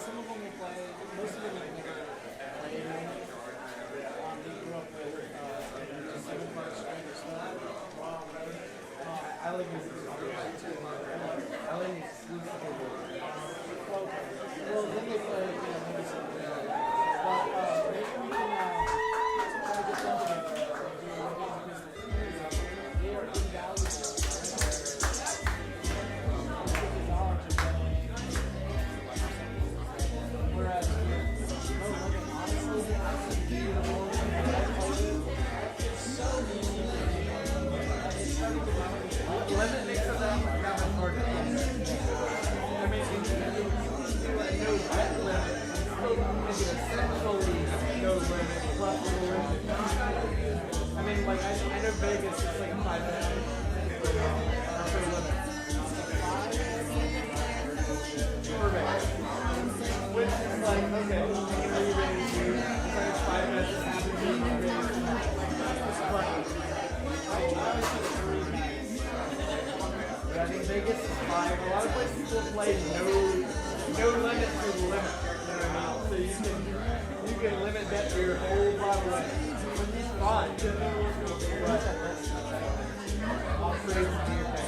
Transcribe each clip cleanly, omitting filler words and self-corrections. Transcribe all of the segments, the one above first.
Some of them will play, most of them will never play. make it essentially no limit plus a little limit. I mean, like, I know Vegas is like a 5-minute limit. Per Vegas. Which is like, okay, what are you ready to do? It's like it's 5 minutes, it's half a game, you're ready to do. But I think Vegas is 5. A lot of places people play no limit to the limit. You know what I mean? So you can limit bet to your whole Broadway. Which is fine. But I'll trade some of your pay.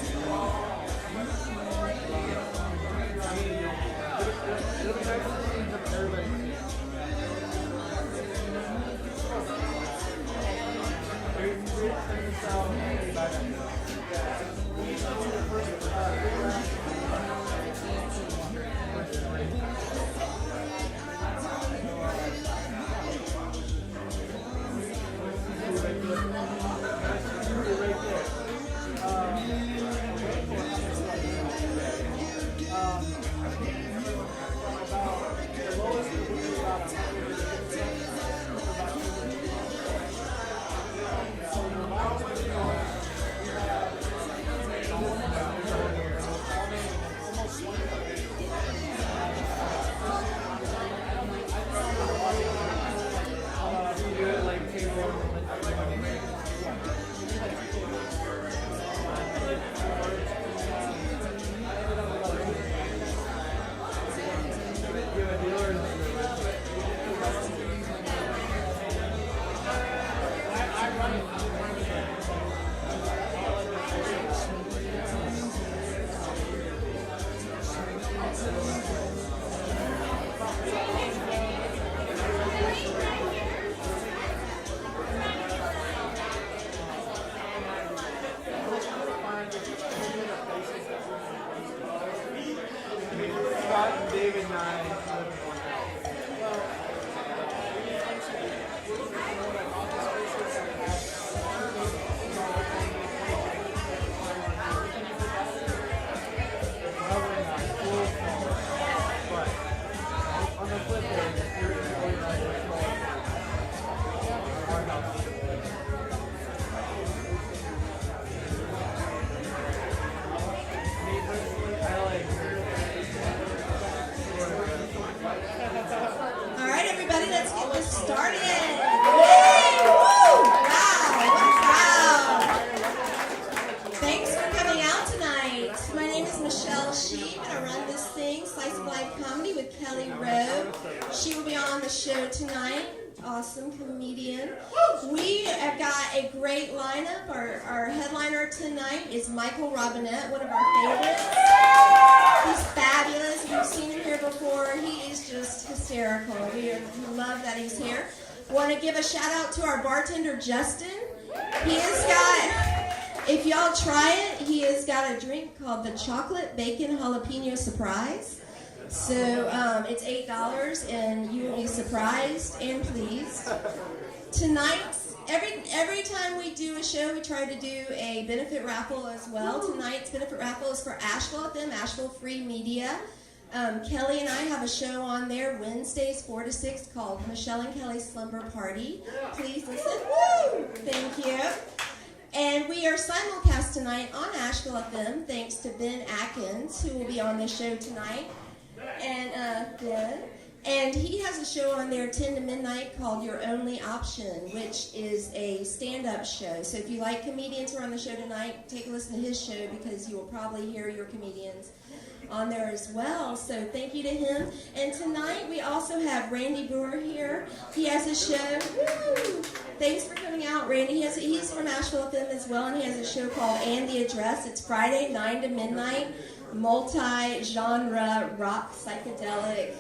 I mean, it'll be nice to see everybody. David and I Comdey with Kelly Rowe. She will be on the show tonight. Awesome comedian. We have got a great lineup. Our headliner tonight is Michael Robinette, one of our favorites. He's fabulous. We've seen him here before. He is just hysterical. We love that he's here. Want to give a shout out to our bartender, Justin. He has got, if y'all try it, he has got a drink called the Chocolate Bacon Jalapeno Surprise. So it's $8, and you will be surprised and pleased. Tonight, every time we do a show, we try to do a benefit raffle as well. Tonight's benefit raffle is for Asheville FM, Asheville Free Media. Kelly and I have a show on there Wednesdays 4 to 6 called Michelle and Kelly's Slumber Party. Please listen. Woo! Thank you. And we are simulcast tonight on Asheville FM, thanks to Ben Atkins, who will be on the show tonight. And he has a show on there 10 to midnight called Your Only Option, which is a stand-up show. So if you like comedians who are on the show tonight, take a listen to his show because you will probably hear your comedians on there as well. So thank you to him. And tonight we also have Randy Brewer here. He has a show. Woo! Thanks for coming out, Randy. He's from Asheville FM as well, and he has a show called And the Address. It's Friday, 9 to midnight. Multi-genre rock psychedelic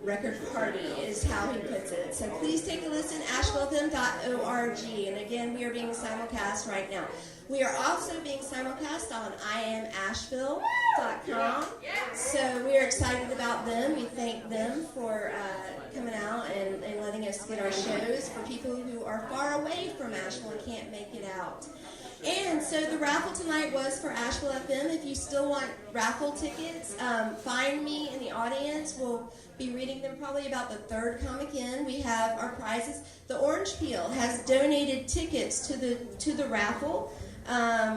record party is how he puts it. So please take a listen, ashevillefm.org. And again, we are being simulcast right now. We are also being simulcast on I Am Asheville pulp.com. So we are excited about them. We thank them for coming out and letting us get our shows for people who are far away from Asheville and can't make it out. And so the raffle tonight was for Asheville FM. If you still want raffle tickets, find me in the audience. We'll be reading them probably about the third comic in. We have our prizes. The Orange Peel has donated tickets to the raffle.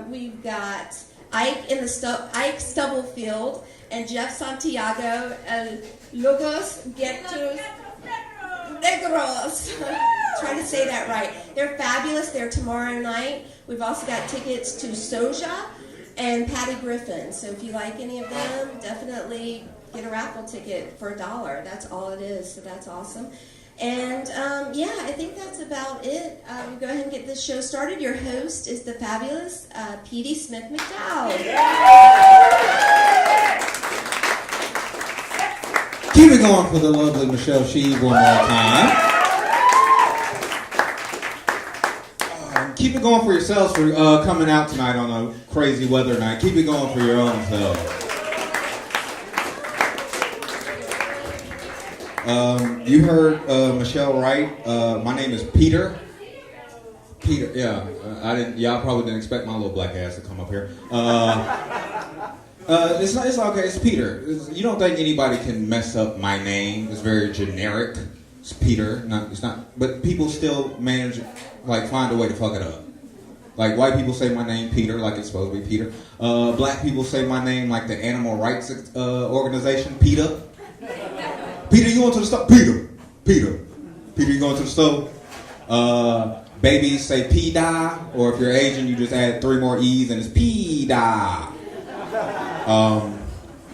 We've got Ike Stubblefield and Jeff Santiago and Logos Getos Negros. Try to say that right. They're fabulous. They're tomorrow night. We've also got tickets to Soja and Patty Griffin. So if you like any of them, definitely get a raffle ticket for $1. That's all it is. So that's awesome. And I think that's about it. We'll go ahead and get this show started. Your host is the fabulous Petey Smith McDowell. Keep it going for the lovely Michelle Sheed one more time. Keep it going for yourselves for coming out tonight on a crazy weather night. Keep it going for your own selves. You heard Michelle right. My name is Peter. Peter, yeah. Y'all probably didn't expect my little black ass to come up here. It's okay. It's Peter. You don't think anybody can mess up my name? It's very generic. It's Peter. It's not. But people still manage, find a way to fuck it up. Like white people say my name Peter, like it's supposed to be Peter. Black people say my name like the animal rights organization, PETA. Peter, you going to the stove? Peter, you going to the stove? Babies say P-die, or if you're Asian, you just add 3 more E's and it's P-die.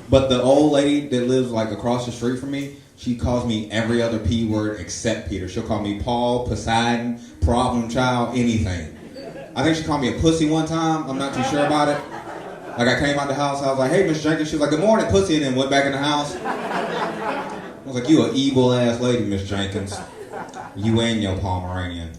But the old lady that lives across the street from me, she calls me every other P word except Peter. She'll call me Paul, Poseidon, problem child, anything. I think she called me a pussy one time. I'm not too sure about it. I came out the house, I was like, hey, Miss Jenkins. She was like, good morning, pussy, and then went back in the house. I was like, you an evil ass lady, Miss Jenkins. You and your Pomeranian.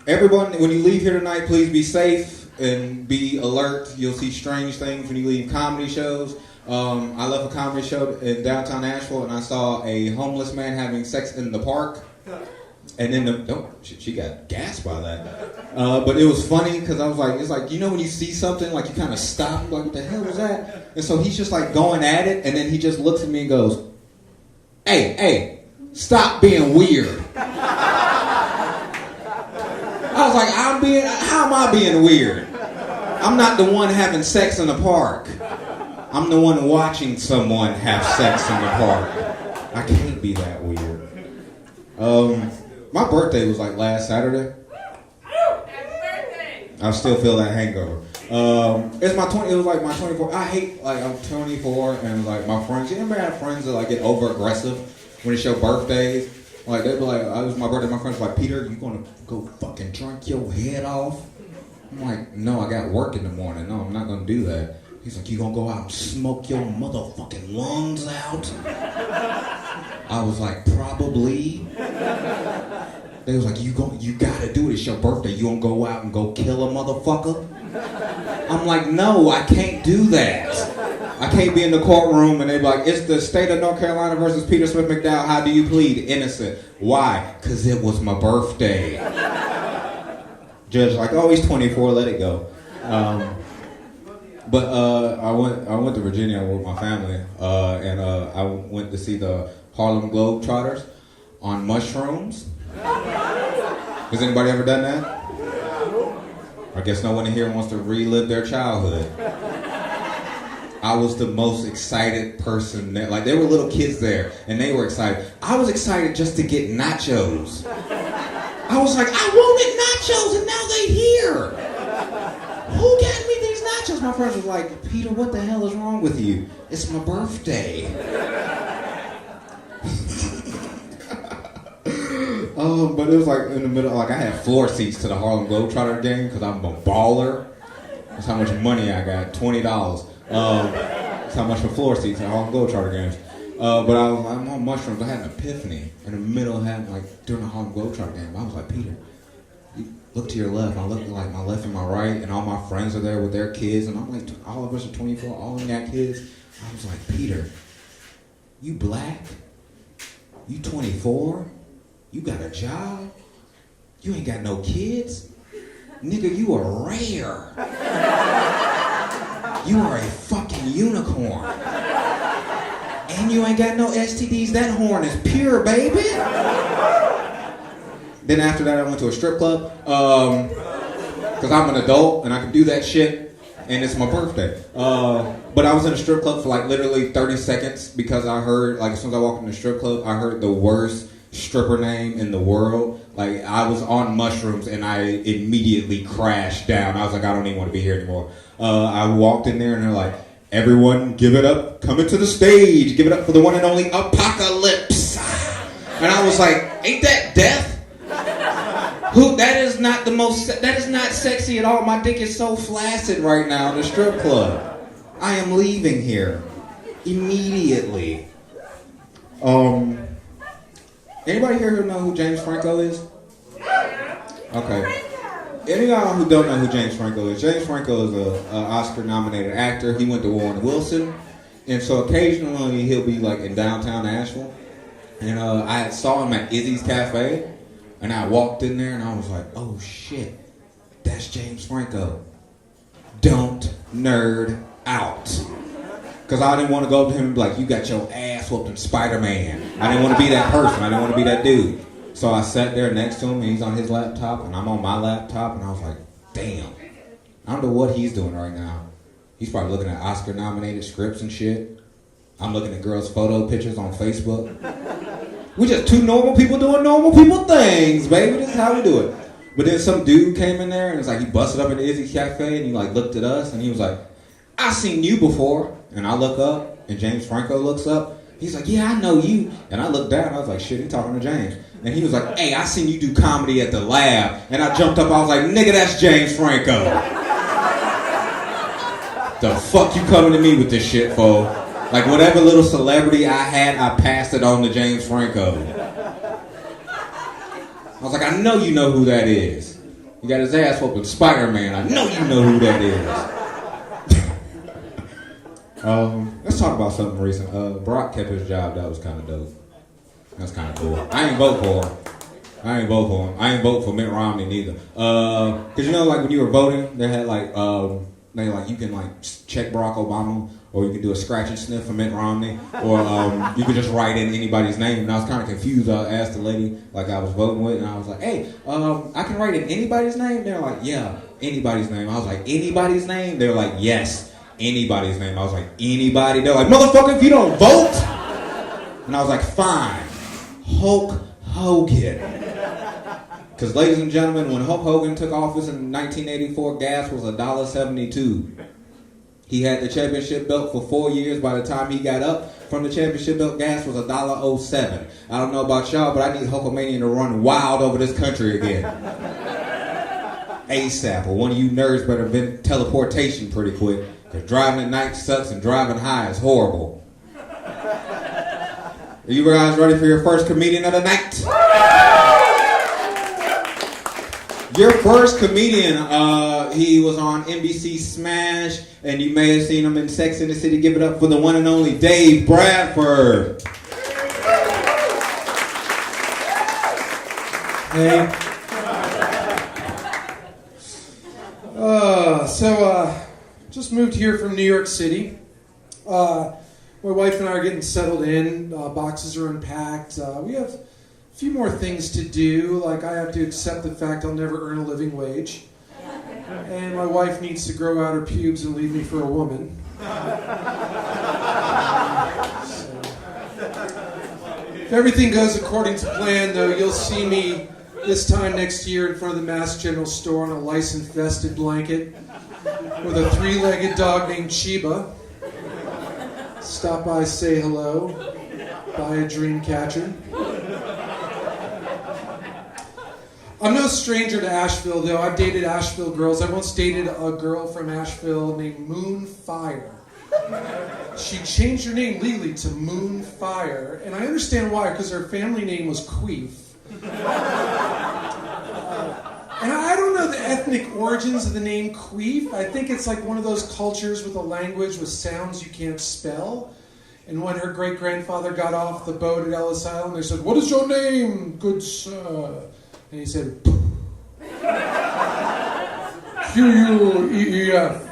Everyone, when you leave here tonight, please be safe and be alert. You'll see strange things when you leave comedy shows. I left a comedy show in downtown Asheville, and I saw a homeless man having sex in the park. And then she got gassed by that. But it was funny because I was like, it's like, when you see something, you kind of stop, what the hell was that? And so he's just going at it, and then he just looks at me and goes, hey, stop being weird. I was like, how am I being weird? I'm not the one having sex in the park. I'm the one watching someone have sex in the park. I can't be that weird. My birthday was last Saturday. I still feel that hangover. It was my 24. I hate I'm 24 and my friends. You ever have friends that get over aggressive when it's your birthdays? They'd be like, it was my birthday. My friends were like, Peter, you gonna go fucking drink your head off? I'm like, no, I got work in the morning. No, I'm not gonna do that. He's like, you gonna go out and smoke your motherfucking lungs out? I was like, probably. They was like, you gotta do it. It's your birthday. You gonna go out and go kill a motherfucker? I'm like, no, I can't do that. I can't be in the courtroom and they be like, it's the state of North Carolina versus Peter Smith McDowell. How do you plead? Innocent. Why? Because it was my birthday. Judge like, oh, he's 24. Let it go. But I went to Virginia with my family, and I went to see the Harlem Globetrotters on mushrooms. Has anybody ever done that? I guess no one in here wants to relive their childhood. I was the most excited person there. There were little kids there, and they were excited. I was excited just to get nachos. I was like, I wanted nachos, and now they're here. Who got me these nachos? My friends was like, Peter, what the hell is wrong with you? It's my birthday. But it was in the middle, I had floor seats to the Harlem Globetrotter game because I'm a baller. That's how much money I got, $20. That's how much for floor seats at Harlem Globetrotter games. But I'm on mushrooms. I had an epiphany in the middle of during the Harlem Globetrotter game. I was like, Peter, look to your left. I look like my left and my right, and all my friends are there with their kids, and I'm like, all of us are 24, all of them got kids. I was like, Peter, you black? You 24? You got a job? You ain't got no kids? Nigga, you are rare. You are a fucking unicorn. And you ain't got no STDs. That horn is pure, baby. Then after that, I went to a strip club. Because I'm an adult and I can do that shit. And it's my birthday. But I was in a strip club for like literally 30 seconds because I heard, like as soon as I walked in the strip club, I heard the worst stripper name in the world. Like I was on mushrooms and I immediately crashed down. I was like, I don't even want to be here anymore. I walked in there and they're like, everyone give it up, come into the stage, give it up for the one and only Apocalypse. And I was like, ain't that death? That is not sexy at all. My dick is so flaccid right now in the strip club. I am leaving here immediately. Anybody here who know who James Franco is? Okay. Any of y'all who don't know who James Franco is, James Franco is an Oscar-nominated actor. He went to Warren Wilson. And so occasionally he'll be like in downtown Nashville. And I saw him at Izzy's Cafe. And I walked in there and I was like, oh shit, that's James Franco. Don't nerd out. Because I didn't want to go up to him and be like, you got your ass whooped in Spider-Man. I didn't want to be that person. I didn't want to be that dude. So I sat there next to him and he's on his laptop and I'm on my laptop and I was like, damn. I don't know what he's doing right now. He's probably looking at Oscar-nominated scripts and shit. I'm looking at girls' photo pictures on Facebook. We just two normal people doing normal people things, baby. This is how we do it. But then some dude came in there and it's like he busted up in Izzy's Cafe and he like looked at us and he was like, I seen you before. And I look up and James Franco looks up. He's like, yeah, I know you. And I looked down. I was like, shit, he talking to James. And he was like, hey, I seen you do comedy at the Lab. And I jumped up. I was like, nigga, that's James Franco. The fuck you coming to me with this shit, for? Like whatever little celebrity I had, I passed it on to James Franco. I was like, I know you know who that is. He got his ass whooped with Spider-Man. I know you know who that is. Let's talk about something recent. Brock kept his job. That was kind of dope. That's kind of cool. I ain't vote for him. I ain't vote for Mitt Romney neither. Cause you know, like when you were voting, they had like, you can like check Barack Obama, or you can do a scratch and sniff for Mitt Romney, or you could just write in anybody's name. And I was kind of confused. I asked the lady like I was voting with, and I was like, hey, I can write in anybody's name? They're like, yeah, anybody's name. I was like, anybody's name? They're like, yes. Anybody's name. I was like, anybody? They're like, motherfucker, if you don't vote. And I was like, fine. Hulk Hogan. Because ladies and gentlemen, when Hulk Hogan took office in 1984, gas was $1.72. He had the championship belt for 4 years. By the time he got up from the championship belt, gas was $1.07. I don't know about y'all, but I need Hulkamania to run wild over this country again. ASAP, or one of you nerds better invent teleportation pretty quick. Because driving at night sucks and driving high is horrible. Are you guys ready for your first comedian of the night? Your first comedian, he was on NBC Smash, and you may have seen him in Sex and the City. Give it up for the one and only Dave Bradford. Hey. Just moved here from New York City. My wife and I are getting settled in. Boxes are unpacked. We have a few more things to do. Like I have to accept the fact I'll never earn a living wage. And my wife needs to grow out her pubes and leave me for a woman. If everything goes according to plan, though, you'll see me this time next year in front of the Mass General Store on a lice-infested blanket with a three-legged dog named Chiba. Stop by, say hello, buy a dream catcher. I'm no stranger to Asheville, though. I've dated Asheville girls. I once dated a girl from Asheville named Moonfire. She changed her name legally to Moonfire, and I understand why, because her family name was Queef. And I don't know the ethnic origins of the name Queef. I think it's like one of those cultures with a language with sounds you can't spell. And when her great-grandfather got off the boat at Ellis Island, they said, "What is your name, good sir?" And he said, Q-U-E-E-F.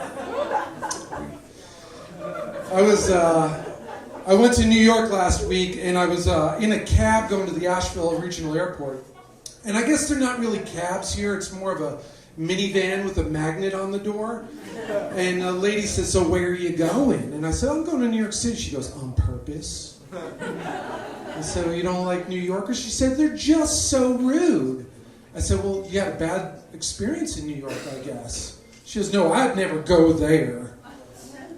I went to New York last week, and I was in a cab going to the Asheville Regional Airport. And I guess they're not really cabs here. It's more of a minivan with a magnet on the door. And the lady says, "So where are you going?" And I said, "I'm going to New York City." She goes, "On purpose?" I said, "Well, you don't like New Yorkers?" She said, "They're just so rude." I said, "Well, you had a bad experience in New York, I guess." She goes, "No, I'd never go there."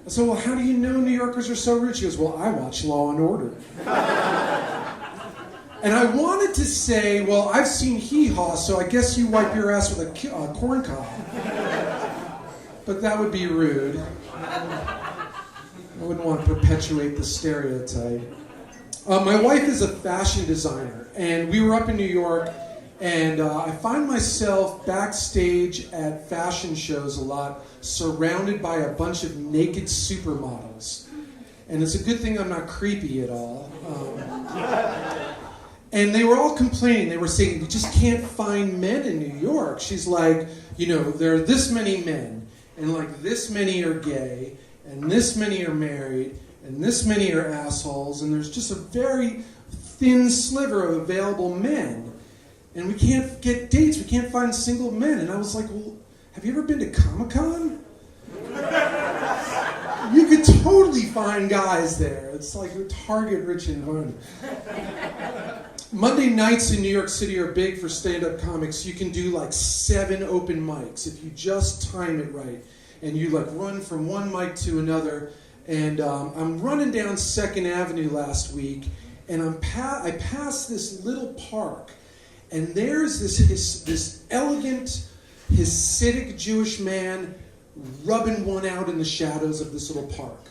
I said, "Well, how do you know New Yorkers are so rude?" She goes, "Well, I watch Law and Order." And I wanted to say, "Well, I've seen Hee-Haw, so I guess you wipe your ass with a corn cob." But that would be rude. I wouldn't want to perpetuate the stereotype. My wife is a fashion designer, and we were up in New York, and I find myself backstage at fashion shows a lot, surrounded by a bunch of naked supermodels. And it's a good thing I'm not creepy at all. And they were all complaining. They were saying, "We just can't find men in New York." She's like, "There are this many men, and like this many are gay, and this many are married, and this many are assholes, and there's just a very thin sliver of available men. And we can't get dates. We can't find single men." And I was like, "Well, have you ever been to Comic-Con? You could totally find guys there. It's like a Target rich environment." Monday nights in New York City are big for stand-up comics. You can do like 7 open mics if you just time it right. And you like run from one mic to another. And I'm running down 2nd Avenue last week, and I passed this little park. And there's this elegant, Hasidic Jewish man rubbing one out in the shadows of this little park.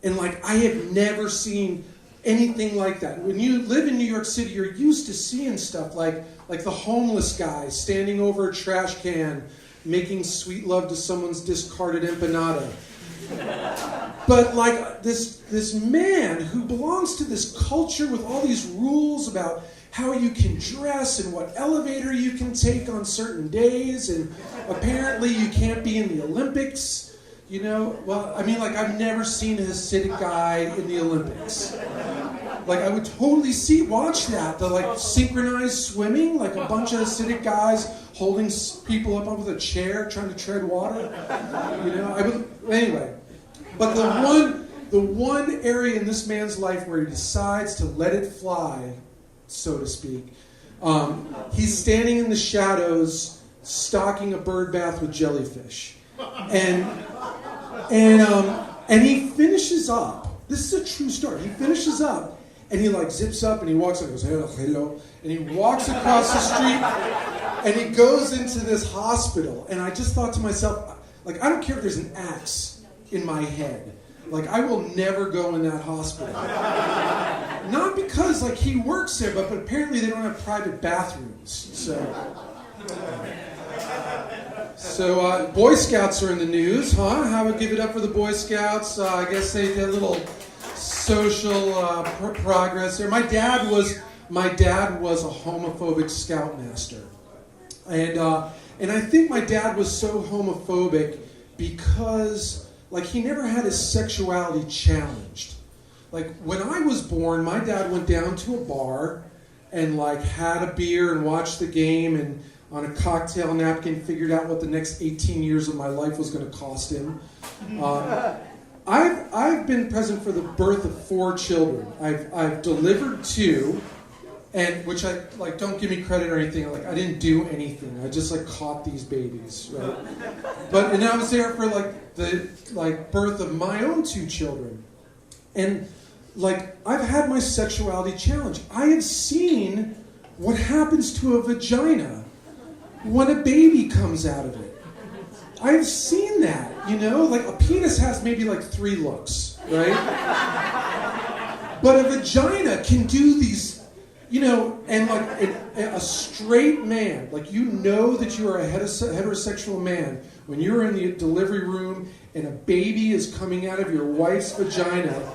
And like, I have never seen anything like that. When you live in New York City, you're used to seeing stuff like the homeless guy standing over a trash can, making sweet love to someone's discarded empanada. But like this man who belongs to this culture with all these rules about how you can dress and what elevator you can take on certain days, and apparently you can't be in the Olympics. Well, I mean, like, I've never seen a Hasidic guy in the Olympics. Like, I would totally watch that. The, like, synchronized swimming, like a bunch of Hasidic guys holding people up with a chair, trying to tread water. Anyway. But the one area in this man's life where he decides to let it fly, so to speak, he's standing in the shadows, stocking a bird bath with jellyfish. And he finishes up. This is a true story. He finishes up, and he like zips up, and he walks up and goes, "Hello, hello," and he walks across the street, and he goes into this hospital. And I just thought to myself, like, I don't care if there's an axe in my head. Like, I will never go in that hospital. Not because like he works there, but apparently they don't have private bathrooms. So Boy Scouts are in the news, huh? How would give it up for the Boy Scouts? I guess they did a little social progress there. My dad was a homophobic scoutmaster, and I think my dad was so homophobic because like he never had his sexuality challenged. Like when I was born, my dad went down to a bar and like had a beer and watched the game, and on a cocktail napkin figured out what the next 18 years of my life was going to cost him. I've been present for the birth of 4 children. I've delivered 2, and which I like. Don't give me credit or anything. Like I didn't do anything. I just like caught these babies, right? And I was there for like the birth of my own 2 children, and like I've had my sexuality challenged. I have seen what happens to a vagina when a baby comes out of it. I've seen that, like a penis has maybe like 3 looks, right? But a vagina can do these, you know, and like a straight man, like you know that you are a heterosexual man when you're in the delivery room and a baby is coming out of your wife's vagina,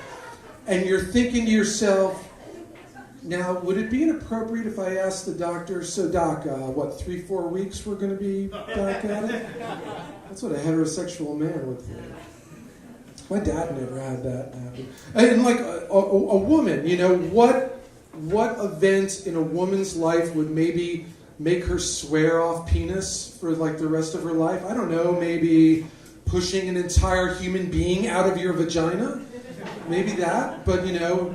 and you're thinking to yourself, now, would it be inappropriate if I asked the doctor, so doc, 3-4 weeks we're going to be back at it? That's what a heterosexual man would think. My dad never had that happen. And like a woman, you know, what event in a woman's life would maybe make her swear off penis for like the rest of her life? I don't know, maybe pushing an entire human being out of your vagina? Maybe that, but you know,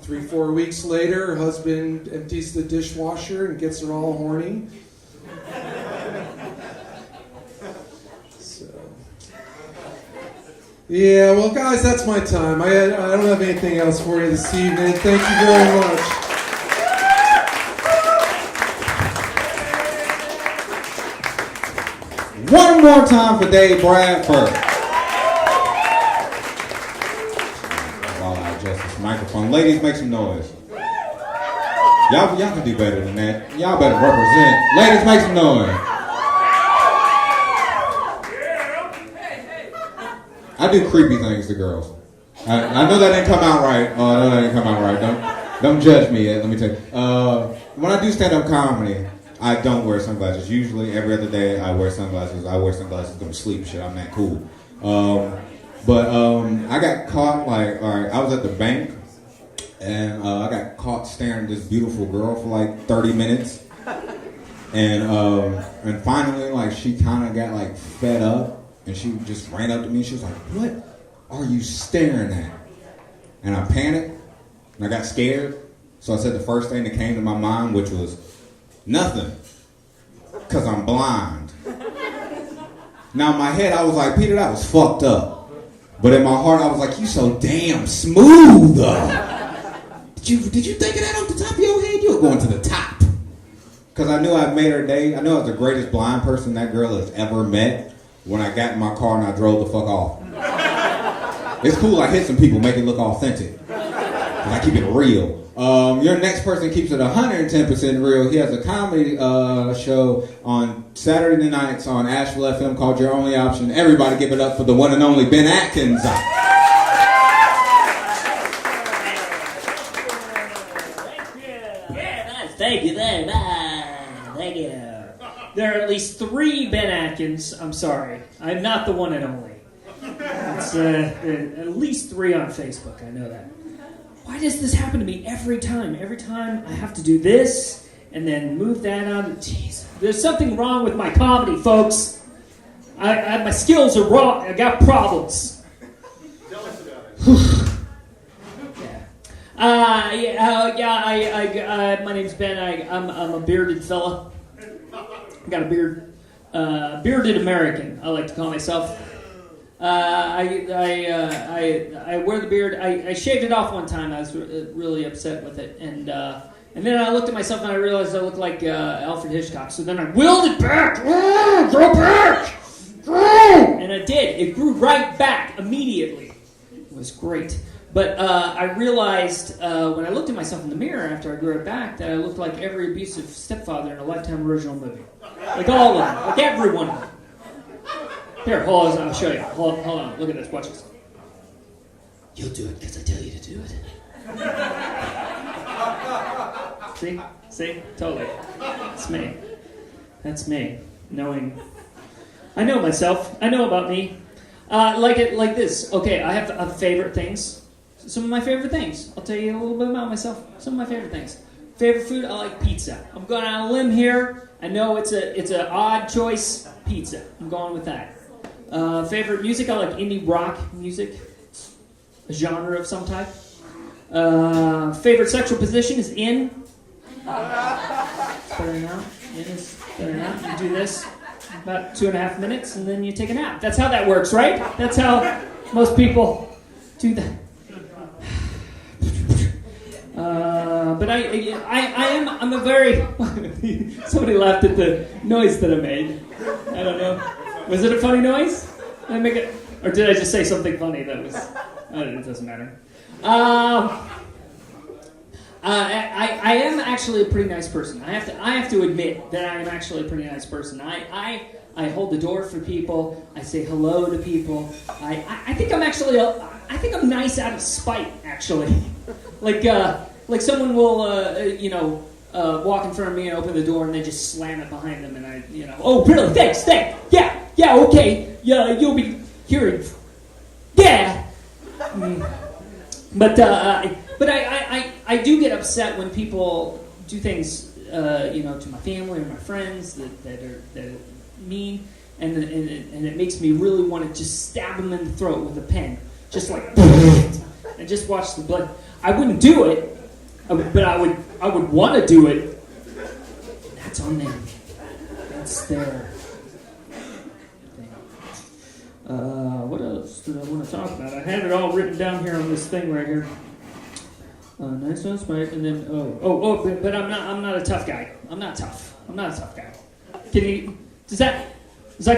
3-4 weeks later, her husband empties the dishwasher and gets her all horny. So, yeah, well, guys, that's my time. I don't have anything else for you this evening. Thank you very much. One more time for Dave Bradford. Microphone. Ladies, make some noise. Y'all can do better than that. Y'all better represent. Ladies, make some noise. I do creepy things to girls. I know that didn't come out right. I know that didn't come out right. Don't judge me yet. Let me tell you. When I do stand-up comedy, I don't wear sunglasses. Usually, every other day, I wear sunglasses. I wear sunglasses to go to sleep. Shit, I'm that cool. But I got caught, like, all right, I was at the bank, and I got caught staring at this beautiful girl for like 30 minutes. And finally, like, she kind of got, like, fed up, and she just ran up to me, and she was like, what are you staring at? And I panicked, and I got scared, so I said the first thing that came to my mind, which was, nothing, because I'm blind. Now, in my head, I was like, Peter, that was fucked up. But in my heart, I was like, you so damn smooth. Did you think of that off the top of your head? You were going to the top. Because I knew I made her day. I knew I was the greatest blind person that girl has ever met when I got in my car and I drove the fuck off. It's cool I hit some people, make it look authentic. Because I keep it real. Your next person keeps it 110% real. He has a comedy show on Saturday nights on Asheville FM called Your Only Option. Everybody give it up for the one and only Ben Atkins. Thank you very much. Thank you. There are at least 3 Ben Atkins. I'm sorry. I'm not the one and only. It's at least 3 on Facebook. I know that. Why does this happen to me every time? Every time I have to do this and then move that on. Jeez, there's something wrong with my comedy, folks. My skills are wrong. I got problems. Tell us about it. My name's Ben. I'm a bearded fella. I got a beard. Bearded American, I like to call myself. I wear the beard. I shaved it off one time. I was really upset with it, and then I looked at myself and I realized I looked like Alfred Hitchcock. So then I willed it back. Go back! And I did. It grew right back immediately. It was great. But I realized when I looked at myself in the mirror after I grew it back that I looked like every abusive stepfather in a Lifetime original movie. Like all of them. Like every one of them. Here, hold on, I'll show you. Hold on, look at this, watch this. You'll do it because I tell you to do it. See? Totally. It's me. That's me. I know myself. I know about me. Like this. Okay, I have favorite things. Some of my favorite things. I'll tell you a little bit about myself. Some of my favorite things. Favorite food, I like pizza. I'm going on a limb here. I know it's an odd choice. Pizza. I'm going with that. Favorite music, I like indie rock music, a genre of some type. Favorite sexual position is in. It's better than out. In is better than out. You do this about 2.5 minutes, and then you take a nap. That's how that works, right? That's how most people do that. But I'm a very... Somebody laughed at the noise that I made. I don't know. Was it a funny noise? Did I make it? Or did I just say something funny that was... it doesn't matter. I am actually a pretty nice person. I have to admit that I am actually a pretty nice person. I hold the door for people. I say hello to people. I think I'm actually I think I'm nice out of spite, actually. Like someone will walk in front of me and open the door and they just slam it behind them and oh really, thanks, yeah, okay, yeah, you'll be hearing, yeah. But I do get upset when people do things to my family or my friends that are mean, and it makes me really want to just stab them in the throat with a pen, just like and just watch the blood. I wouldn't do it, but I would want to do it. That's on them. That's their thing. What else did I want to talk about? I have it all written down here on this thing right here. Nice, right? And then but I'm not a tough guy. I'm not tough. I'm not a tough guy. Does that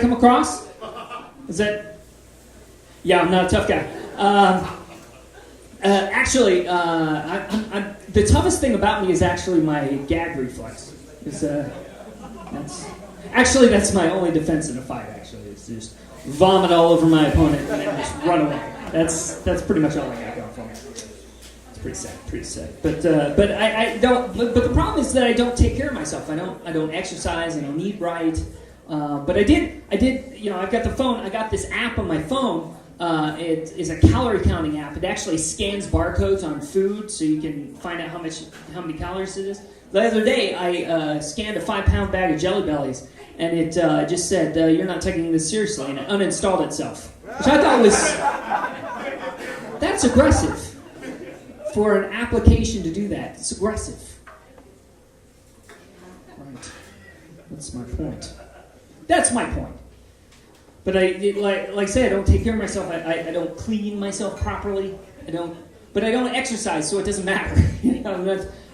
come across? Yeah, I'm not a tough guy. Actually, the toughest thing about me is actually my gag reflex. That's my only defense in a fight. Actually, it's just vomit all over my opponent and then just run away. That's pretty much all I got going for me. It's pretty sad. But I don't. But the problem is that I don't take care of myself. I don't exercise. I don't eat right. But I did. I've got the phone. I got this app on my phone. It is a calorie counting app. It actually scans barcodes on food, so you can find out how many calories it is. The other day, I scanned a 5-pound bag of Jelly Bellies, and it just said, "You're not taking this seriously," and it uninstalled itself, which I thought was that's aggressive for an application to do that. It's aggressive. Right. That's my point. But I say, I don't take care of myself. I don't clean myself properly. But I don't exercise, so it doesn't matter.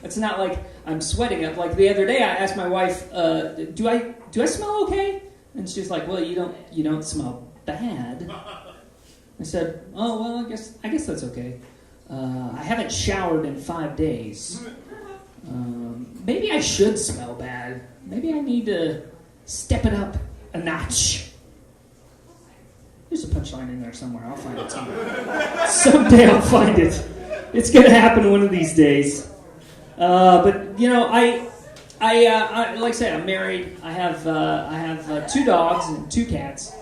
It's not like I'm sweating. Like the other day, I asked my wife, "Do I smell okay?" And she's like, "Well, you don't smell bad." I said, "Oh well, I guess that's okay. I haven't showered in 5 days. Maybe I should smell bad. Maybe I need to step it up a notch." There's a punchline in there somewhere. I'll find it somewhere. Someday I'll find it. It's going to happen one of these days. But I like I said, I'm married. I have 2 dogs and 2 cats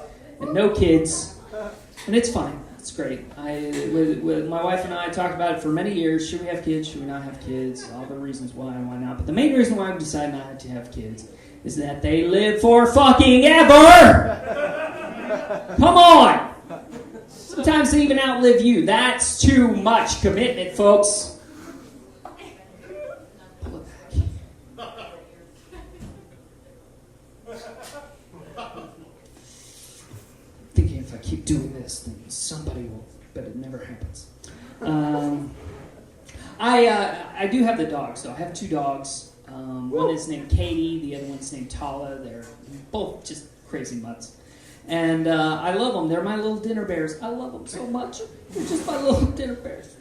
and no kids, and it's fine. It's great. With my wife and I talked about it for many years. Should we have kids? Should we not have kids? All the reasons why and why not. But the main reason why we decided not to have kids is that they live for fucking ever. Come on! Sometimes they even outlive you. That's too much commitment, folks. Pull it back. Thinking if I keep doing this, then somebody will, but it never happens. I do have the dogs, though. I have 2 dogs. One is named Katie, the other one's named Tala. They're both just crazy mutts. And I love them. They're my little dinner bears. I love them so much. They're just my little dinner bears.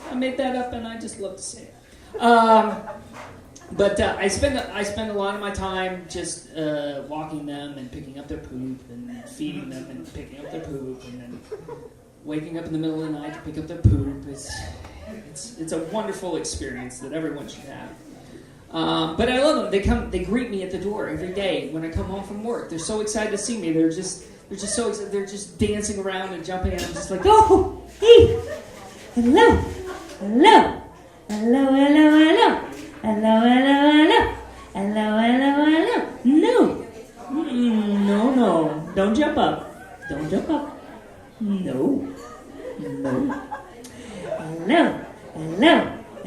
I made that up, and I just love to say it. But I spend a lot of my time just walking them and picking up their poop and feeding them and picking up their poop and then waking up in the middle of the night to pick up their poop. It's a wonderful experience that everyone should have. But I love them. They greet me at the door every day when I come home from work. They're so excited to see me. They're just so excited. They're just dancing around and jumping, and I'm just like, oh, hey, hello, hello, hello, hello, hello, hello, hello, hello, hello, hello, hello. No, don't jump up. Don't jump up. No. Hello, hello, hello,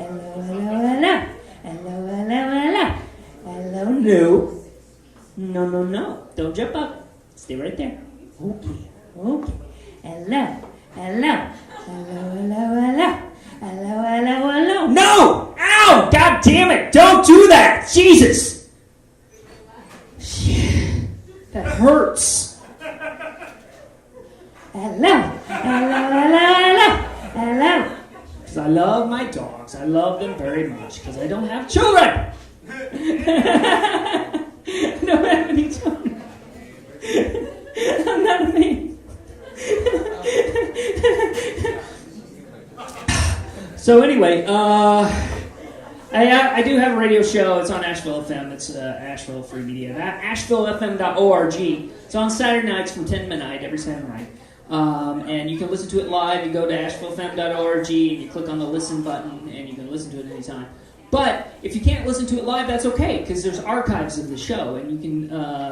hello, hello. Hello, hello, hello. Hello, no. Don't jump up. Stay right there. Okay. Hello. Hello, hello, hello. Hello. No! Ow! God damn it! Don't do that! Jesus! That hurts. Hello. Because I love my dogs. I love them very much because I don't have children. I don't have any children. I'm not a man. So anyway, I do have a radio show. It's on Asheville FM. It's Asheville Free Media. AshevilleFM.org. It's on Saturday nights from 10 to midnight, every Saturday night. And you can listen to it live. You go to AshevilleFM.org and you click on the listen button and you can listen to it anytime. But if you can't listen to it live, that's okay because there's archives of the show and you can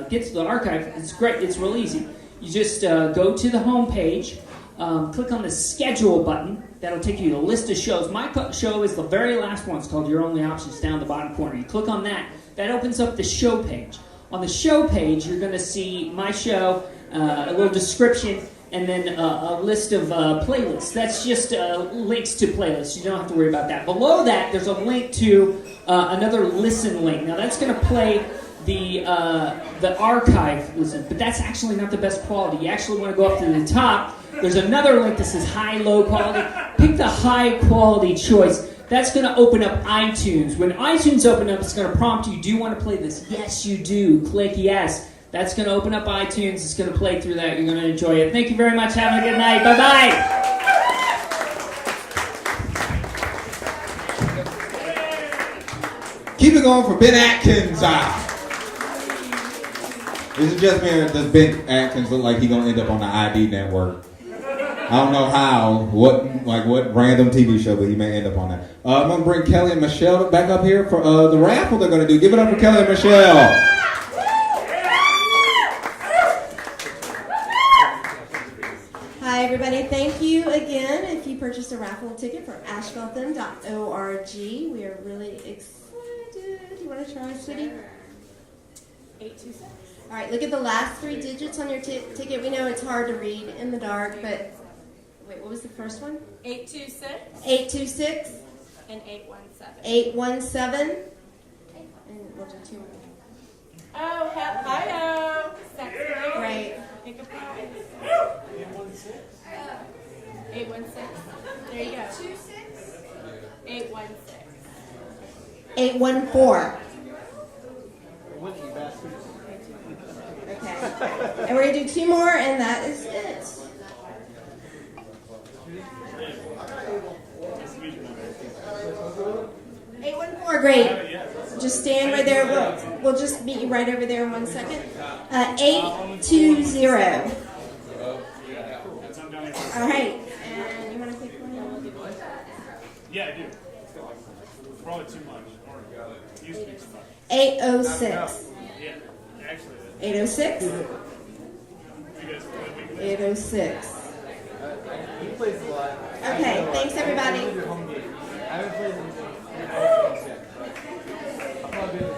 get to the archive. It's great. It's real easy. You just go to the home page, click on the schedule button. That'll take you to a list of shows. My show is the very last one. It's called Your Only Options, down the bottom corner. You click on that. That opens up the show page. On the show page, you're going to see my show, a little description, and then a list of playlists. That's just links to playlists. You don't have to worry about that. Below that, there's a link to another listen link. Now, that's going to play the archive listen, but that's actually not the best quality. You actually want to go up to the top. There's another link that says high, low quality. Pick the high quality choice. That's going to open up iTunes. When iTunes open up, it's going to prompt you, do you want to play this? Yes, you do. Click yes. That's going to open up iTunes. It's going to play through that. You're going to enjoy it. Thank you very much. Have a good night. Bye-bye. Keep it going for Ben Atkins. This is just me. Does Ben Atkins look like he's going to end up on the ID network? I don't know how, what random TV show, but he may end up on that. I'm going to bring Kelly and Michelle back up here for the raffle they're going to do. Give it up for Kelly and Michelle. Hi, everybody. Thank you again. If you purchased a raffle ticket from AshevilleFM.org, we are really excited. You want to try, sweetie? 826. All right, look at the last three digits on your ticket. We know it's hard to read in the dark, but wait, what was the first one? 826 826 and 817. 817. And we'll do two more. Oh, hi-oh. Sexy. Great. Pick a prize. 816. There you go. 816. 814. Okay. And we're going to do two more, and that is it. Great. Just stand right there. We'll just meet you right over there in 1 second. 820. All right. And you want to pick one? Yeah, I do. Probably too much. Used to be too much. 806. Yeah, actually. 806. 806. He plays a lot. Okay. Thanks, everybody. I haven't played him.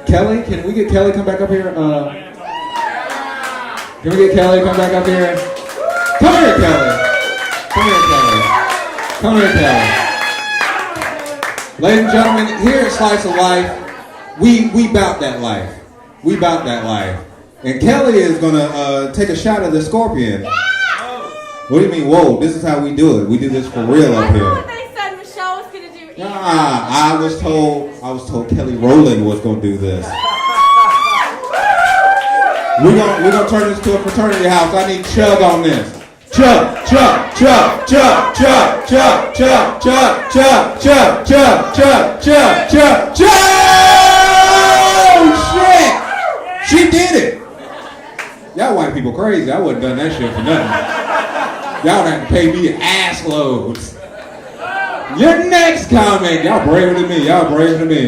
Kelly, can we get Kelly come back up here? Can we get Kelly come back up here? Come here, Kelly. Come here, Kelly. Come here, Kelly. Ladies and gentlemen, here at Slice of Life, we bout that life. We bout that life. And Kelly is gonna take a shot of the scorpion. Yeah! What do you mean, whoa? This is how we do it. We do this for real up here. They said Michelle was going to do it. I was told Kelly Rowland was gonna do this. We're gonna turn this to a fraternity house. I need Chug on this. Chug, chug, chug, chug, chug, chug, chug, chug, chug, chug, chug, chug, chug, chug, chug. Oh shit! She did it. Y'all white people crazy. I wouldn't done that shit for nothing. Y'all would have to pay me ass loads. Your next comic. Y'all braver than me.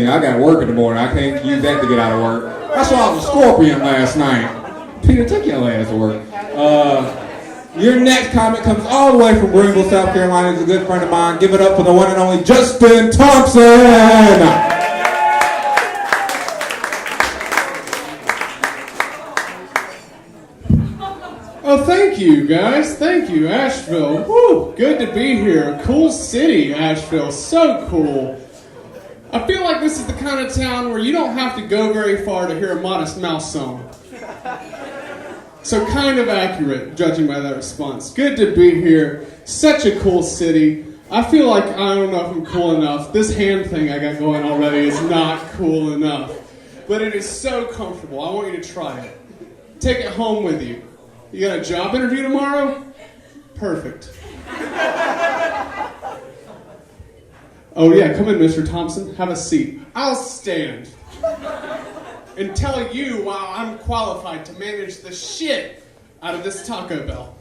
I got work in the morning. I can't use that to get out of work. That's why I was a scorpion last night. Peter, take your ass to work. Your next comic comes all the way from Greenville, South Carolina. He's a good friend of mine. Give it up for the one and only Justin Thompson. Oh, thank you, guys. Thank you, Asheville. Woo, good to be here. Cool city, Asheville. So cool. I feel like this is the kind of town where you don't have to go very far to hear a Modest Mouse song. So kind of accurate, judging by that response. Good to be here. Such a cool city. I feel like I don't know if I'm cool enough. This hand thing I got going already is not cool enough. But it is so comfortable. I want you to try it. Take it home with you. You got a job interview tomorrow? Perfect. Oh yeah, come in, Mr. Thompson. Have a seat. I'll stand and tell you why I'm qualified to manage the shit out of this Taco Bell.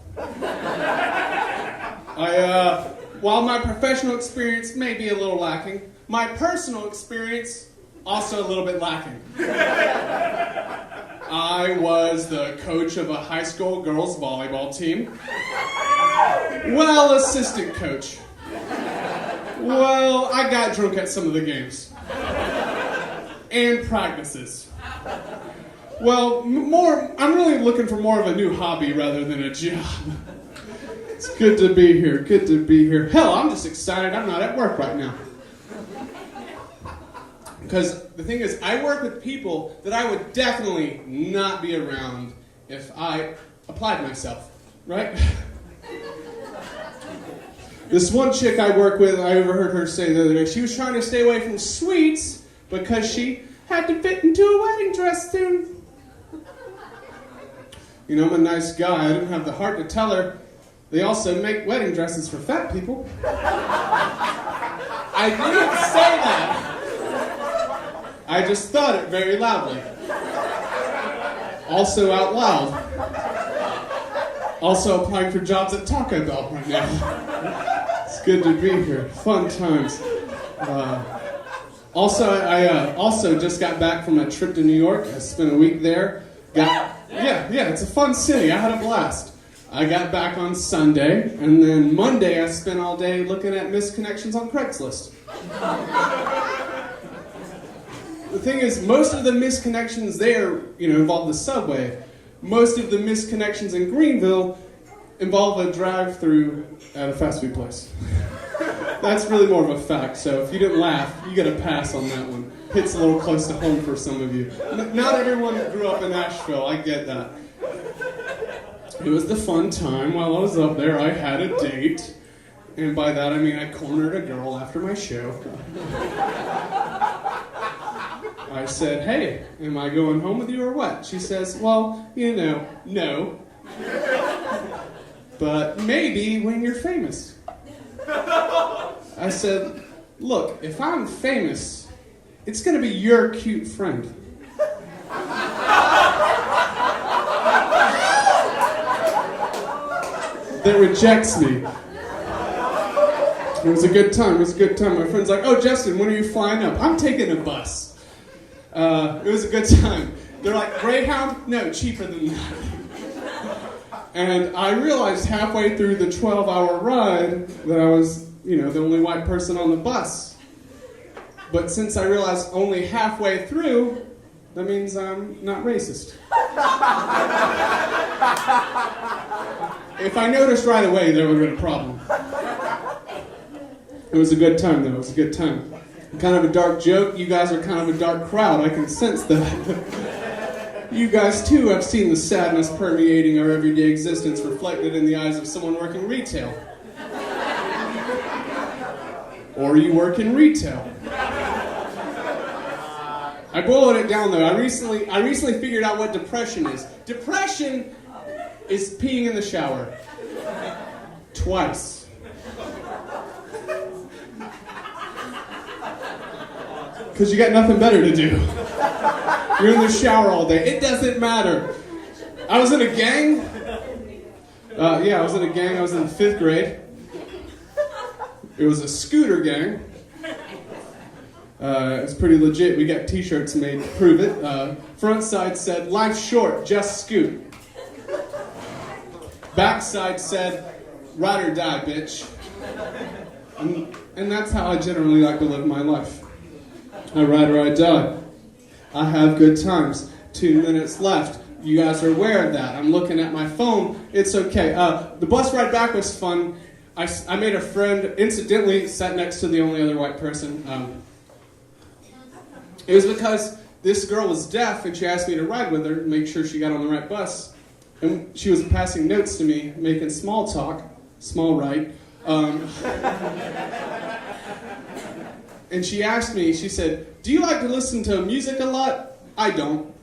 While my professional experience may be a little lacking, my personal experience also a little bit lacking. I was the coach of a high school girls volleyball team. Well, assistant coach. Well, I got drunk at some of the games. And practices. Well, I'm really looking for more of a new hobby rather than a job. It's good to be here, good to be here. Hell, I'm just excited I'm not at work right now. Because the thing is, I work with people that I would definitely not be around if I applied myself, right? This one chick I work with, I overheard her say the other day, she was trying to stay away from sweets because she had to fit into a wedding dress soon. You know, I'm a nice guy. I didn't have the heart to tell her they also make wedding dresses for fat people. I didn't say that. I just thought it very loudly. Also out loud. Also applying for jobs at Taco Bell right now. It's good to be here. Fun times. I also just got back from a trip to New York. I spent a week there. Yeah, it's a fun city. I had a blast. I got back on Sunday, and then Monday I spent all day looking at misconnections on Craigslist. The thing is, most of the misconnections there, involve the subway. Most of the misconnections in Greenville involve a drive-through at a fast food place. That's really more of a fact, so if you didn't laugh, you get a pass on that one. Hits a little close to home for some of you. Not everyone grew up in Asheville, I get that. It was the fun time. While I was up there, I had a date. And by that I mean I cornered a girl after my show. I said, "Hey, am I going home with you or what?" She says, "Well, no. But maybe when you're famous." I said, "Look, if I'm famous, it's going to be your cute friend." That rejects me. It was a good time. My friend's like, "Oh, Justin, when are you flying up?" "I'm taking a bus." It was a good time. They're like, "Greyhound?" "No, cheaper than that." And I realized halfway through the 12-hour ride that I was, the only white person on the bus. But since I realized only halfway through, that means I'm not racist. If I noticed right away, there would have been a problem. It was a good time, though. It was a good time. Kind of a dark joke. You guys are kind of a dark crowd. I can sense that. You guys, too, have seen the sadness permeating our everyday existence reflected in the eyes of someone working retail. Or you work in retail. I boiled it down, though. I recently figured out what depression is. Depression is peeing in the shower. Twice. Because you got nothing better to do. You're in the shower all day. It doesn't matter. I was in a gang. I was in a gang. I was in the 5th grade. It was a scooter gang. It was pretty legit. We got t-shirts made to prove it. Front side said, "Life's short, just scoot." Back side said, "Ride or die, bitch." And that's how I generally like to live my life. I ride or I die. I have good times. 2 minutes left. You guys are aware of that. I'm looking at my phone. It's okay. The bus ride back was fun. I made a friend, incidentally, sat next to the only other white person. It was because this girl was deaf and she asked me to ride with her to make sure she got on the right bus. And she was passing notes to me, making small talk, small right. And she asked me, she said, "Do you like to listen to music a lot?" I don't.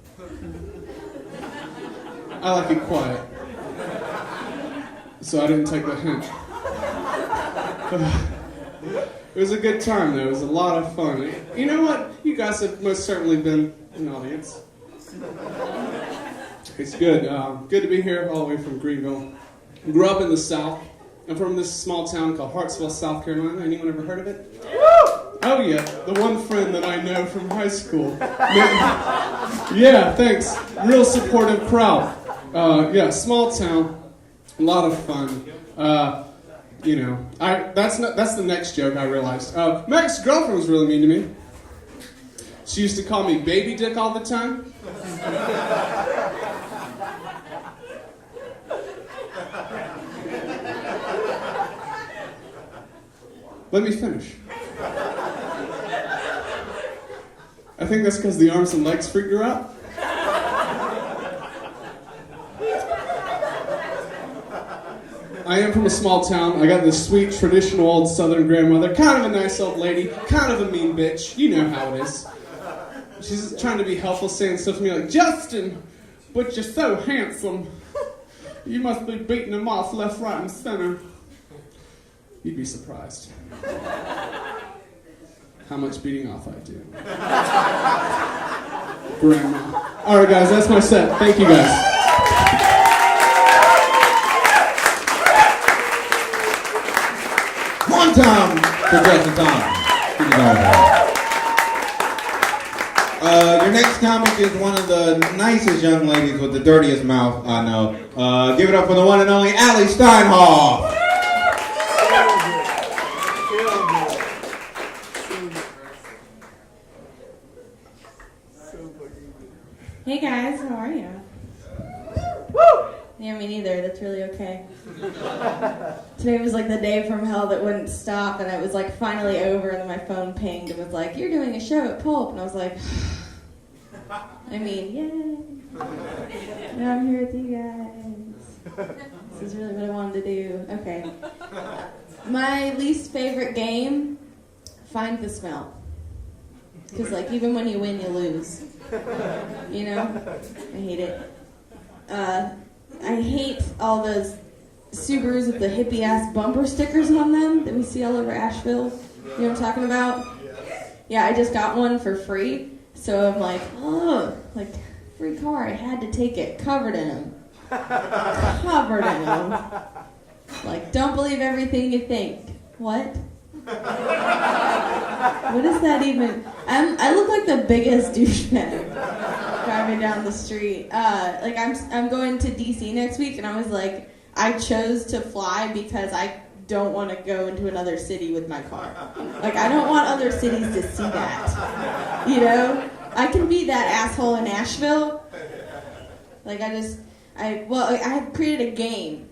I like it quiet. So I didn't take the hint. It was a good time, though. It was a lot of fun. You know what? You guys have most certainly been an audience. It's good. Good to be here all the way from Greenville. Grew up in the South. I'm from this small town called Hartsville, South Carolina. Anyone ever heard of it? Oh, yeah. The one friend that I know from high school. Yeah, thanks. Real supportive crowd. Yeah, small town. A lot of fun. You know, that's the next joke I realized. My ex-girlfriend was really mean to me. She used to call me baby dick all the time. Let me finish. I think that's because the arms and legs freaked her out. I am from a small town. I got this sweet, traditional old Southern grandmother. Kind of a nice old lady. Kind of a mean bitch. You know how it is. She's trying to be helpful, saying stuff to me like, "Justin, but you're so handsome. You must be beating them off left, right, and center." You'd be surprised how much beating off I do. Grandma. All right, guys, that's my set. Thank you, guys. One time for Justin Thomas. Keep it going, your next comic is one of the nicest young ladies with the dirtiest mouth I know. Give it up for the one and only Allie Steinhoff. Hey guys, how are you? Yeah, me neither. That's really okay. Today was like the day from hell that wouldn't stop, and it was like finally over, and then my phone pinged and was like, "You're doing a show at Pulp," and I was like, I mean, yay! Now I'm here with you guys. This is really what I wanted to do. Okay. My least favorite game, Find the Smell. Because like even when you win, you lose. You know? I hate it. I hate all those Subarus with the hippie-ass bumper stickers on them that we see all over Asheville. You know what I'm talking about? Yeah, I just got one for free. So I'm like, oh, like, free car. I had to take it. Covered in them. Covered in them. Like, don't believe everything you think. What? What is that even? I look like the biggest douchebag driving down the street. Like I'm going to DC next week, and I was like, I chose to fly because I don't want to go into another city with my car. Like I don't want other cities to see that. You know, I can be that asshole in Asheville. Like I have created a game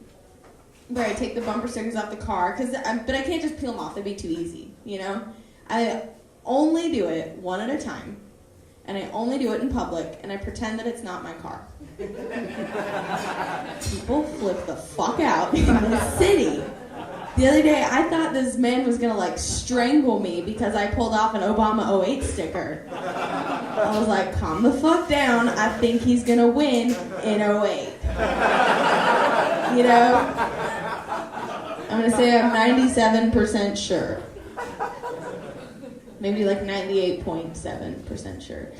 where I take the bumper stickers off the car, but I can't just peel them off. That'd be too easy, you know? I only do it one at a time, and I only do it in public, and I pretend that it's not my car. People flip the fuck out in the city. The other day, I thought this man was gonna like strangle me because I pulled off an Obama 08 sticker. I was like, calm the fuck down. I think he's gonna win in 08. You know? I'm going to say I'm 97% sure. Maybe like 98.7% sure.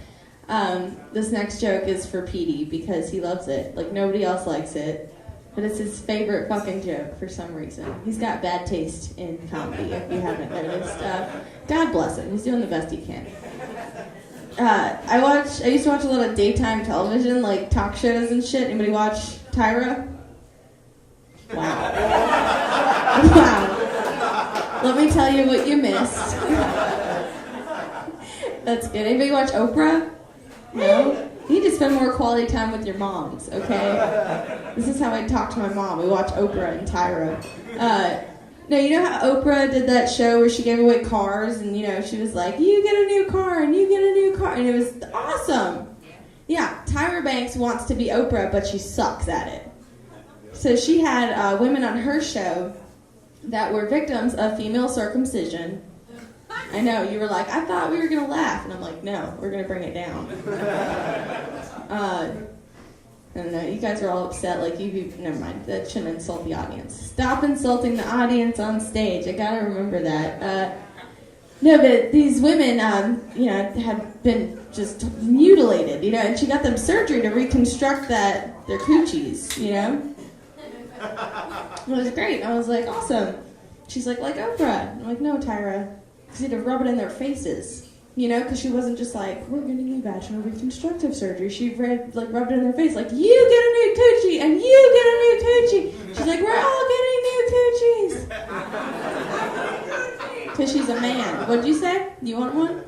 This next joke is for Petey because he loves it. Like nobody else likes it. But it's his favorite fucking joke for some reason. He's got bad taste in comedy, if you haven't noticed. God bless him. He's doing the best he can. I used to watch a lot of daytime television, like talk shows and shit. Anybody watch Tyra? Wow. Wow. Let me tell you what you missed. That's good. Anybody watch Oprah? No? You need to spend more quality time with your moms, okay? This is how I talk to my mom. We watch Oprah and Tyra. No, you know how Oprah did that show where she gave away cars and, you know, she was like, you get a new car and you get a new car. And it was awesome. Yeah, Tyra Banks wants to be Oprah, but she sucks at it. So she had women on her show that were victims of female circumcision. I know, you were like, I thought we were going to laugh. And I'm like, no, we're going to bring it down. I don't know, you guys are all upset, like never mind, that shouldn't insult the audience. Stop insulting the audience on stage, I gotta remember that. No, but these women, had been just mutilated, and she got them surgery to reconstruct their coochies, It was great, I was like, awesome. She's like Oprah. I'm like, no, Tyra, because you had to rub it in their faces. Because she wasn't just like, we're getting you vaginal reconstructive surgery. She rubbed it in their face, like, you get a new coochie, and you get a new coochie. She's like, we're all getting new coochies. Because she's a man. What'd you say? You want one?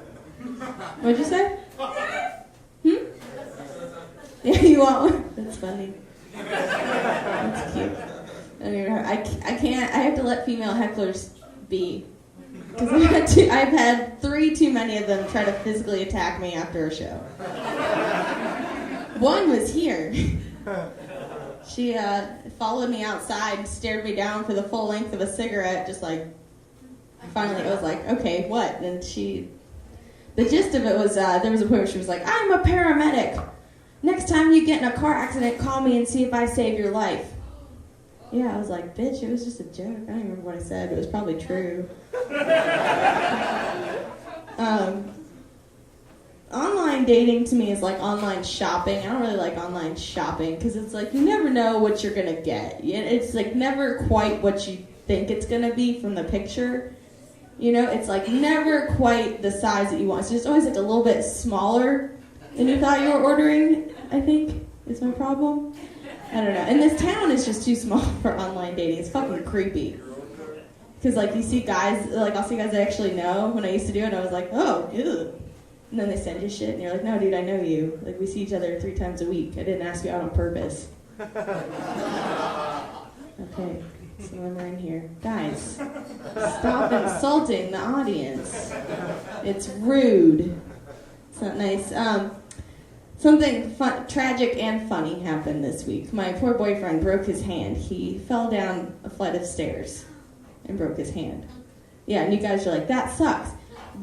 What'd you say? Yeah, you want one? That's funny. That's cute. Anyway, I can't, I have to let female hecklers be. Because I've had 3 too many of them try to physically attack me after a show. One was here. She followed me outside and stared me down for the full length of a cigarette, just like, finally I was like, okay, what? And the gist of it was, there was a point where she was like, I'm a paramedic. Next time you get in a car accident, call me and see if I save your life. Yeah, I was like, bitch, it was just a joke. I don't even remember what I said. It was probably true. Online dating to me is like online shopping. I don't really like online shopping because it's like you never know what you're going to get. It's like never quite what you think it's going to be from the picture. It's like never quite the size that you want. It's just always like a little bit smaller than you thought you were ordering, I think, is my problem. I don't know. And this town is just too small for online dating. It's fucking creepy. Because, like, you see guys, like, I'll see guys I actually know. When I used to do it, I was like, oh, ew. And then they send you shit, and you're like, no, dude, I know you. Like, we see each other 3 times a week. I didn't ask you out on purpose. Okay, so when we're in here. Guys, stop insulting the audience. It's rude. It's not nice. Something tragic and funny happened this week. My poor boyfriend broke his hand. He fell down a flight of stairs and broke his hand. Yeah, and you guys are like, that sucks.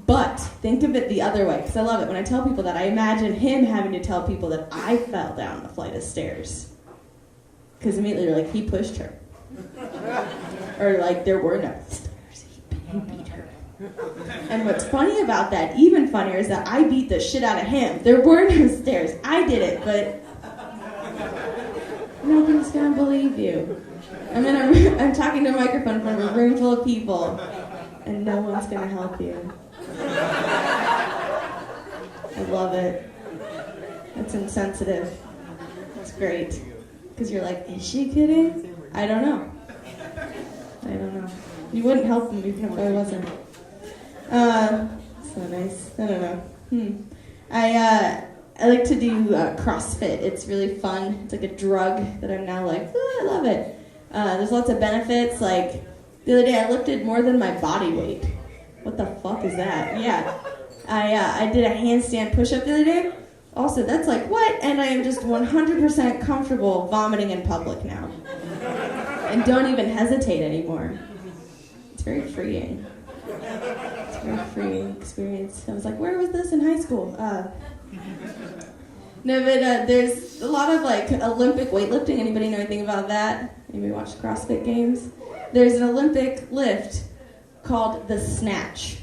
But think of it the other way, because I love it. When I tell people that, I imagine him having to tell people that I fell down a flight of stairs. Because immediately they're like, he pushed her. Or like, there were no stairs. He beat her. And what's funny about that, even funnier, is that I beat the shit out of him. There were no stairs. I did it, but nobody's gonna believe you. I'm talking to a microphone in front of a room full of people, and no one's gonna help you. I love it. It's insensitive. It's great. Because you're like, is she kidding? I don't know. You wouldn't help them even if I wasn't. So nice. I don't know. I like to do CrossFit. It's really fun. It's like a drug that I'm now like, I love it. There's lots of benefits. Like the other day, I lifted more than my body weight. What the fuck is that? Yeah, I did a handstand push-up the other day. Also, that's like what? And I am just 100% comfortable vomiting in public now, and don't even hesitate anymore. It's very freeing. It's a very freeing experience. I was like, where was this in high school? No, but there's a lot of like Olympic weightlifting. Anybody know anything about that? Anybody watch CrossFit Games? There's an Olympic lift called the snatch.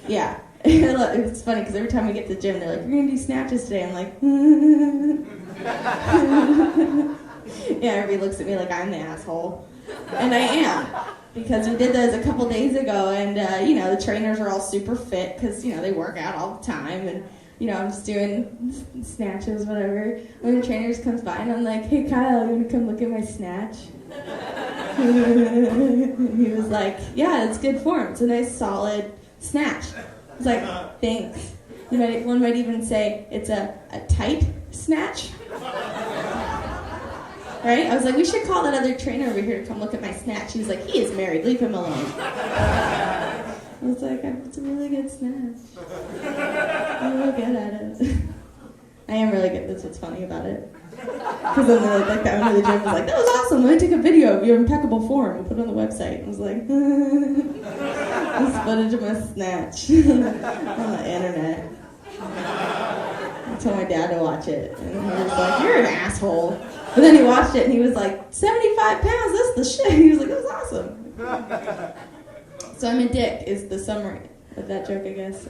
Yeah. It's funny because every time we get to the gym, they're like, we're going to do snatches today. I'm like, yeah, everybody looks at me like I'm the asshole. And I am. Because we did those a couple days ago, and, the trainers are all super fit because, they work out all the time. And, I'm just doing snatches, whatever. One of the trainers comes by, and I'm like, hey, Kyle, you want to come look at my snatch? He was like, yeah, it's good form. It's a nice, solid snatch. I was like, thanks. One might even say it's a tight snatch. Right? I was like, we should call that other trainer over here to come look at my snatch. He was like, he is married. Leave him alone. I was like, it's a really good snatch. I'm really good at it. I am really good. That's what's funny about it. Because then the owner of the gym was like, that was awesome. I took a video of your impeccable form and put it on the website. I was like, this footage of my snatch on the internet. I told my dad to watch it, and he was like, you're an asshole. But then he watched it, and he was like, 75 pounds, that's the shit. He was like, that was awesome. So I'm a dick is the summary of that joke, I guess.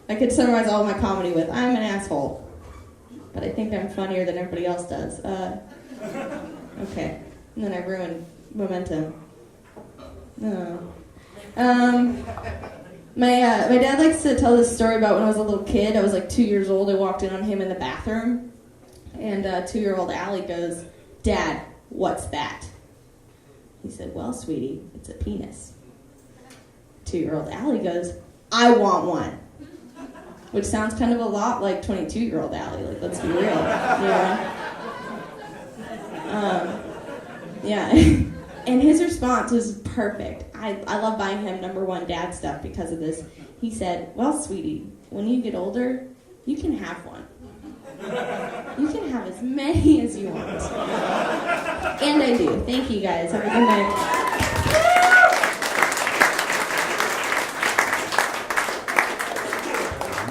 I could summarize all my comedy with, I'm an asshole. But I think I'm funnier than everybody else does. Okay. And then I ruined momentum. No. My dad likes to tell this story about when I was a little kid. I was like 2 years old. I walked in on him in the bathroom. And 2-year-old Allie goes, Dad, what's that? He said, well, sweetie, it's a penis. 2-year-old Allie goes, I want one. Which sounds kind of a lot like 22-year-old Allie. Like, let's be real. Yeah. And his response was perfect. I love buying him #1 dad stuff because of this. He said, well, sweetie, when you get older, you can have one. You can have as many as you want. And I do. Thank you, guys. Have a good night.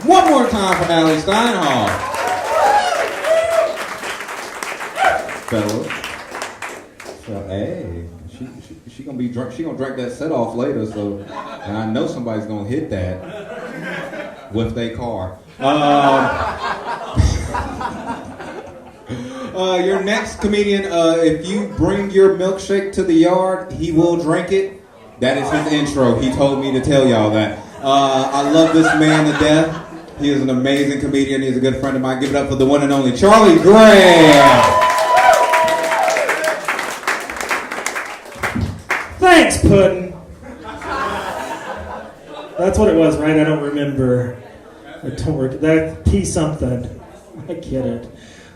One more time for Allie Steinhoff. Fellas. So, hey, she gonna be drunk. She gonna drink that set off later. So, and I know somebody's gonna hit that with their car. Your next comedian, if you bring your milkshake to the yard, he will drink it. That is his intro. He told me to tell y'all that. I love this man to death. He is an amazing comedian. He's a good friend of mine. Give it up for the one and only Charlie Gray. Thanks, Puddin'. That's what it was, right? I don't remember. That P something. I get it.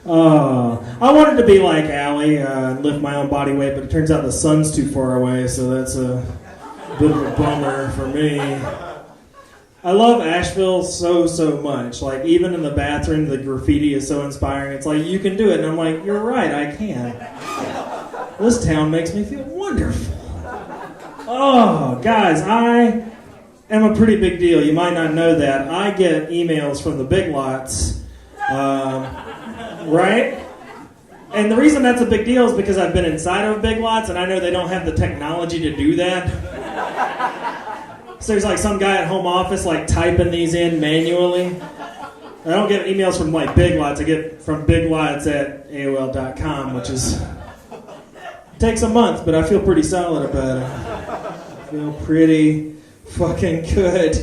I wanted to be like Allie and lift my own body weight, but it turns out the sun's too far away, so that's a bit of a bummer for me. I love Asheville so much. Like, even in the bathroom, the graffiti is so inspiring. It's like, you can do it. And I'm like, you're right, I can. This town makes me feel wonderful. Oh, guys, I am a pretty big deal. You might not know that. I get emails from the Big Lots, right? And the reason that's a big deal is because I've been inside of Big Lots, and I know they don't have the technology to do that. So there's like some guy at home office like typing these in manually. I don't get emails from like Big Lots. I get from Big Lots at AOL.com, which is takes a month, but I feel pretty solid about it. I feel pretty fucking good.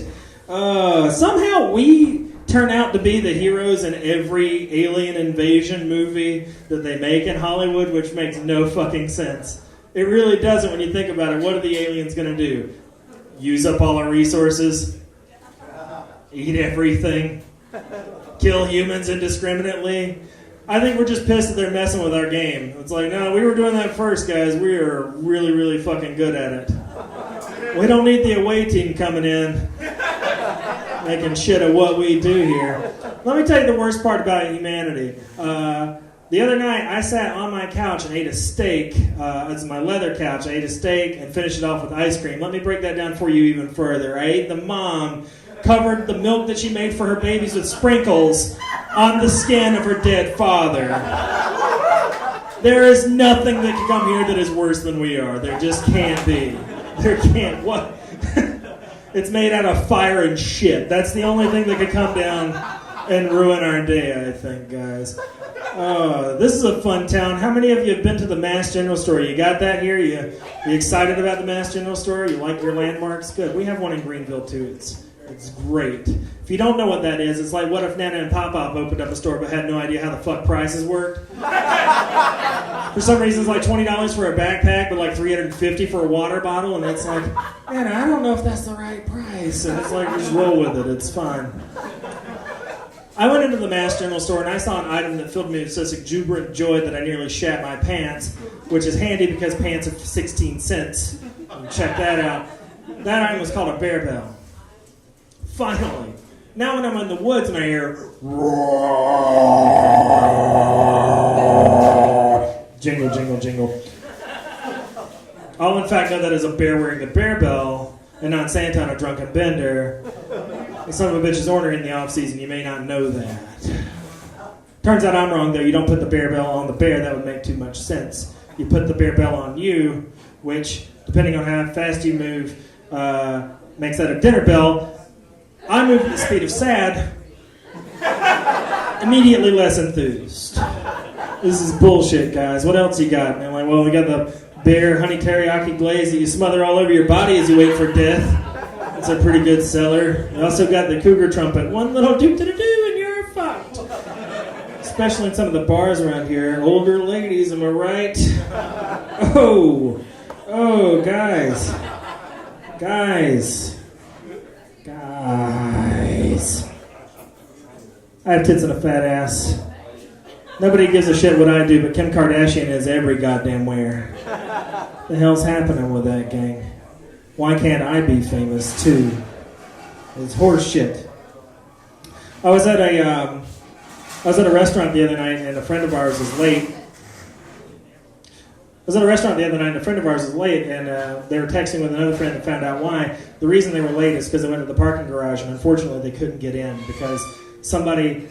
Somehow we turn out to be the heroes in every alien invasion movie that they make in Hollywood, which makes no fucking sense. It really doesn't when you think about it. What are the aliens going to do? Use up all our resources, eat everything, kill humans indiscriminately. I think we're just pissed that they're messing with our game. It's like, no, we were doing that first, guys. We are really, really fucking good at it. We don't need the away team coming in, making shit of what we do here. Let me tell you the worst part about humanity. The other night, I sat on my couch and ate a steak. It's my leather couch. I ate a steak and finished it off with ice cream. Let me break that down for you even further. I ate the mom, covered the milk that she made for her babies with sprinkles on the skin of her dead father. There is nothing that can come here that is worse than we are. There just can't be. There can't. What? It's made out of fire and shit. That's the only thing that could come down and ruin our day, I think, guys. This is a fun town. How many of you have been to the Mass General Store? You got that here? You excited about the Mass General Store? You like your landmarks? Good. We have one in Greenville, too. It's great. If you don't know what that is, it's like, what if Nana and Pop-Pop opened up a store but had no idea how the fuck prices worked? For some reason, it's like $20 for a backpack, but like $350 for a water bottle, and it's like, man, I don't know if that's the right price. And it's like, just roll with it. It's fine. I went into the Mass General Store and I saw an item that filled me with such exuberant joy that I nearly shat my pants, which is handy because pants are 16 cents. Check that out. That item was called a bear bell. Finally, Now when I'm in the woods and I hear jingle, jingle, jingle, I'll in fact know that is a bear wearing the bear bell and not Santa on a drunken bender. The son of a bitch is ornery in the off season. You may not know that. Turns out I'm wrong though. You don't put the bear bell on the bear. That would make too much sense. You put the bear bell on you, which, depending on how fast you move, makes that a dinner bell. I move at the speed of sad. Immediately less enthused. This is bullshit, guys. What else you got? And I'm like, well, we got the bear honey teriyaki glaze that you smother all over your body as you wait for death. That's a pretty good seller. We also got the cougar trumpet. One little doop-de-doo and you're fucked. Especially in some of the bars around here. Older ladies, am I right? Oh, guys. Guys. I have tits and a fat ass. Nobody gives a shit what I do, but Kim Kardashian is every goddamn where. The hell's happening with that gang? Why can't I be famous too? It's horse shit. I was at a restaurant the other night and a friend of ours was late. They were texting with another friend and found out why. The reason they were late is because they went to the parking garage and unfortunately they couldn't get in because somebody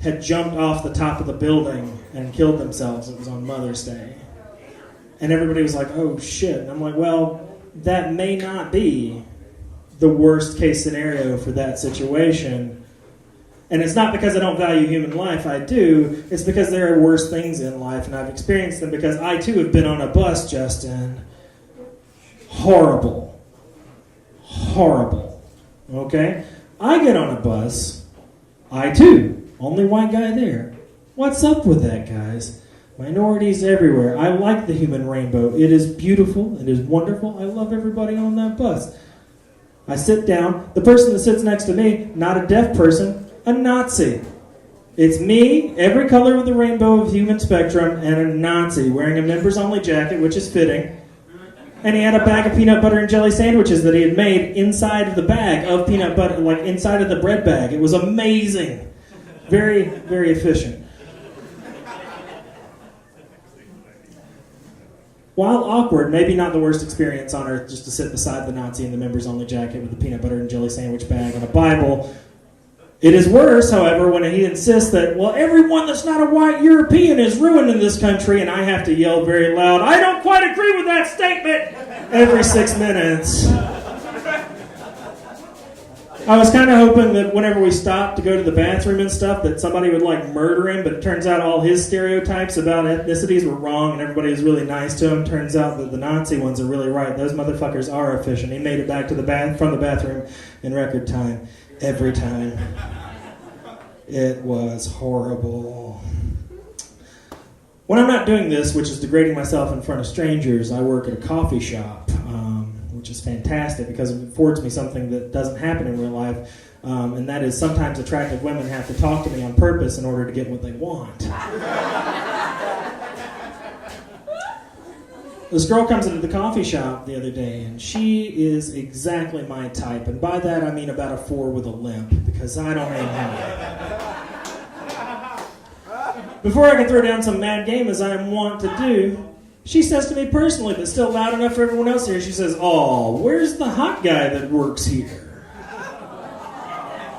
had jumped off the top of the building and killed themselves. It was on Mother's Day. And everybody was like, oh shit. And I'm like, well, that may not be the worst case scenario for that situation. And it's not because I don't value human life, I do. It's because there are worse things in life, and I've experienced them because I too have been on a bus, Justin. Horrible. Okay? I get on a bus. I too. Only white guy there. What's up with that, guys? Minorities everywhere. I like the human rainbow. It is beautiful. It is wonderful. I love everybody on that bus. I sit down. The person that sits next to me, not a deaf person, a Nazi. It's me, every color of the rainbow of human spectrum, and a Nazi wearing a members-only jacket, which is fitting. And he had a bag of peanut butter and jelly sandwiches that he had made inside of the bag of peanut butter, like inside of the bread bag. It was amazing. Very, very efficient. While awkward, maybe not the worst experience on earth just to sit beside the Nazi in the members-only jacket with the peanut butter and jelly sandwich bag and a Bible. It is worse, however, when he insists that, well, everyone that's not a white European is ruined in this country, and I have to yell very loud, I don't quite agree with that statement, every 6 minutes. I was kind of hoping that whenever we stopped to go to the bathroom and stuff, that somebody would, like, murder him, but it turns out all his stereotypes about ethnicities were wrong, and everybody was really nice to him. Turns out that the Nazi ones are really right. Those motherfuckers are efficient. He made it back to the from the bathroom in record time. Every time. It was horrible. When I'm not doing this, which is degrading myself in front of strangers, I work at a coffee shop, which is fantastic because it affords me something that doesn't happen in real life, and that is sometimes attractive women have to talk to me on purpose in order to get what they want. This girl comes into the coffee shop the other day, and she is exactly my type. And by that, I mean about a 4 with a limp, because I don't aim high. Before I can throw down some mad game, as I am wont to do, she says to me personally, but still loud enough for everyone else here, she says, "Oh, where's the hot guy that works here?"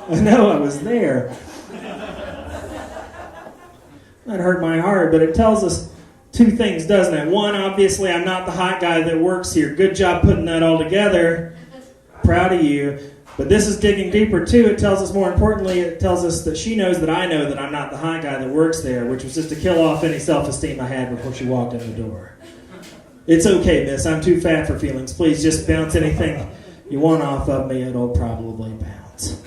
I know, I was there. That hurt my heart, but it tells us 2 things, doesn't it? 1, obviously, I'm not the hot guy that works here. Good job putting that all together. Proud of you. But this is digging deeper, too. It tells us, more importantly, it tells us that she knows that I know that I'm not the hot guy that works there, which was just to kill off any self-esteem I had before she walked in the door. It's okay, miss. I'm too fat for feelings. Please just bounce anything you want off of me. It'll probably bounce.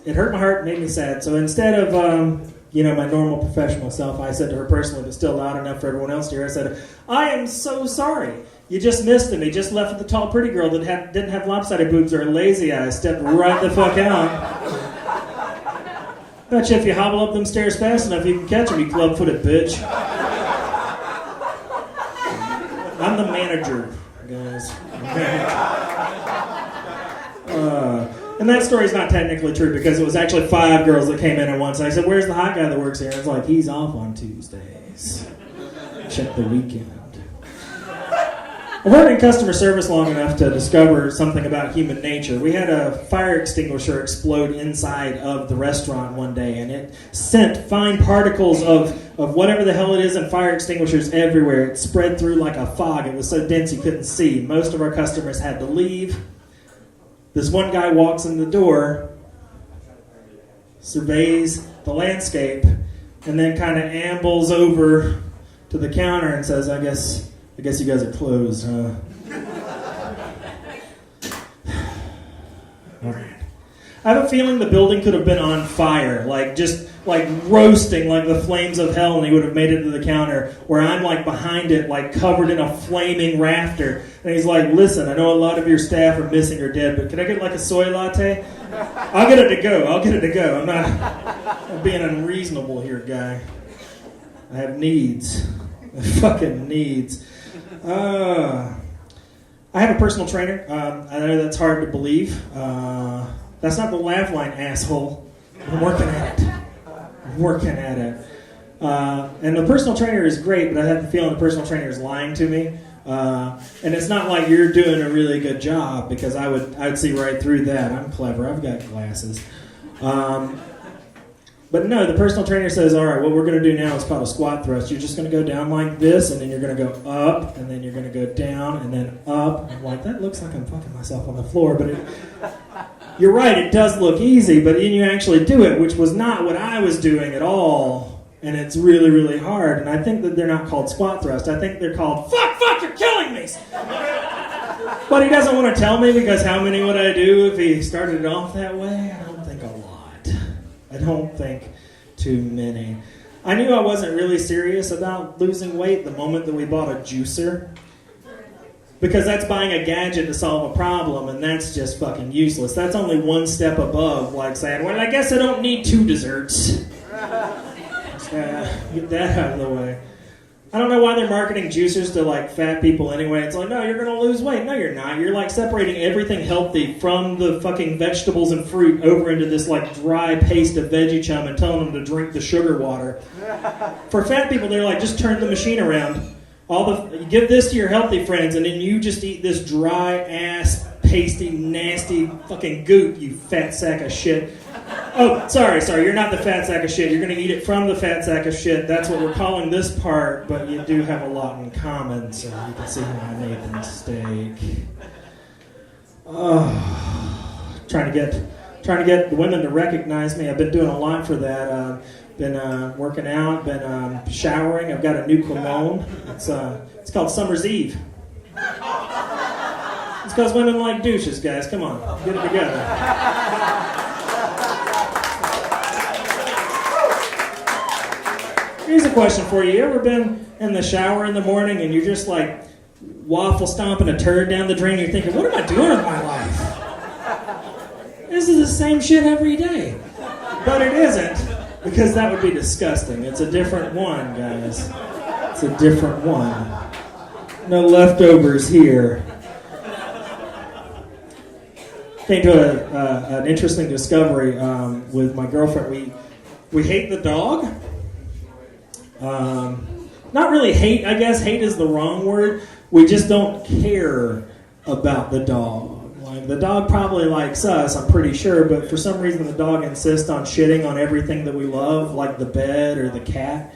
It hurt my heart and made me sad. So instead of my normal professional self, I said to her personally, but still loud enough for everyone else to hear, I said, "I am so sorry. You just missed him. He just left with the tall, pretty girl that didn't have lopsided boobs or a lazy eye. Stepped right the fuck out. Bet you if you hobble up them stairs fast enough, you can catch him, you club-footed bitch." I'm the manager, guys. And that story's not technically true because it was actually 5 girls that came in at once. I said, "Where's the hot guy that works here?" And it's like, "He's off on Tuesdays. Check the weekend." I worked in customer service long enough to discover something about human nature. We had a fire extinguisher explode inside of the restaurant one day, and it sent fine particles of whatever the hell it is in fire extinguishers everywhere. It spread through like a fog. It was so dense you couldn't see. Most of our customers had to leave. This one guy walks in the door, surveys the landscape, and then kind of ambles over to the counter and says, I guess you guys are closed, huh? All right. I have a feeling the building could have been on fire, just roasting like the flames of hell, and he would have made it to the counter where I'm like behind it, like covered in a flaming rafter. And he's like, "Listen, I know a lot of your staff are missing or dead, but can I get like a soy latte? I'll get it to go. I'm being unreasonable here, guy. I have needs. Fucking needs." I have a personal trainer. I know that's hard to believe. That's not the laugh line, asshole. I'm working at it. And the personal trainer is great, but I have the feeling the personal trainer is lying to me. And it's not like you're doing a really good job, because I'd see right through that. I'm clever. I've got glasses. But no, the personal trainer says, all right, what we're going to do now is called a squat thrust. You're just going to go down like this, and then you're going to go up, and then you're going to go down, and then up. I'm like, that looks like I'm fucking myself on the floor, but you're right, it does look easy, but then you actually do it, which was not what I was doing at all, and it's really, really hard, and I think that they're not called squat thrust. I think they're called, fuck, you're killing me! But he doesn't want to tell me, because how many would I do if he started it off that way? I don't think a lot. I don't think too many. I knew I wasn't really serious about losing weight the moment that we bought a juicer, because that's buying a gadget to solve a problem, and that's just fucking useless. That's only one step above, like saying, well, I guess I don't need 2 desserts. Get that out of the way. I don't know why they're marketing juicers to like fat people anyway. It's like, no, you're going to lose weight. No, you're not. You're like separating everything healthy from the fucking vegetables and fruit over into this like dry paste of veggie chum and telling them to drink the sugar water. For fat people, they're like, just turn the machine around. You give this to your healthy friends, and then you just eat this dry ass, pasty, nasty fucking goop, you fat sack of shit. Oh, sorry, you're not the fat sack of shit. You're going to eat it from the fat sack of shit. That's what we're calling this part, but you do have a lot in common, so you can see how I made the mistake. Trying to get the women to recognize me. I've been doing a lot for that. Been working out, been showering. I've got a new cologne. It's called Summer's Eve. It's because women like douches, guys. Come on, get it together. Here's a question for you. You ever been in the shower in the morning and you're just like waffle stomping a turd down the drain? You're thinking, what am I doing with my life? This is the same shit every day. But it isn't, because that would be disgusting. It's a different one, guys. It's a different one. No leftovers here. Came to an interesting discovery with my girlfriend. We hate the dog. Not really hate, I guess. Hate is the wrong word. We just don't care about the dog. Like, the dog probably likes us, I'm pretty sure, but for some reason the dog insists on shitting on everything that we love, like the bed or the cat.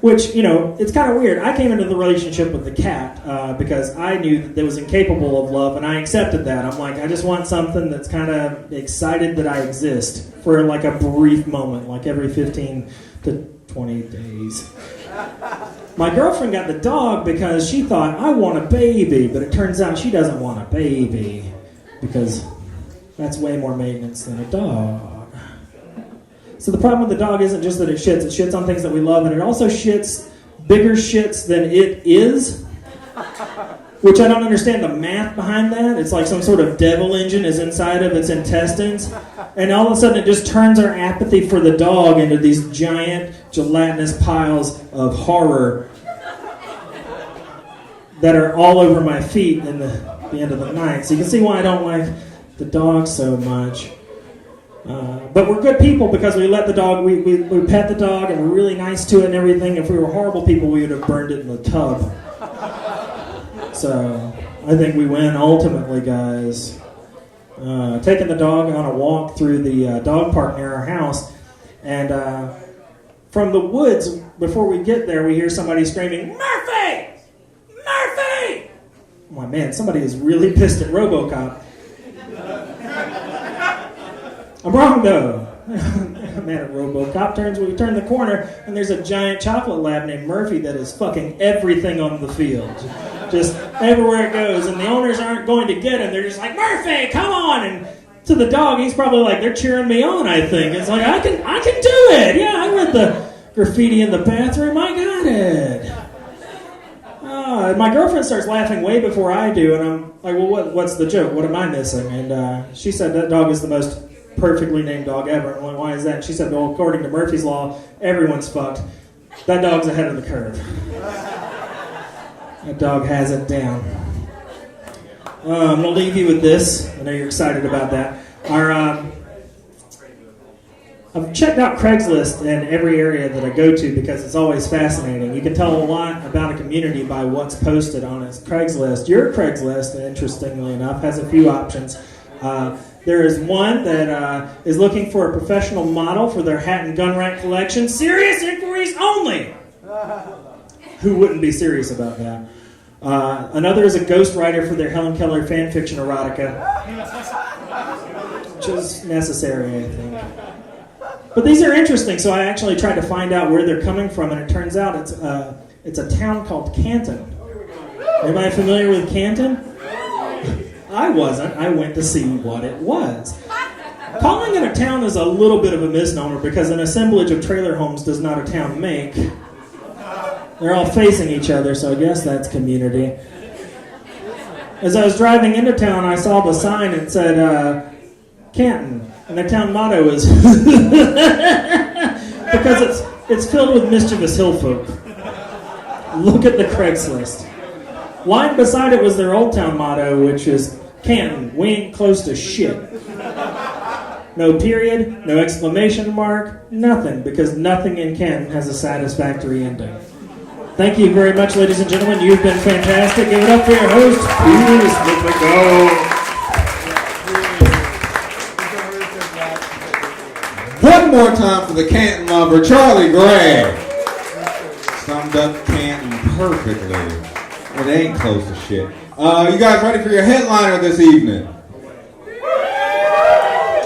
Which, it's kind of weird. I came into the relationship with the cat because I knew that it was incapable of love, and I accepted that. I'm like, I just want something that's kind of excited that I exist for like a brief moment, like every 15 to 20 days. My girlfriend got the dog because she thought, I want a baby, but it turns out she doesn't want a baby because that's way more maintenance than a dog. So the problem with the dog isn't just that it shits on things that we love, and it also shits bigger shits than it is, which I don't understand the math behind that. It's like some sort of devil engine is inside of its intestines, and all of a sudden it just turns our apathy for the dog into these giant gelatinous piles of horror that are all over my feet in the end of the night. So you can see why I don't like the dog so much. But we're good people because we let the dog, we pet the dog and we're really nice to it and everything. If we were horrible people, we would have burned it in the tub. So I think we win ultimately, guys. Taking the dog on a walk through the dog park near our house, and from the woods, before we get there, we hear somebody screaming, "Murphy! Murphy!" I'm like, man, somebody is really pissed at RoboCop. I'm wrong, though. I'm mad at RoboCop. We turn the corner, and there's a giant chocolate lab named Murphy that is fucking everything on the field. Just everywhere it goes, and the owners aren't going to get him. They're just like, "Murphy, come on!" And to the dog, he's probably like, they're cheering me on, I think. It's like, I can do it! Yeah, I read the graffiti in the bathroom. I got it. My girlfriend starts laughing way before I do, and I'm like, well, what's the joke? What am I missing? And she said that dog is the most perfectly named dog ever. And why is that? And she said, well, according to Murphy's Law, everyone's fucked. That dog's ahead of the curve. That dog has it down. I'm going to leave you with this. I know you're excited about that. I've checked out Craigslist in every area that I go to because it's always fascinating. You can tell a lot about a community by what's posted on its Craigslist. Your Craigslist, interestingly enough, has a few options. There is one that is looking for a professional model for their hat and gun rack collection. Serious inquiries only! Who wouldn't be serious about that? Another is a ghostwriter for their Helen Keller fanfiction erotica. Which is necessary, I think. But these are interesting, so I actually tried to find out where they're coming from, and it turns out it's a town called Canton. Anybody familiar with Canton? I wasn't. I went to see what it was. Calling it a town is a little bit of a misnomer because an assemblage of trailer homes does not a town make. They're all facing each other, so I guess that's community. As I was driving into town, I saw the sign that said, Canton. And their town motto is, because it's filled with mischievous hill folk. Look at the Craigslist. Lying beside it was their old town motto, which is, Canton, we ain't close to shit. No period, no exclamation mark, nothing, because nothing in Canton has a satisfactory ending. Thank you very much, ladies and gentlemen. You've been fantastic. Give it up for your host, Peter Smith-McGo. One more time for the Canton lover, Charlie Gray. Summed up Canton perfectly. It ain't close to shit. You guys ready for your headliner this evening?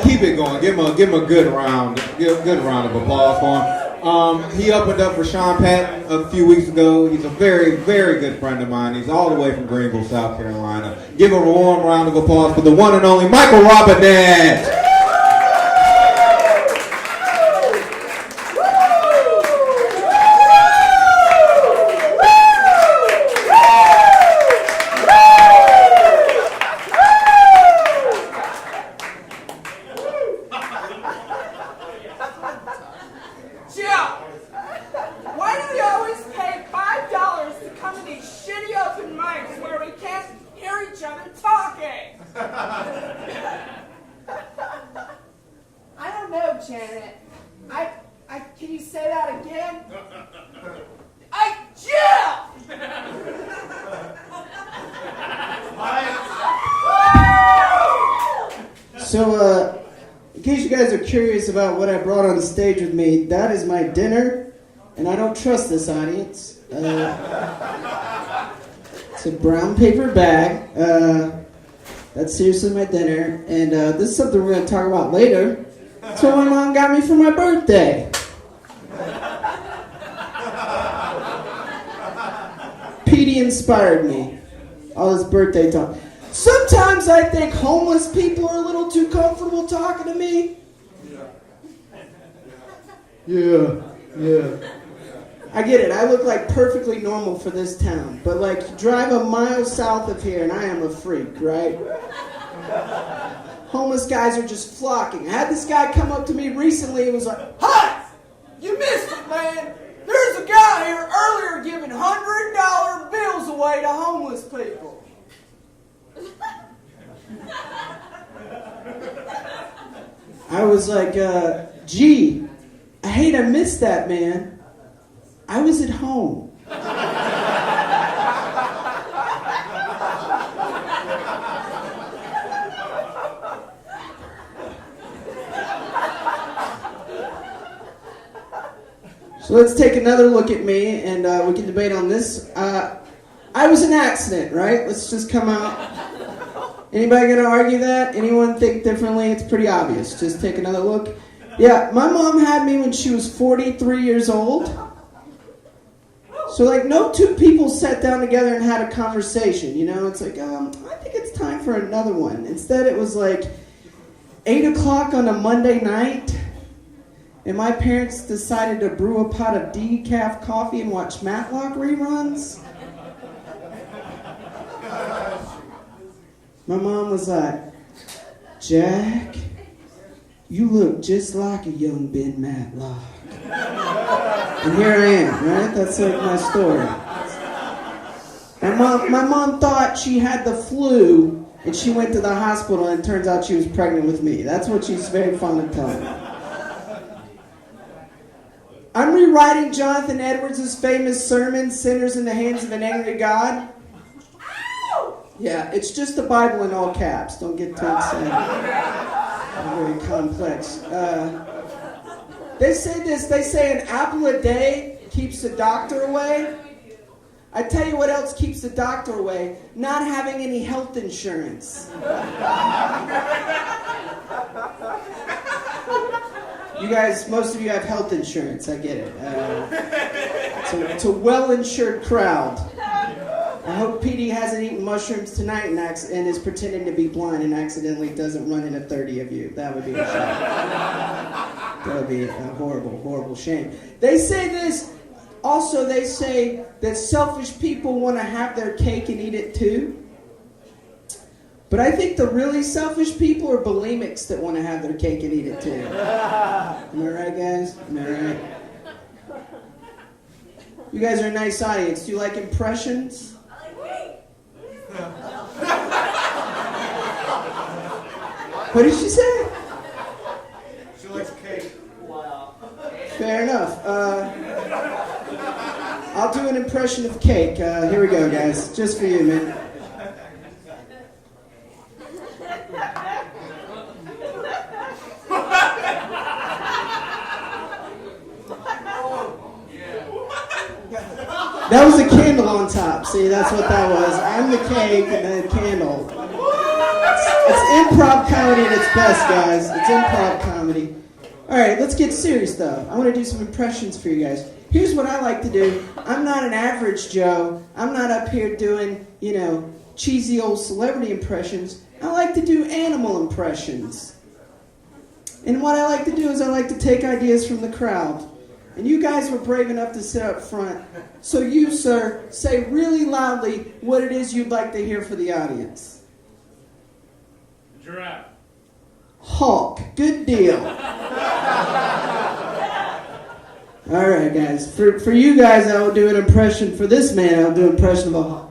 Keep it going. Give him a good round of applause for him. He opened up for Sean Patton a few weeks ago. He's a very, very good friend of mine. He's all the way from Greenville, South Carolina. Give him a warm round of applause for the one and only Michael Robinette. Can you say that again? So, in case you guys are curious about what I brought on stage with me, that is my dinner, and I don't trust this audience. It's a brown paper bag. That's seriously my dinner, and this is something we're going to talk about later. That's what my mom got me for my birthday. Petey inspired me. All this birthday talk. Sometimes I think homeless people are a little too comfortable talking to me. Yeah. I get it. I look like perfectly normal for this town. But like, drive a mile south of here and I am a freak, right? Homeless guys are just flocking. I had this guy come up to me recently and was like, Hi! You missed it, man! There's a guy here earlier giving $100 bills away to homeless people. I was like, gee, I hate I missed that, man. I was at home. So let's take another look at me, and we can debate on this. I was an accident, right? Let's just come out. Anybody gonna argue that? Anyone think differently? It's pretty obvious. Just take another look. Yeah, my mom had me when she was 43 years old. So like no two people sat down together and had a conversation, you know? It's like, I think it's time for another one. Instead it was like 8 o'clock on a Monday night, and my parents decided to brew a pot of decaf coffee and watch Matlock reruns. My mom was like, Jack, you look just like a young Ben Matlock. And here I am, right? That's like my story. My mom thought she had the flu, and she went to the hospital, and it turns out she was pregnant with me. That's what she's very fond of telling me. I'm rewriting Jonathan Edwards' famous sermon, Sinners in the Hands of an Angry God. Yeah, it's just the Bible in all caps. Don't get too excited. Very complex. They say this. They say an apple a day keeps the doctor away. I tell you what else keeps the doctor away. Not having any health insurance. You guys, most of you have health insurance. I get it. It's a well-insured crowd. I hope Petey hasn't eaten mushrooms tonight and is pretending to be blind and accidentally doesn't run into 30 of you. That would be a shame. That would be a horrible, horrible shame. They say this. Also, they say that selfish people want to have their cake and eat it too. But I think the really selfish people are bulimics that want to have their cake and eat it too. Am I right, guys? Am I right? You guys are a nice audience. Do you like impressions? What did she say? She likes cake. Wow. Fair enough. I'll do an impression of cake. Here we go, guys. Just for you, man. That was a candle on top. See, that's what that was. I'm the cake and then candle. It's improv comedy at its best, guys. It's improv comedy. All right, let's get serious, though. I want to do some impressions for you guys. Here's what I like to do. I'm not an average Joe. I'm not up here doing, cheesy old celebrity impressions. I like to do animal impressions. And what I like to do is I like to take ideas from the crowd. And you guys were brave enough to sit up front. So you, sir, say really loudly what it is you'd like to hear for the audience. Giraffe. Hawk. Good deal. All right, guys. For you guys, I will do an impression. For this man, I will do an impression of a hawk.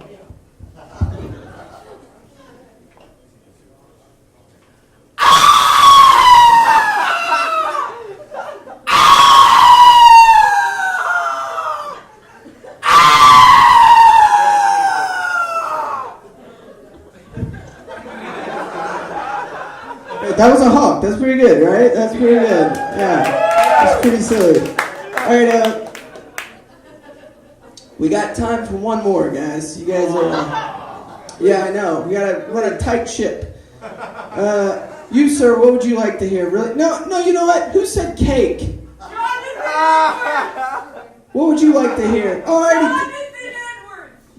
That was a hawk. That's pretty good, right? That's pretty good. Yeah. That's pretty silly. All right, we got time for one more, guys. You guys are... yeah, I know. We got a tight ship. You, sir, what would you like to hear? Really? No, you know what? Who said cake? What would you like to hear? Oh,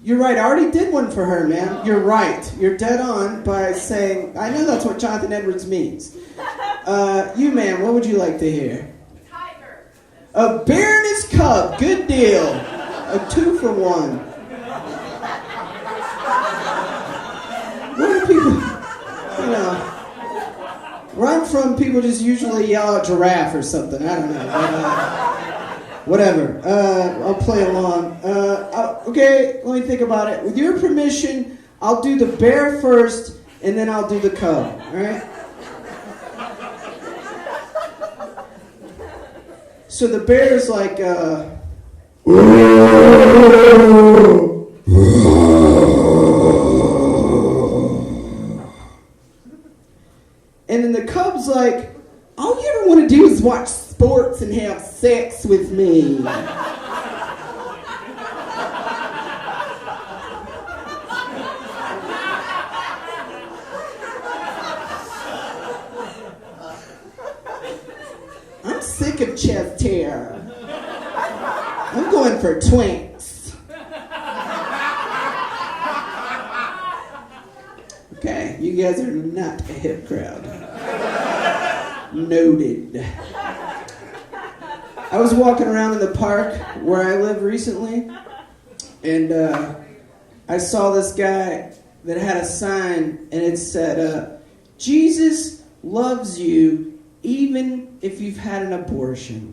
you're right. I already did one for her, man. You're right. You're dead on by saying... I know that's what Jonathan Edwards means. You, man, what would you like to hear? Tiger. A bear and his cub. Good deal. A 2-for-1. What do people... where I'm from, people just usually yell out giraffe or something. I don't know. But, whatever. I'll play along. Okay, let me think about it. With your permission, I'll do the bear first, and then I'll do the cub. All right? So the bear's like, and then the cub's like, all you ever want to do is watch sports and have sex with me. I'm sick of chest hair. I'm going for twinks. Okay, you guys are not a hip crowd. Noted. I was walking around in the park where I live recently, and I saw this guy that had a sign, and it said, Jesus loves you even if you've had an abortion.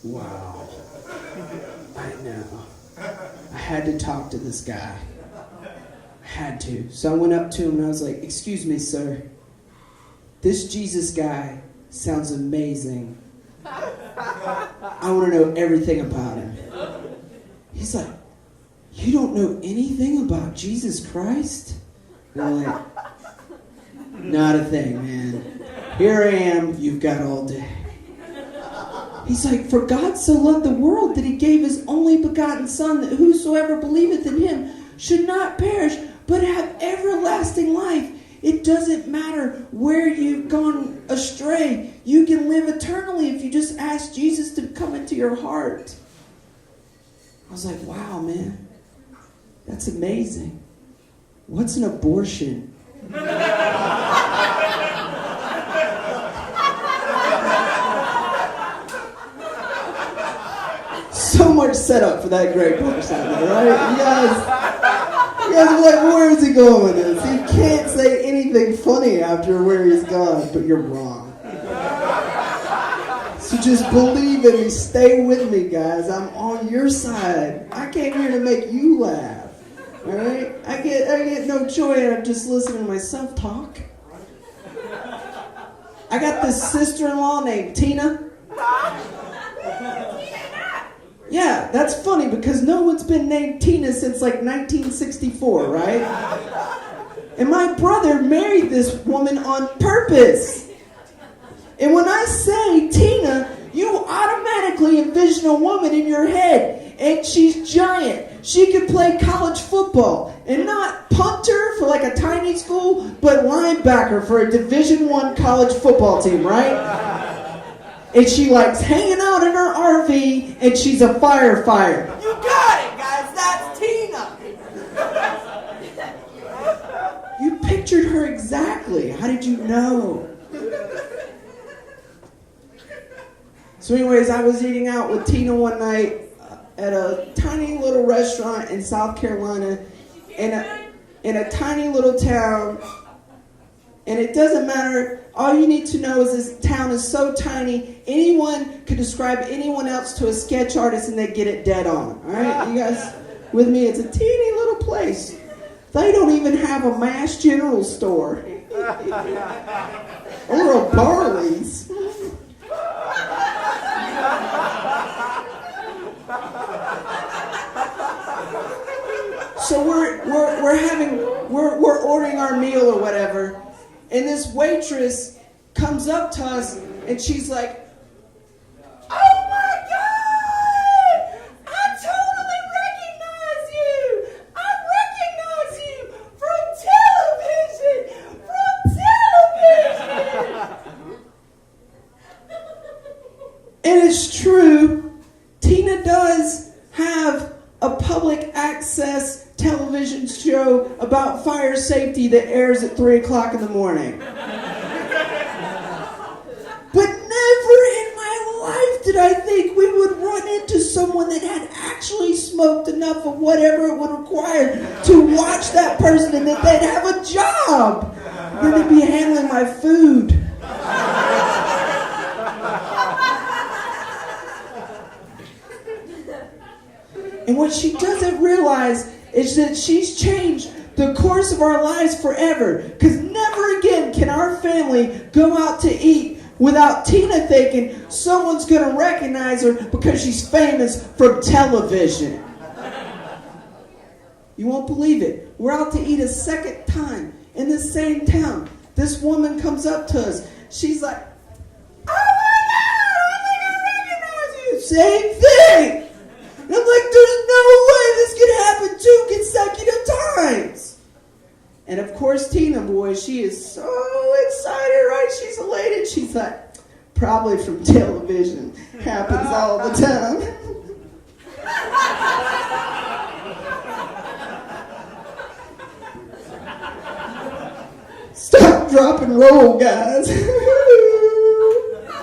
Wow. I know. I had to talk to this guy. I had to. So I went up to him and I was like, excuse me, sir. This Jesus guy sounds amazing. I want to know everything about him. He's like, you don't know anything about Jesus Christ? And I'm like, not a thing, man. Here I am, you've got all day. He's like, for God so loved the world that he gave his only begotten Son, that whosoever believeth in him should not perish, but have everlasting life. It doesn't matter where you've gone astray. You can live eternally if you just ask Jesus to come into your heart. I was like, wow, man. That's amazing. What's an abortion? So much setup for that great person, right? You guys are like, where is he going with this? He can't say anything funny after where he's gone, but you're wrong. So just believe in me. Stay with me, guys. I'm on your side. I came here to make you laugh. All right? I get no joy out of just listening to myself talk. I got this sister-in-law named Tina. Yeah, that's funny because no one's been named Tina since like 1964, right? And my brother married this woman on purpose. And when I say Tina, you automatically envision a woman in your head. And she's giant. She could play college football. And not punter for like a tiny school, but linebacker for a Division I college football team, right? And she likes hanging out in her RV, and she's a firefighter. You got it, guys. That's Tina. You pictured her exactly. How did you know? So anyways, I was eating out with Tina one night at a tiny little restaurant in South Carolina in a tiny little town. And it doesn't matter. All you need to know is this town is so tiny, anyone could describe anyone else to a sketch artist and they get it dead on. All right? You guys with me? It's a teeny little place. They don't even have a Mass General store. Or a Barley's. So we're ordering our meal or whatever. And this waitress comes up to us, and she's like, oh my God! I totally recognize you! I recognize you from television! And it's true, Tina does have a public access television show about fire safety that airs at 3 o'clock in the morning. But never in my life did I think we would run into someone that had actually smoked enough of whatever it would require to watch that person and that they'd have a job. Then they'd be handling my food. And what she doesn't realize is that she's changed the course of our lives forever. Because never again can our family go out to eat without Tina thinking someone's going to recognize her because she's famous from television. You won't believe it. We're out to eat a second time in the same town. This woman comes up to us. She's like, "Oh my God, I recognize you." Same thing. And I'm like, there's no way this could happen 2 consecutive times. And of course, Tina boy, she is so excited, right? She's elated. She's like, probably from television. Happens all the time. Stop, drop, and roll, guys.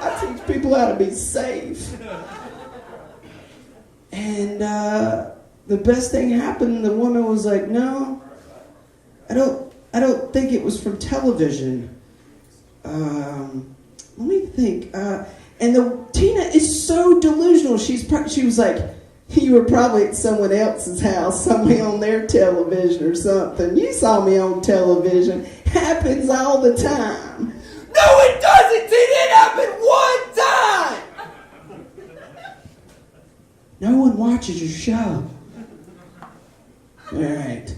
I teach people how to be safe. And the best thing happened. The woman was like, "No, I don't think it was from television. Let me think." And Tina is so delusional. She was like, "You were probably at someone else's house, somebody on their television or something. You saw me on television. Happens all the time." No, it doesn't. It happened one time. No one watches your show. All right.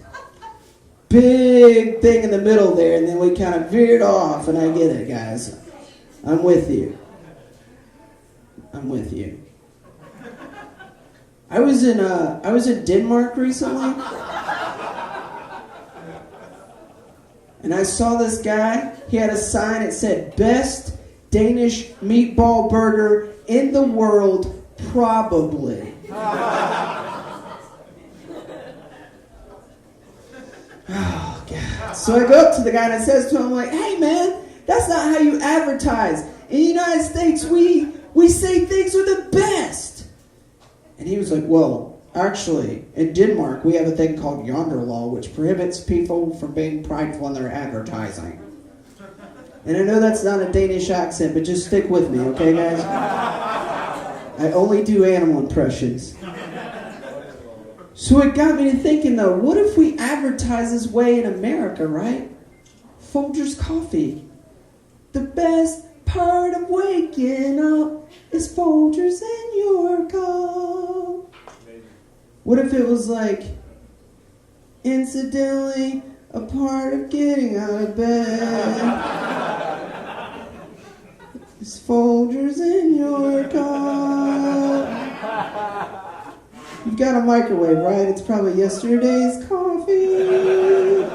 Big thing in the middle there, and then we kind of veered off, and I get it, guys. I'm with you. I'm with you. I was in Denmark recently, and I saw this guy. He had a sign that said, "Best Danish meatball burger in the world, probably." Oh, God. So I go up to the guy and I says to him, like, "Hey, man, that's not how you advertise. In the United States, we say things are the best." And he was like, "Well, actually, in Denmark, we have a thing called Yonder Law, which prohibits people from being prideful in their advertising." And I know that's not a Danish accent, but just stick with me, okay, guys? I only do animal impressions. So it got me to thinking, though, what if we advertise this way in America, right? Folgers coffee. The best part of waking up is Folgers in your cup. What if it was like, incidentally, a part of getting out of bed is Folgers in your cup. You've got a microwave, right? It's probably yesterday's coffee.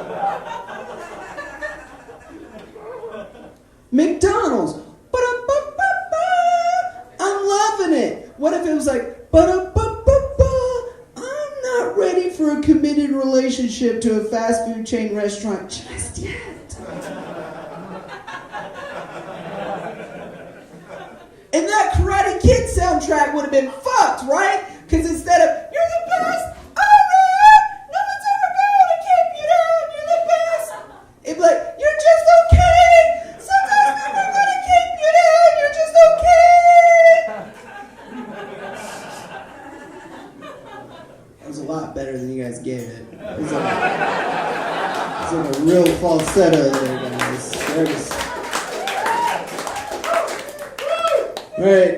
McDonald's. Ba-da-ba-ba-ba. I'm loving it. What if it was like, ba-da-ba-ba-ba. I'm not ready for a committed relationship to a fast food chain restaurant just yet. And that Karate Kid soundtrack would have been fucked, right? Because instead of, "You're the best, oh man, no one's ever going to keep you down, you're the best," it'd be like, "You're just okay, sometimes people are going to keep you down, you're just okay." That was a lot better than you guys gave it. It was like a real falsetto there, guys. Alright,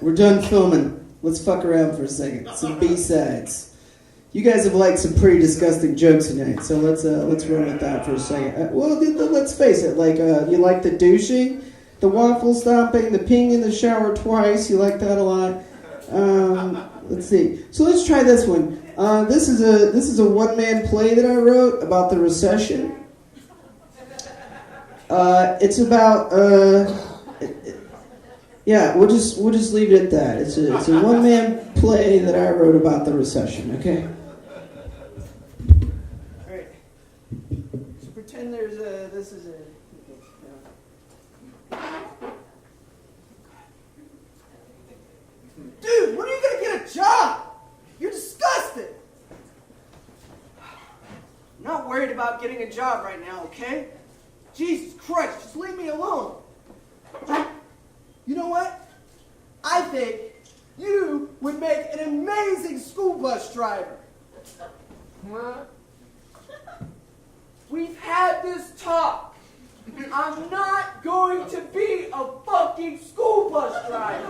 we're done filming. Let's fuck around for a second. Some B-sides. You guys have liked some pretty disgusting jokes tonight, so let's run with that for a second. Let's face it. Like you like the douching, the waffle stomping, the peeing in the shower twice. You like that a lot. Let's see. So let's try this one. This is a one-man play that I wrote about the recession. It's about yeah, we'll just leave it at that. It's a one-man play that I wrote about the recession, okay? All right. So pretend this is a... Dude, when are you going to get a job? You're disgusting. I'm not worried about getting a job right now, okay? Jesus Christ, just leave me alone. You know what? I think you would make an amazing school bus driver. We've had this talk. I'm not going to be a fucking school bus driver.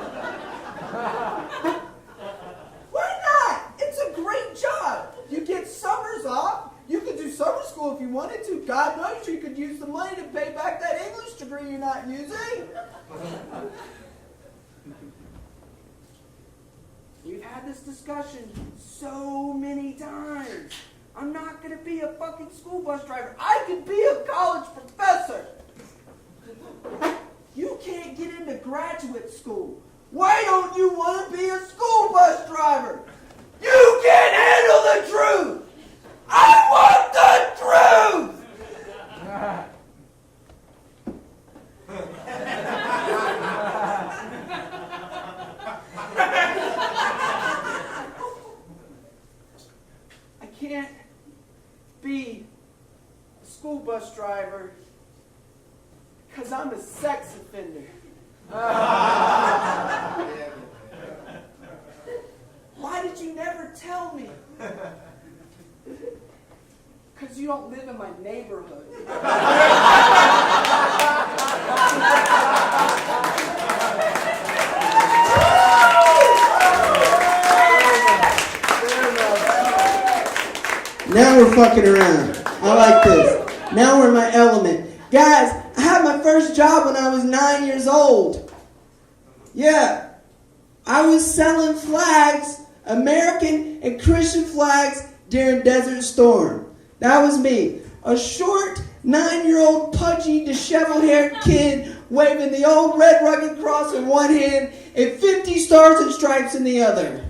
Why not? It's a great job. You get summers off. You could do summer school if you wanted to. God knows you could use the money to pay back that English degree you're not using. We've had this discussion so many times. I'm not going to be a fucking school bus driver. I could be a college professor. You can't get into graduate school. Why don't you want to be a school bus driver? You can't handle the truth. I want the truth. I can't be a school bus driver because I'm a sex offender. Why did you never tell me? Because you don't live in my neighborhood. Now we're fucking around. I like this. Now we're in my element. Guys, I had my first job when I was 9 years old. Yeah. I was selling flags, American and Christian flags, during Desert Storm. That was me. A short, 9-year-old, pudgy, disheveled-haired kid waving the old red rugged cross in one hand and 50 stars and stripes in the other.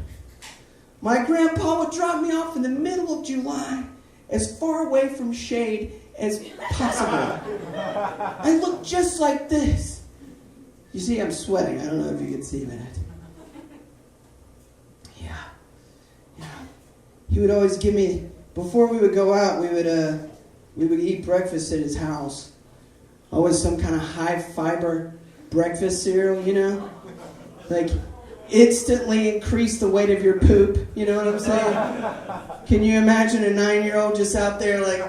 My grandpa would drop me off in the middle of July, as far away from shade as possible. I looked just like this. You see, I'm sweating. I don't know if you can see that. Yeah. He would always give me, before we would go out, we would eat breakfast at his house. Always some kind of high fiber breakfast cereal, you know? Like, instantly increase the weight of your poop, you know what I'm saying? Can you imagine a 9-year-old just out there like,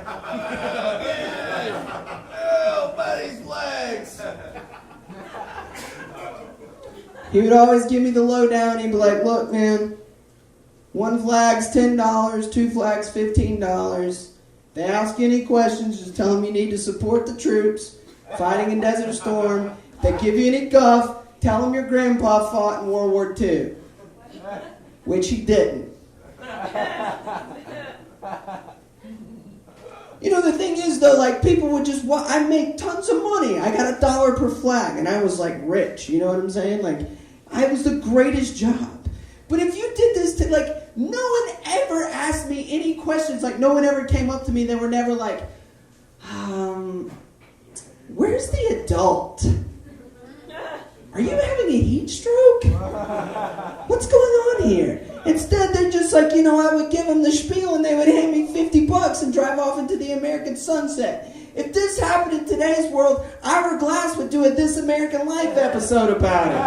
oh, buddy's legs. He would always give me the lowdown. He'd be like, look, man, 1 flag's $10, 2 flags $15. If they ask you any questions, just tell them you need to support the troops fighting in Desert Storm. If they give you any guff, tell them your grandpa fought in World War II. Which he didn't. You know, the thing is, though, like, people would just, I make tons of money. I got $1 per flag, and I was, like, rich. You know what I'm saying? Like, I was the greatest job. But if you did this to, like, no one ever asked me any questions. Like, no one ever came up to me. They were never like, where's the adult? Are you having a heat stroke? What's going on here? Instead, they're just like, you know, I would give them the spiel and they would hand me $50 and drive off into the American sunset. If this happened in today's world, Ira Glass would do a This American Life episode about it.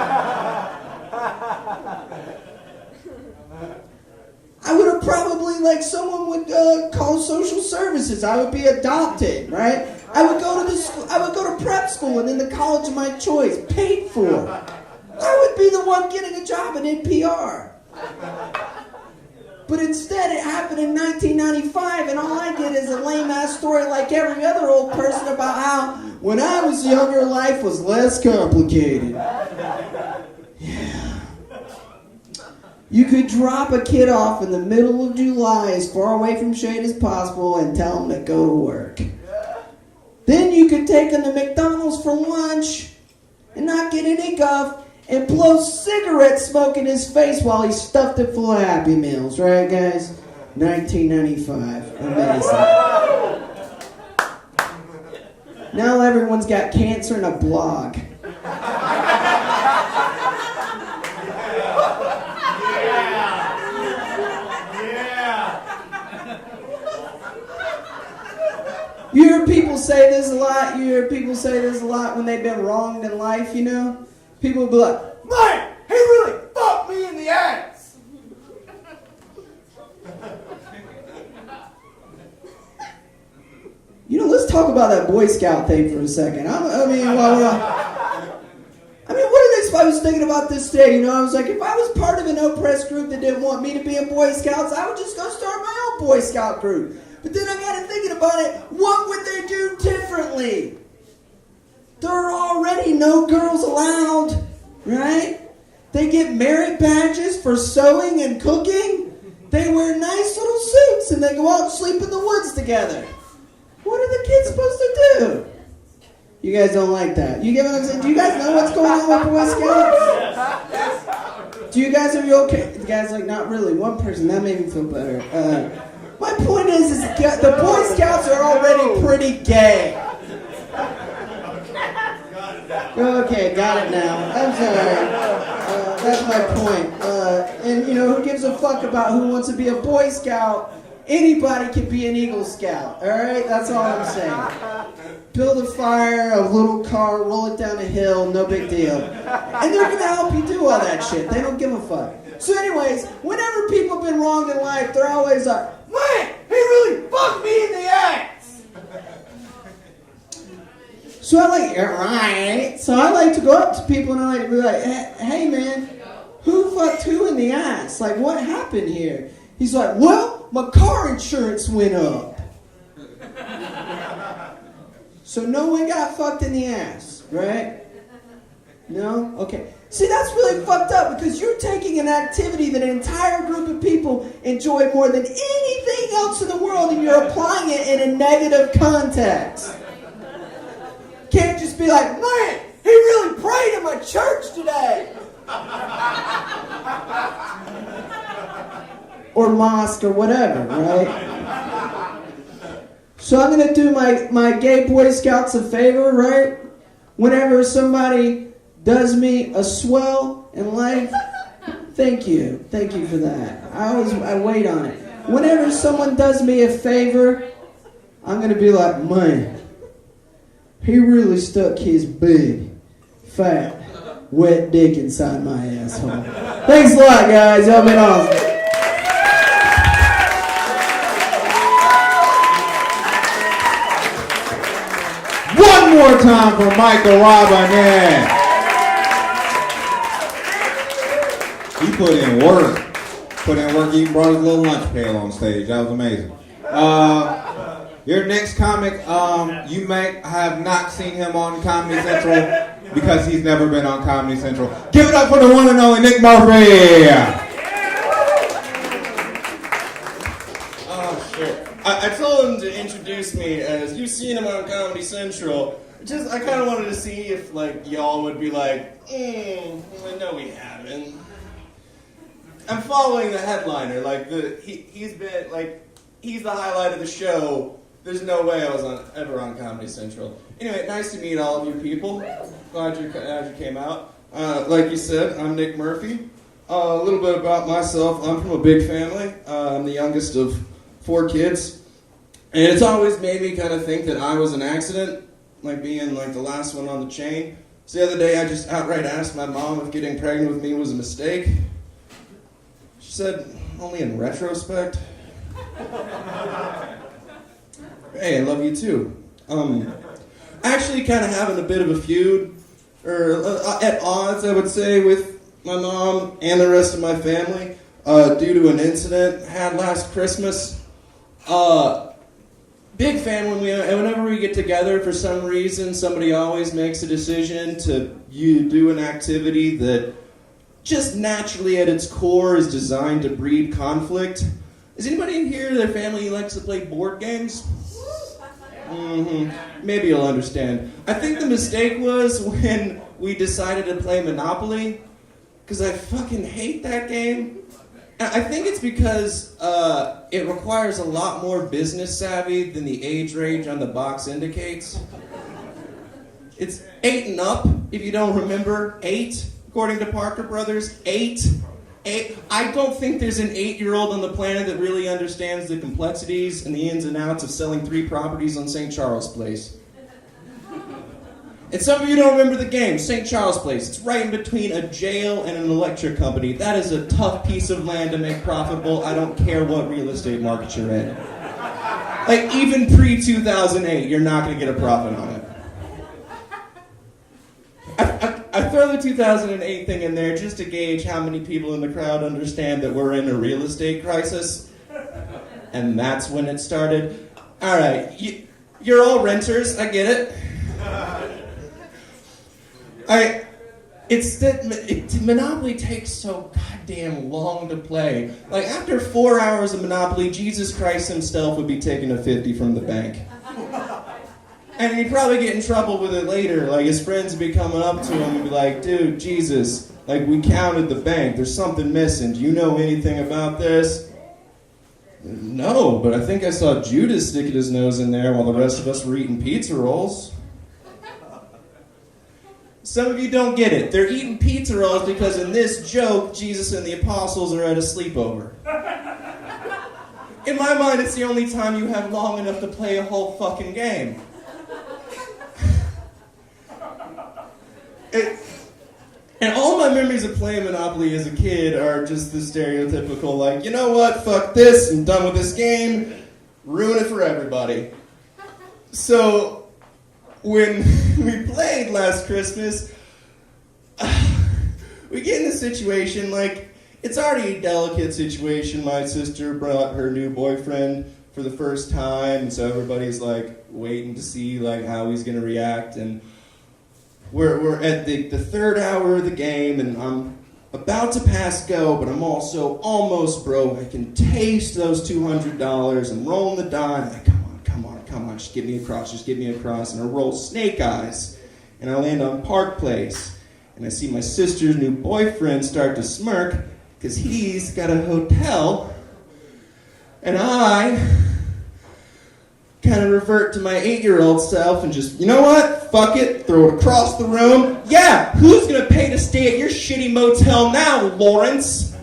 I would have probably, like, someone would call social services. I would be adopted, right? I would go to prep school and then the college of my choice, paid for. I would be the one getting a job at NPR. But instead, it happened in 1995, and all I get is a lame-ass story like every other old person about how, when I was younger, life was less complicated. Yeah. You could drop a kid off in the middle of July as far away from shade as possible and tell him to go to work. Then you could take him to McDonald's for lunch and not get any guff and blow cigarette smoke in his face while he stuffed it full of Happy Meals. Right, guys? 1995. Amazing. Now everyone's got cancer and a blog. You hear people say this a lot. You hear people say this a lot when they've been wronged in life, you know? People will be like, man, he really fucked me in the ass. You know, let's talk about that Boy Scout thing for a second. I mean, I was thinking about this today, I was like, if I was part of an oppressed group that didn't want me to be in Boy Scouts, I would just go start my own Boy Scout group. But then I got to thinking about it, what would they do differently? There are already no girls allowed, right? They get merit badges for sewing and cooking. They wear nice little suits and they go out and sleep in the woods together. What are the kids supposed to do? You guys don't like that. You get what I'm saying? Do you guys know what's going on with Boy Scouts? Are you okay? The guy's like, not really. One person, that made me feel better. My point is the Boy Scouts are already pretty gay. Okay, got it now. I'm sorry. That's my point. And who gives a fuck about who wants to be a Boy Scout? Anybody can be an Eagle Scout, all right? That's all I'm saying. Build a fire, a little car, roll it down a hill, no big deal. And they're going to help you do all that shit. They don't give a fuck. So anyways, whenever people have been wronged in life, they're always like, man, he really fucked me in the ass. So I like to go up to people and I like to be like, hey man, who fucked who in the ass? Like, what happened here? He's like, well, my car insurance went up. So no one got fucked in the ass, right? No? Okay. See, that's really fucked up because you're taking an activity that an entire group of people enjoy more than anything else in the world and you're applying it in a negative context. Can't just be like, man, he really prayed in my church today. Or mosque or whatever, right? So I'm going to do my gay Boy Scouts a favor, right? Whenever somebody does me a swell in life, thank you. Thank you for that. I wait on it. Whenever someone does me a favor, I'm going to be like, man, he really stuck his big, fat, wet dick inside my asshole. Thanks a lot, guys. Y'all been awesome. One more time for Michael Robinette. He put in work. He even brought his little lunch pail on stage. That was amazing. Your next comic, you may have not seen him on Comedy Central because he's never been on Comedy Central. Give it up for the one and only Nick Murphy. Oh, shit. I told him to introduce me as you've seen him on Comedy Central. I kind of wanted to see if, y'all would be like, no, we haven't. I'm following the headliner. He's the highlight of the show. There's no way I was ever on Comedy Central. Anyway, nice to meet all of you people. Glad you came out. Like you said, I'm Nick Murphy. A little bit about myself. I'm from a big family. I'm the youngest of 4 kids. And it's always made me kind of think that I was an accident, being the last one on the chain. So the other day I just outright asked my mom if getting pregnant with me was a mistake. She said, only in retrospect. Hey, I love you too. Actually kind of having a bit of a feud, or at odds, I would say, with my mom and the rest of my family, due to an incident I had last Christmas. Big fan whenever we get together, for some reason, somebody always makes a decision to do an activity that just naturally at its core is designed to breed conflict. Is anybody in here, their family likes to play board games? Maybe you'll understand. I think the mistake was when we decided to play Monopoly, because I fucking hate that game. I think it's because it requires a lot more business savvy than the age range on the box indicates. It's 8 and up, if you don't remember. 8, according to Parker Brothers. 8. I don't think there's an 8-year-old on the planet that really understands the complexities and the ins and outs of selling 3 properties on St. Charles Place. And some of you don't remember the game, St. Charles Place. It's right in between a jail and an electric company. That is a tough piece of land to make profitable. I don't care what real estate market you're in. Like, even pre-2008, you're not going to get a profit on it. I throw the 2008 thing in there just to gauge how many people in the crowd understand that we're in a real estate crisis. And that's when it started. All right, you're all renters, I get it. Monopoly takes so goddamn long to play. Like, after 4 hours of Monopoly, Jesus Christ himself would be taking a 50 from the bank. And he'd probably get in trouble with it later. Like, his friends would be coming up to him and be like, dude, Jesus, like, we counted the bank. There's something missing. Do you know anything about this? No, but I think I saw Judas sticking his nose in there while the rest of us were eating pizza rolls. Some of you don't get it. They're eating pizza rolls because in this joke, Jesus and the apostles are at a sleepover. In my mind, it's the only time you have long enough to play a whole fucking game. And all my memories of playing Monopoly as a kid are just the stereotypical, like, you know what, fuck this, I'm done with this game, ruin it for everybody. So, when we played last Christmas, we get in a situation, like, it's already a delicate situation. My sister brought her new boyfriend for the first time, and so everybody's, like, waiting to see, like, how he's gonna react, and we're at the third hour of the game, and I'm about to pass go, but I'm also almost broke. I can taste those $200. I'm rolling the die. I'm like, come on, just get me across. And I roll snake eyes, and I land on Park Place, and I see my sister's new boyfriend start to smirk because he's got a hotel, and I kind of revert to my 8-year-old self and just, you know what? Fuck it. Throw it across the room. Yeah, who's going to pay to stay at your shitty motel now, Lawrence?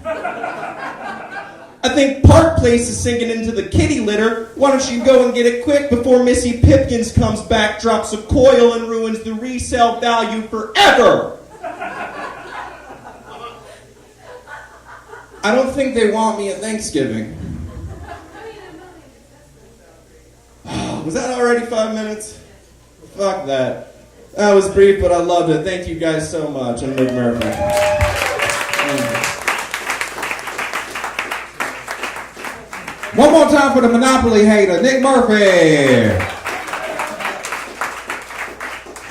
I think Park Place is sinking into the kitty litter. Why don't you go and get it quick before Missy Pipkins comes back, drops a coil, and ruins the resale value forever? I don't think they want me at Thanksgiving. Was that already 5 minutes? Fuck that. That was brief, but I loved it. Thank you guys so much. I'm Nick Murphy. One more time for the Monopoly hater, Nick Murphy.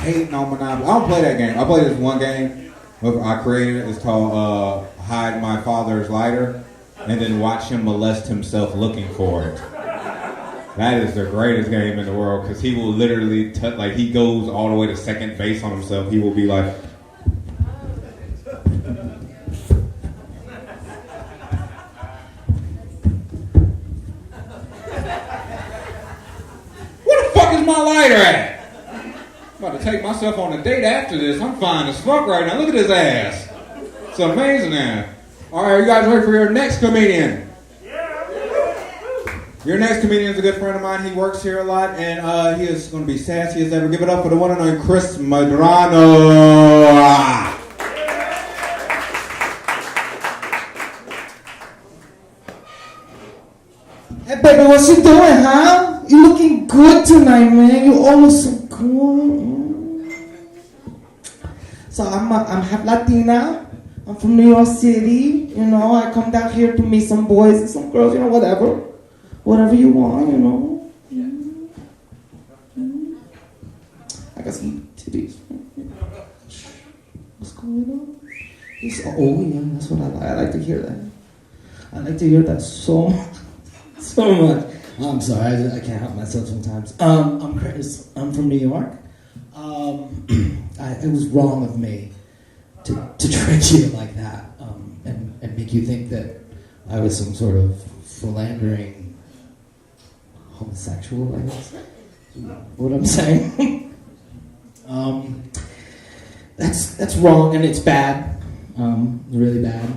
Hating on Monopoly. I don't play that game. I play this one game I created. It's called Hide My Father's Lighter, and then watch him molest himself looking for it. That is the greatest game in the world, because he will literally, like, he goes all the way to second base on himself. He will be like, where the fuck is my lighter at? I'm about to take myself on a date after this. I'm fine as fuck right now. Look at his ass. It's amazing now. All right, you guys ready for your next comedian? Your next comedian is a good friend of mine. He works here a lot, and he is going to be sassy as ever. Give it up for the one and only Chris Madrano. Hey, baby, what you doing, huh? You looking good tonight, man. You all look so good. So I'm half Latina. I'm from New York City. You know, I come down here to meet some boys and some girls. You know, whatever. Whatever you want, you know. I got some titties. What's going on? Oh, yeah, that's what I like. I like to hear that. I like to hear that so much. I'm sorry, I can't help myself sometimes. I'm Chris. I'm from New York. It was wrong of me to treat you like that and make you think that I was some sort of philandering homosexual, I guess. What I'm saying. That's wrong, and it's bad. Really bad.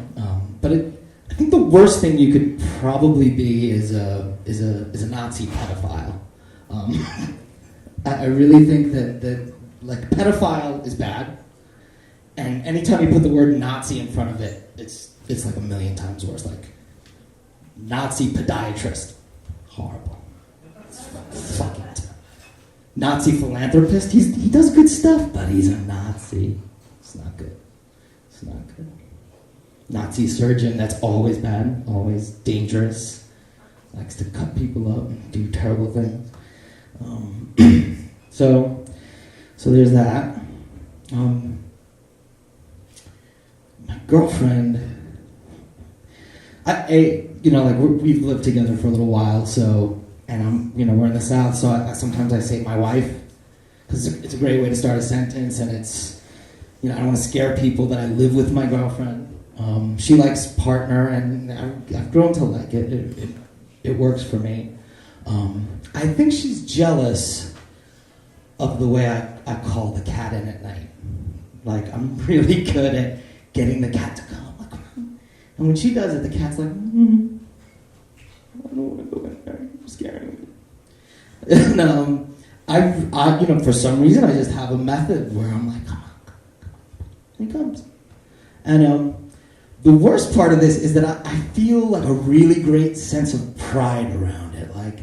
But I think the worst thing you could probably be is a Nazi pedophile. I really think that like pedophile is bad, and anytime you put the word Nazi in front of it, it's like a million times worse. Like Nazi podiatrist, horrible. It's Nazi philanthropist. He does good stuff, but he's a Nazi. It's not good. It's not good. Nazi surgeon, that's always bad, always dangerous. Likes to cut people up and do terrible things. So there's that. My girlfriend, we've lived together for a little while, and we're in the South, so sometimes I say my wife, because it's a great way to start a sentence, and it's, I don't want to scare people that I live with my girlfriend. She likes partner, and I've grown to like it. It works for me. I think she's jealous of the way I call the cat in at night. Like, I'm really good at getting the cat to come. Like, and when she does it, the cat's like, I don't want to go in there. You're scaring me. And for some reason, I just have a method where I'm like, come on. And he comes. And the worst part of this is that I feel like a really great sense of pride around it. Like,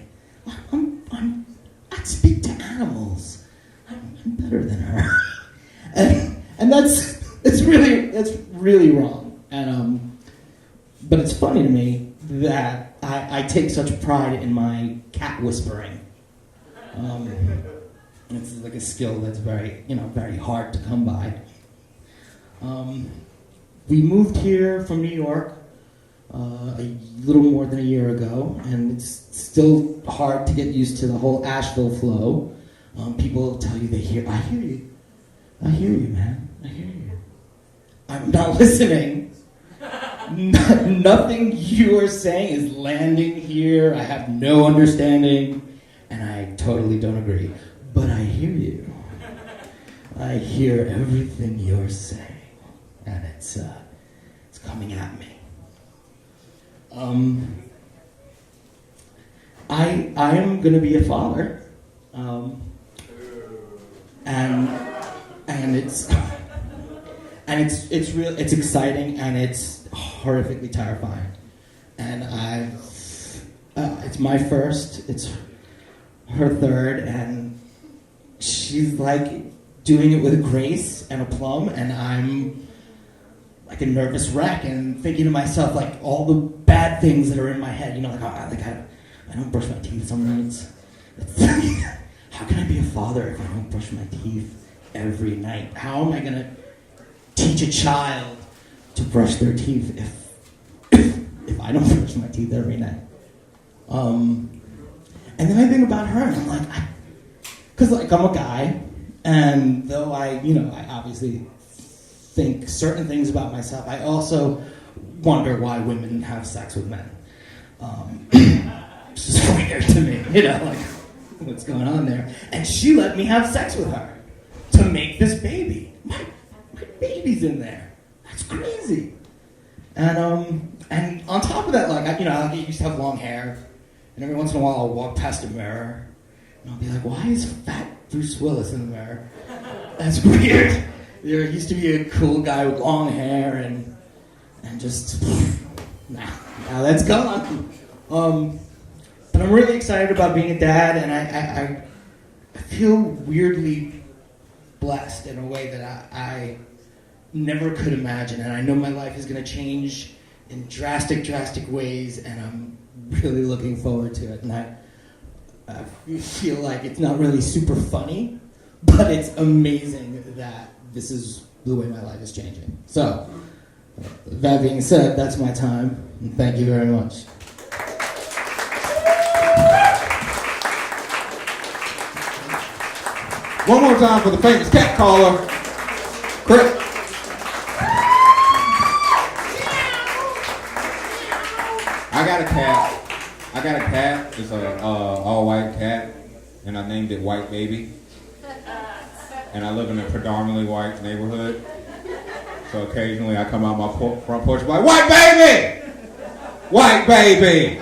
I speak to animals. I'm better than her. and that's really wrong. And but it's funny to me that I take such pride in my cat whispering. It's like a skill that's very hard to come by. We moved here from New York a little more than a year ago, and it's still hard to get used to the whole Asheville flow. People tell you I hear you, man, I hear you. I'm not listening. Nothing you are saying is landing here. I have no understanding, and I totally don't agree. But I hear you. I hear everything you're saying. And it's coming at me. I am going to be a father, and it's exciting, and it's horrifically terrifying. And it's my first, it's her third, and she's like doing it with grace and aplomb, and I'm like a nervous wreck and thinking to myself, like, all the bad things that are in my head, I don't brush my teeth some nights. How can I be a father if I don't brush my teeth every night? How am I going to teach a child to brush their teeth if I don't brush my teeth every night? And then I think about her, and I'm like, because I'm a guy, and though I obviously think certain things about myself, I also wonder why women have sex with men. It's just weird to me, what's going on there? And she let me have sex with her to make this baby. My baby's in there. That's crazy. And on top of that, I used to have long hair, and every once in a while I'll walk past a mirror, and I'll be like, why is fat Bruce Willis in the mirror? That's weird. There used to be a cool guy with long hair, and just now that's gone. But I'm really excited about being a dad, and I feel weirdly blessed in a way that I never could imagine, and I know my life is going to change in drastic ways, and I'm really looking forward to it. And I feel like it's not really super funny, but it's amazing that this is the way my life is changing. So, that being said, that's my time, and thank you very much. One more time for the famous cat caller, Chris. I got a cat. It's a all-white cat, and I named it White Baby. And I live in a predominantly white neighborhood, so occasionally I come out my front porch like, White Baby! White Baby!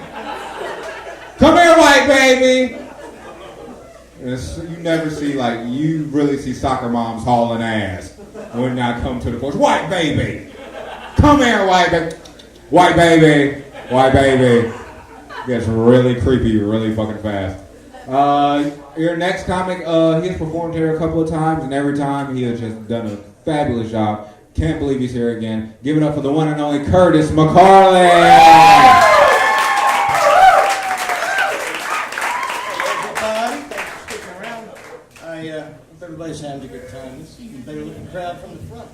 Come here, White Baby! You never see, you really see soccer moms hauling ass when I come to the porch. White Baby! Come here, White Baby! White Baby! White Baby! Gets really creepy really fucking fast. Your next comic, he has performed here a couple of times, and every time he has just done a fabulous job. Can't believe he's here again. Give it up for the one and only Curtis McCarley. Everybody, thanks for sticking around. I hope everybody's having a good time. This is even better looking crowd from the front.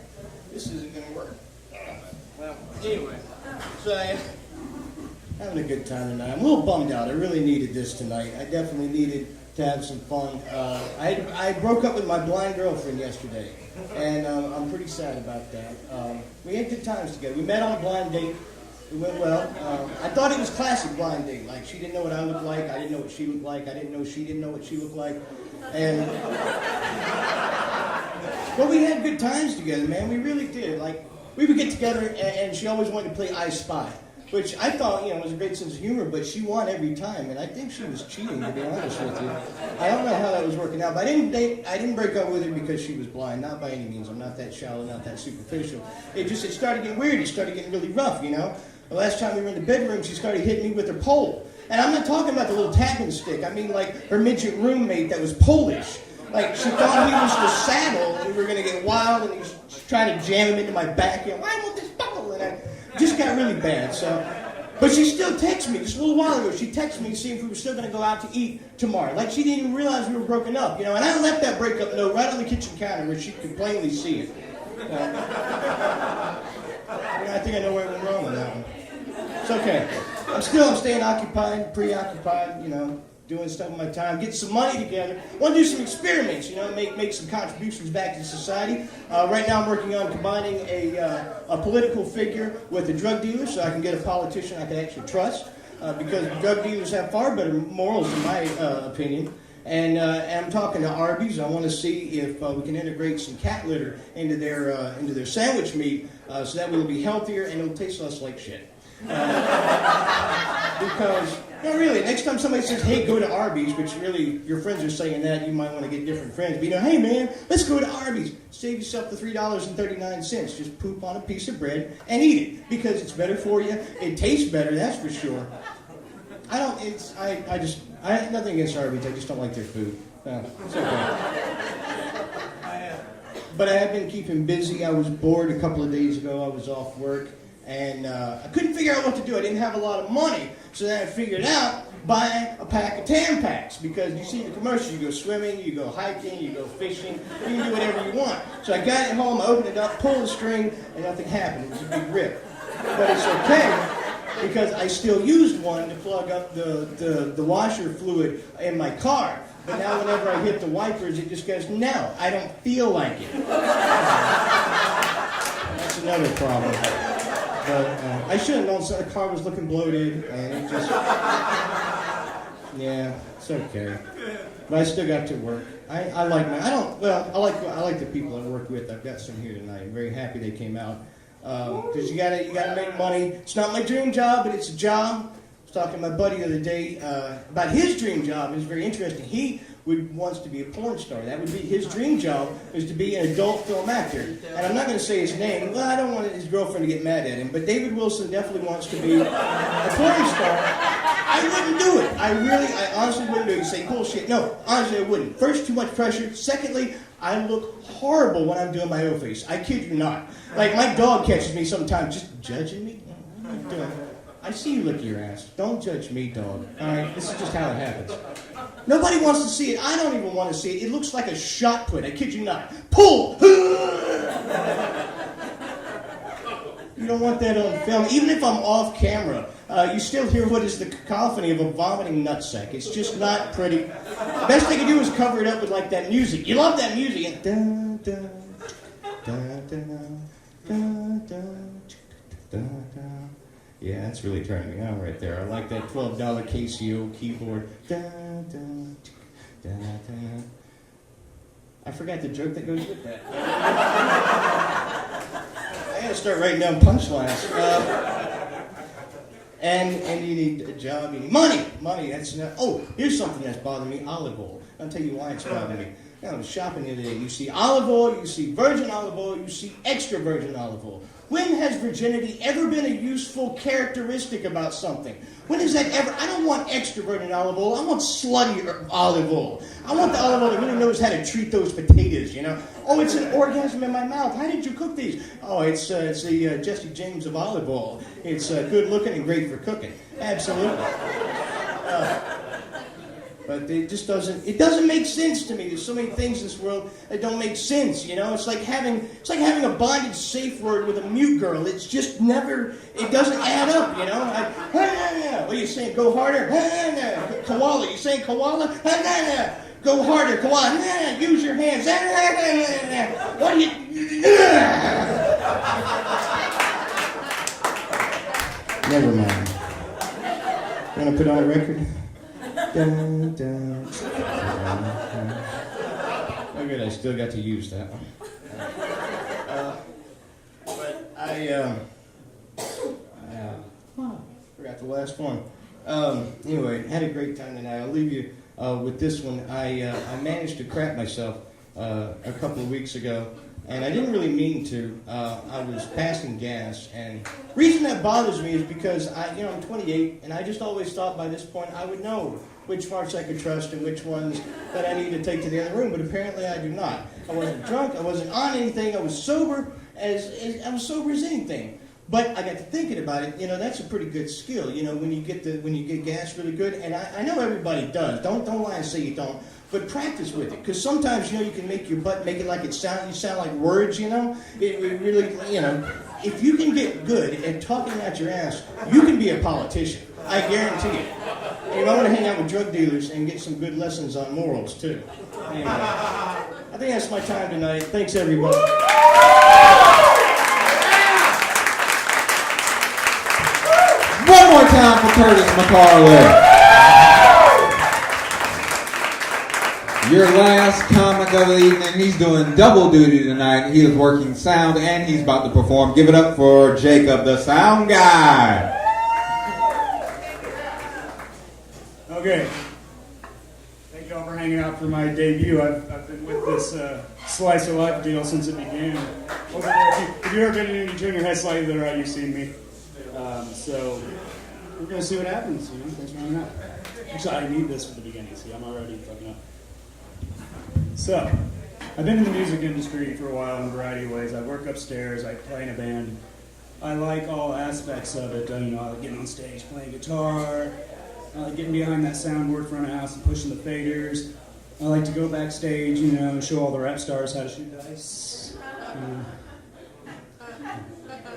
This isn't going to work. Well, anyway, so having a good time tonight. I'm a little bummed out. I really needed this tonight. I definitely needed to have some fun. I broke up with my blind girlfriend yesterday, and I'm pretty sad about that. We had good times together. We met on a blind date. It went well. I thought it was classic blind date. Like, she didn't know what I looked like. I didn't know what she looked like. I didn't know she didn't know what she looked like. And but we had good times together, man. We really did. Like, we would get together, and she always wanted to play I Spy, which I thought, was a great sense of humor, but she won every time, and I think she was cheating, to be honest with you. I don't know how that was working out, but I didn't break up with her because she was blind, not by any means. I'm not that shallow, not that superficial. It started getting weird. It started getting really rough, The last time we were in the bedroom, she started hitting me with her pole. And I'm not talking about the little tapping stick. I mean, like, her midget roommate that was Polish. Like, she thought he was the saddle, and we were going to get wild, and he was trying to jam him into my back. I want this buckle, and I just got really bad. But she still texted me just a little while ago. She texted me to see if we were still going to go out to eat tomorrow. Like, she didn't even realize we were broken up, And I left that breakup note right on the kitchen counter where she could plainly see it. I think I know where I went wrong on that one. It's okay. I'm staying occupied, preoccupied, doing stuff with my time, getting some money together. I want to do some experiments, make some contributions back to society. Right now I'm working on combining a political figure with a drug dealer so I can get a politician I can actually trust, because drug dealers have far better morals in my opinion. And I'm talking to Arby's. I want to see if we can integrate some cat litter into their sandwich meat, so that way it'll be healthier and it'll taste less like shit. Because, no, really, next time somebody says, hey, go to Arby's, which really, your friends are saying that, you might want to get different friends. But, hey, man, let's go to Arby's. Save yourself the $3.39. Just poop on a piece of bread and eat it. Because it's better for you. It tastes better, that's for sure. I have nothing against Arby's. I just don't like their food. No, it's okay. But I have been keeping busy. I was bored a couple of days ago. I was off work. And I couldn't figure out what to do. I didn't have a lot of money. So then I figured out buying a pack of Tampax. Because you see the commercials, you go swimming, you go hiking, you go fishing. You can do whatever you want. So I got it home, I opened it up, pulled the string, and nothing happened. It was a big rip. But it's okay, because I still used one to plug up the washer fluid in my car. But now whenever I hit the wipers, it just goes, no, I don't feel like it. That's another problem. But I should have known so the car was looking bloated, and it just, yeah, it's okay. But I still got to work. I like the people I work with. I've got some here tonight. I'm very happy they came out. Because you gotta make money. It's not my dream job, but it's a job. I was talking to my buddy the other day about his dream job. It was very interesting. He wants to be a porn star. That would be his dream job, is to be an adult film actor. And I'm not going to say his name. Well, I don't want his girlfriend to get mad at him. But David Wilson definitely wants to be a porn star. I wouldn't do it. I honestly wouldn't do it. You say bullshit. No, honestly, I wouldn't. First, too much pressure. Secondly, I look horrible when I'm doing my O face. I kid you not. Like, my dog catches me sometimes just judging me. What am I doing? I see you lick your ass. Don't judge me, dog. All right? This is just how it happens. Nobody wants to see it. I don't even want to see it. It looks like a shot put. I kid you not. Pull! You don't want that on film. Even if I'm off camera, you still hear what is the cacophony of a vomiting nutsack. It's just not pretty. The best they can do is cover it up with, like, that music. You love that music. And dun, dun, dun, dun, dun, dun, dun, dun. Yeah, that's really turning me on right there. I like that $12 Casio keyboard. Da, da, da, da. I forgot the joke that goes with that. I gotta start writing down punchlines. And you need a job, you need money. Money, that's not. Oh, here's something that's bothering me: olive oil. I'll tell you why it's bothering me. I was shopping the other day. You see olive oil, you see virgin olive oil, you see extra virgin olive oil. When has virginity ever been a useful characteristic about something? When is that ever? I don't want extra virgin olive oil. I want slutty olive oil. I want the olive oil that really knows how to treat those potatoes, you know? Oh, it's an orgasm in my mouth. How did you cook these? Oh, it's the Jesse James of olive oil. It's good looking and great for cooking. Absolutely. But it doesn't make sense to me. There's so many things in this world that don't make sense, you know? It's like having a bondage safe word with a mute girl. It's just never, it doesn't add up, you know? What are you saying? Go harder? Koala. You saying koala? Go harder, koala. Use your hands. What are you... Never mind. You want to put on a record? Dun, dun, dun. Oh, good, I still got to use that one. But I forgot the last one. Anyway, had a great time tonight. I'll leave you with this one. I managed to crap myself a couple of weeks ago, and I didn't really mean to. I was passing gas, and the reason that bothers me is because I'm 28, and I just always thought by this point I would know which farts I could trust and which ones that I need to take to the other room, but apparently I do not. I wasn't drunk, I wasn't on anything, I was sober as anything. But I got to thinking about it, that's a pretty good skill, when you get gas really good, and I know everybody does. Don't lie and say you don't, but practice with it, because sometimes, you can make your butt make it like you sound like words, It really, if you can get good at talking out your ass, you can be a politician. I guarantee it. And you might want to hang out with drug dealers and get some good lessons on morals, too. Anyway, I think that's my time tonight. Thanks, everybody. One more time for Curtis McCarley. Your last comic of the evening. He's doing double duty tonight. He is working sound and he's about to perform. Give it up for Jacob, the sound guy. Okay. Thank you all for hanging out for my debut. I've been with this Slice of Life deal since it began. If you've ever been in any junior high slightly to the right, you've seen me. So we're going to see what happens. Thanks for hanging out. Actually, I need this for the beginning. See, I'm already fucking up. So, I've been in the music industry for a while in a variety of ways. I work upstairs. I play in a band. I like all aspects of it. I like getting on stage, playing guitar. I like getting behind that soundboard front of house and pushing the faders. I like to go backstage, and show all the rap stars how to shoot dice.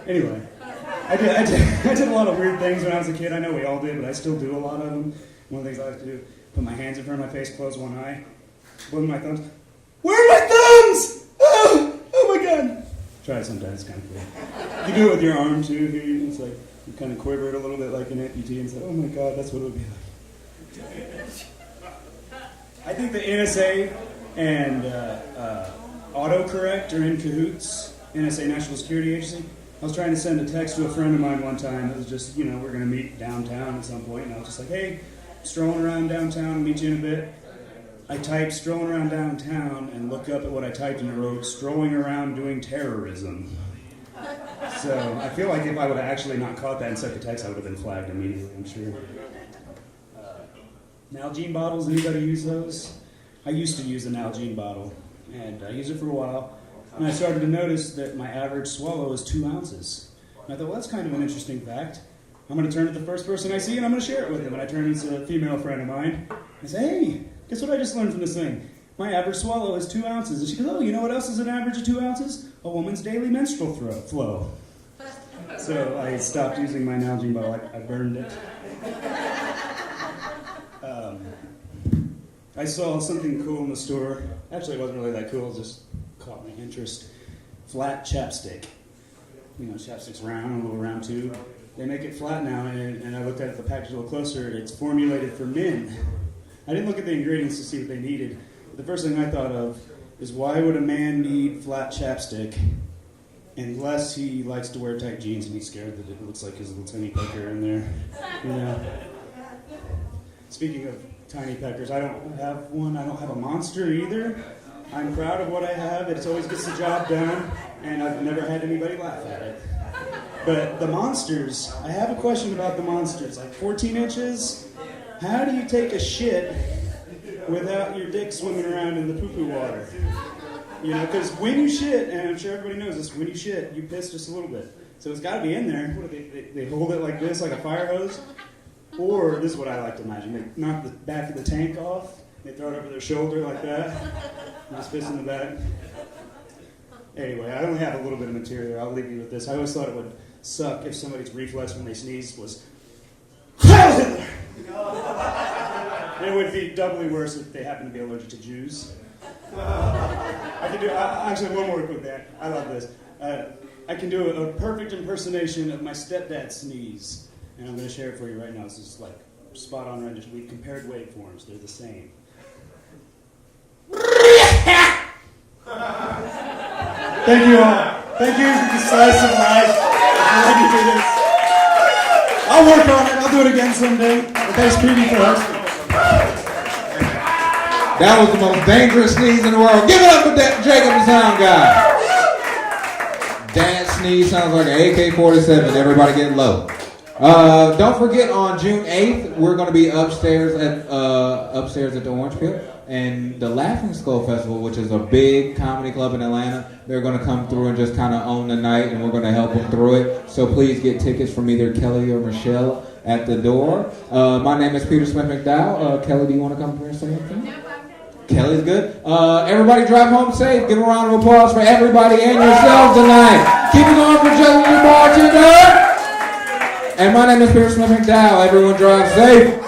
Anyway, I did a lot of weird things when I was a kid. I know we all did, but I still do a lot of them. One of the things I like to do, put my hands in front of my face, close one eye, blow my thumbs. Where are my thumbs? Oh my God. Try it sometimes, it's kind of cool. You do it with your arm too. Here, it's like you kind of quiver it a little bit like an amputee and say, oh my God, that's what it would be like. I think the NSA and autocorrect are in cahoots. NSA, National Security Agency. I was trying to send a text to a friend of mine one time. It was just, we're going to meet downtown at some point. And I was just like, hey, strolling around downtown, I'll meet you in a bit. I typed strolling around downtown and look up at what I typed and it wrote, strolling around doing terrorism. So I feel like if I would have actually not caught that and sent the text, I would have been flagged immediately, I'm sure. Nalgene bottles, anybody use those? I used to use a Nalgene bottle, and I used it for a while. And I started to notice that my average swallow is 2 ounces. And I thought, well, that's kind of an interesting fact. I'm going to turn to the first person I see and I'm going to share it with them. And I turn to a female friend of mine. I say, hey, guess what I just learned from this thing? My average swallow is 2 ounces. And she goes, oh, you know what else is an average of 2 ounces? A woman's daily menstrual flow. So I stopped using my Nalgene bottle. I burned it. I saw something cool in the store. Actually, it wasn't really that cool. It just caught my interest. Flat chapstick. Chapstick's round, a little round tube. They make it flat now, and I looked at the package a little closer. It's formulated for men. I didn't look at the ingredients to see what they needed. But the first thing I thought of is why would a man need flat chapstick unless he likes to wear tight jeans and he's scared that it looks like his little tiny pecker in there. Speaking of tiny peckers, I don't have one. I don't have a monster either. I'm proud of what I have. It always gets the job done, and I've never had anybody laugh at it. But the monsters, I have a question about the monsters. Like 14 inches, how do you take a shit without your dick swimming around in the poo-poo water? You know, because when you shit, and I'm sure everybody knows this, when you shit, you piss just a little bit. So it's got to be in there. What do they hold it like this, like a fire hose? Or, this is what I like to imagine, they knock the back of the tank off, they throw it over their shoulder like that, and just piss in the back. Anyway, I only have a little bit of material. I'll leave you with this. I always thought it would suck if somebody's reflex when they sneezed was Heil Hitler! It would be doubly worse if they happen to be allergic to Jews. I can do actually one more quick thing. I love this. I can do a perfect impersonation of my stepdad's sneeze, and I'm going to share it for you right now. This is like spot on rendition. We've compared waveforms; they're the same. Thank you all. Thank you for the slice of life. Let me do this. I'll work on it. I'll do it again someday. Thanks, Petey, for hosting. That was the most dangerous sneeze in the world. Give it up for Jacob, the sound guy. That sneeze sounds like an AK-47. Everybody getting low. Don't forget, on June 8th, we're going to be upstairs at the Orange Pit. And the Laughing Skull Festival, which is a big comedy club in Atlanta, they're going to come through and just kind of own the night, and we're going to help them through it. So please get tickets from either Kelly or Michelle at the door. My name is Peter Smith McDowell. Kelly, do you want to come here and say anything? No, I'm good. Kelly's good. Everybody drive home safe. Give a round of applause for everybody and yourselves tonight. Keep it going for Justin the bartender. And my name is Peter Smith McDowell. Everyone drive safe.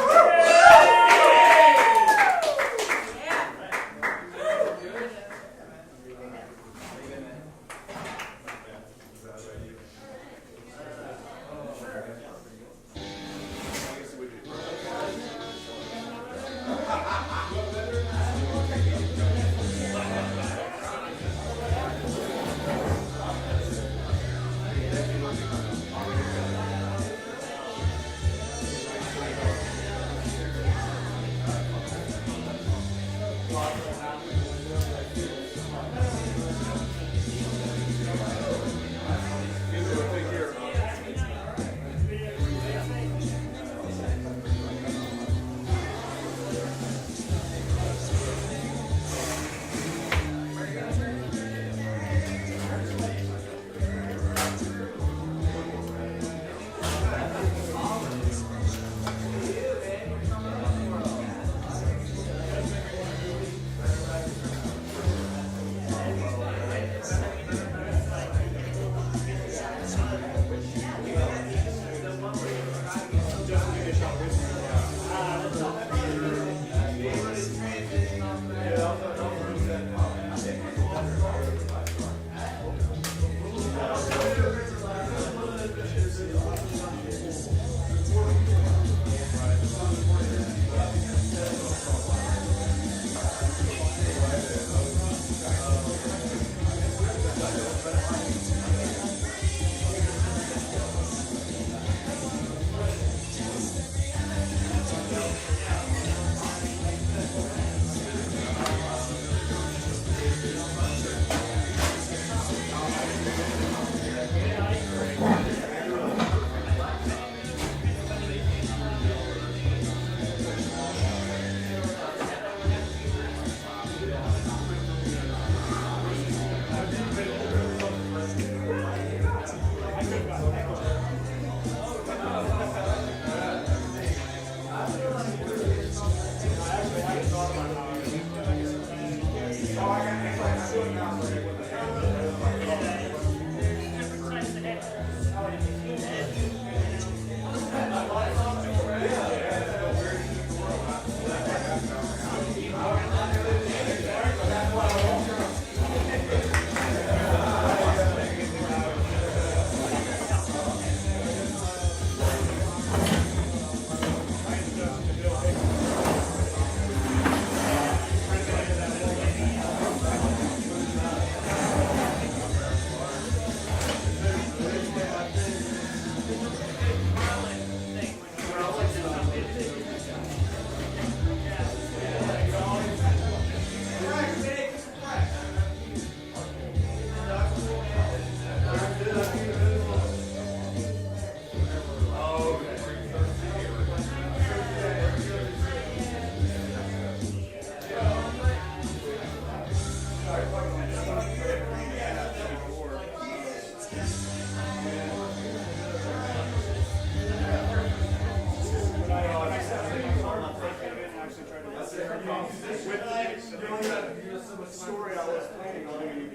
with the story I was planning on doing.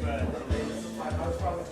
But I was probably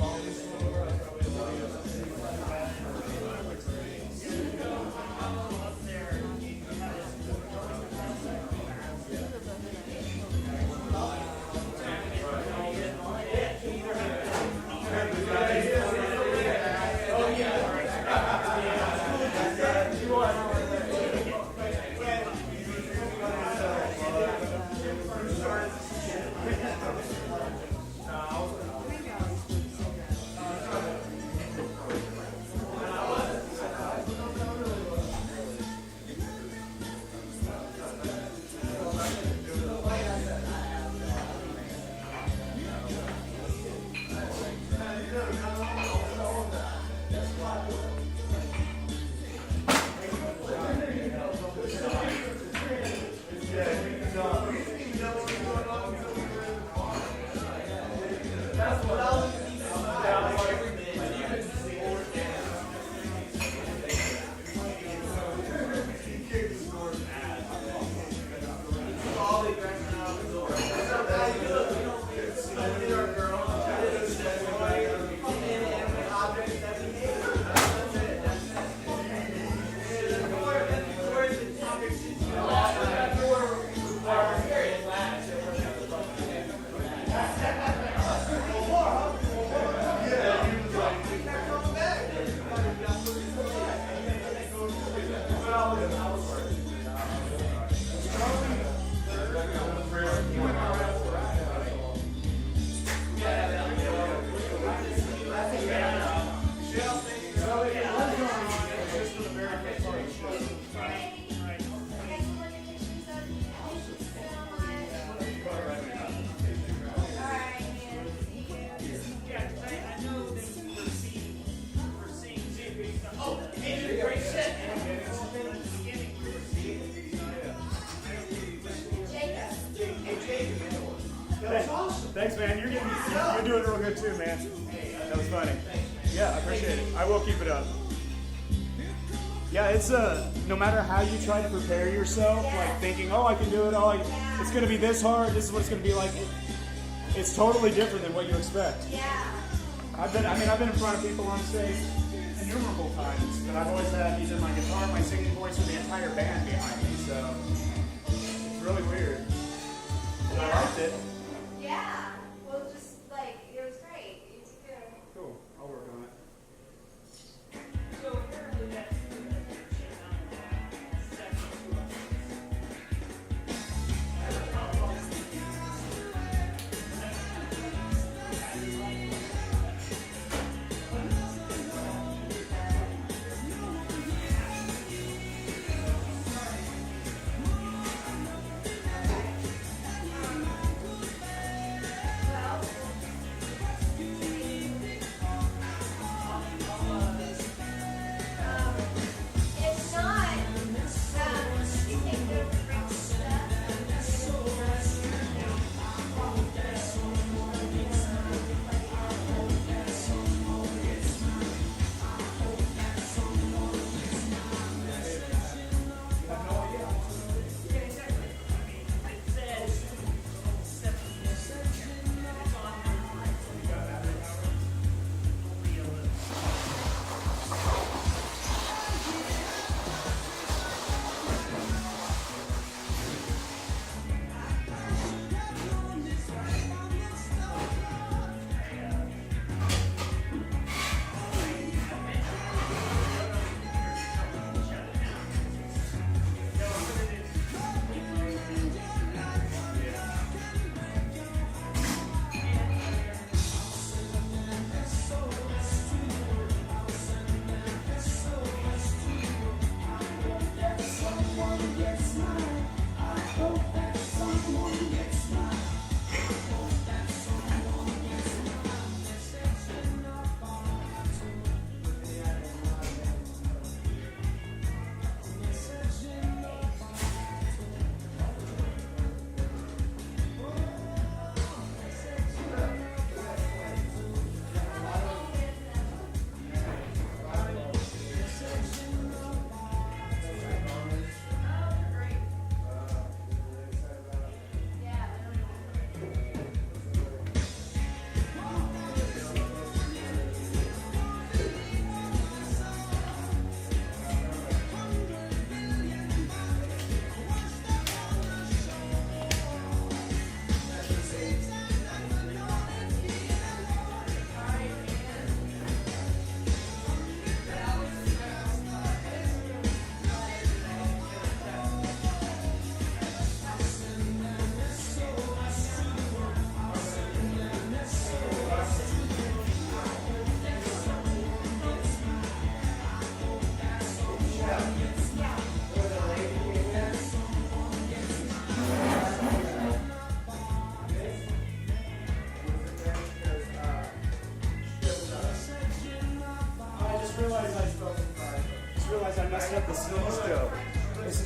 Thanks, man. You're doing real good too, man. That was funny. Yeah, I appreciate it. I will keep it up. Yeah, it's no matter how you try to prepare yourself, like thinking, oh, I can do it. It's gonna be this hard. This is what it's gonna be like. It's totally different than what you expect. Yeah. I've been in front of people on stage innumerable times, but I've always had either my guitar, my singing voice, or the entire band behind me. So it's really weird. But I liked it. Yeah. Well, just like, it was great. You did good. Cool. I'll work on it.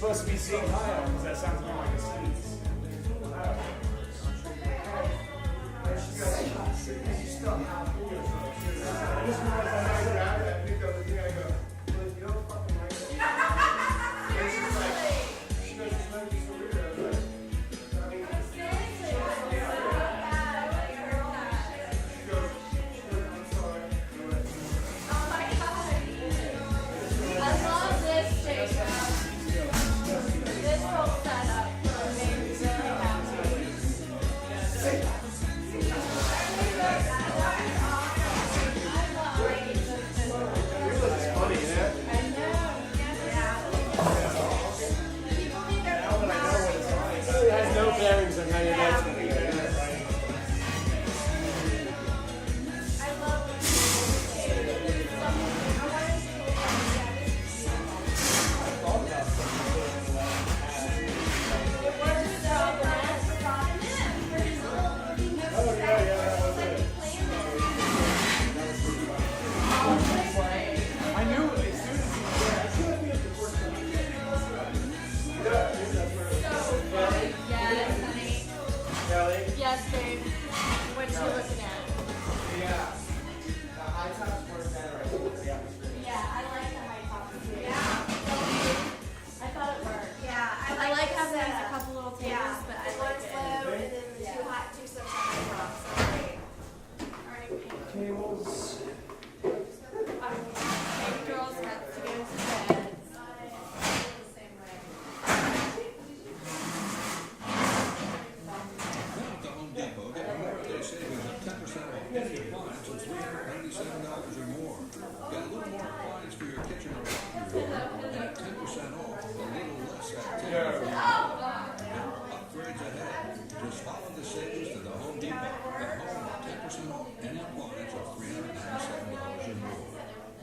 supposed to be seeing Kyle because that sounds more like a sneeze. I love this station. This whole setup made me very happy. It has no bearings on how you guys. I knew as soon as he was there, Yes, honey. Kelly? Yes, babe. What you looking at? Yeah. The high tops work better, I think, for the atmosphere. Yeah, I like the high tops too. Yeah. I thought it worked. Yeah, I like having a couple little tables, but I like it. Low and then two hot, two such high tops. Already paid. Tables. Baby girls got to go to bed. The same way. At the Home Depot, get your birthday savings of 10% off any appliance of $397 or more. Get a little more appliance for your kitchen or bathroom at 10% off, a little less activity. Upgrades ahead. Just follow the savings to the Home Depot. The home at 10% off any appliance of $397 or more.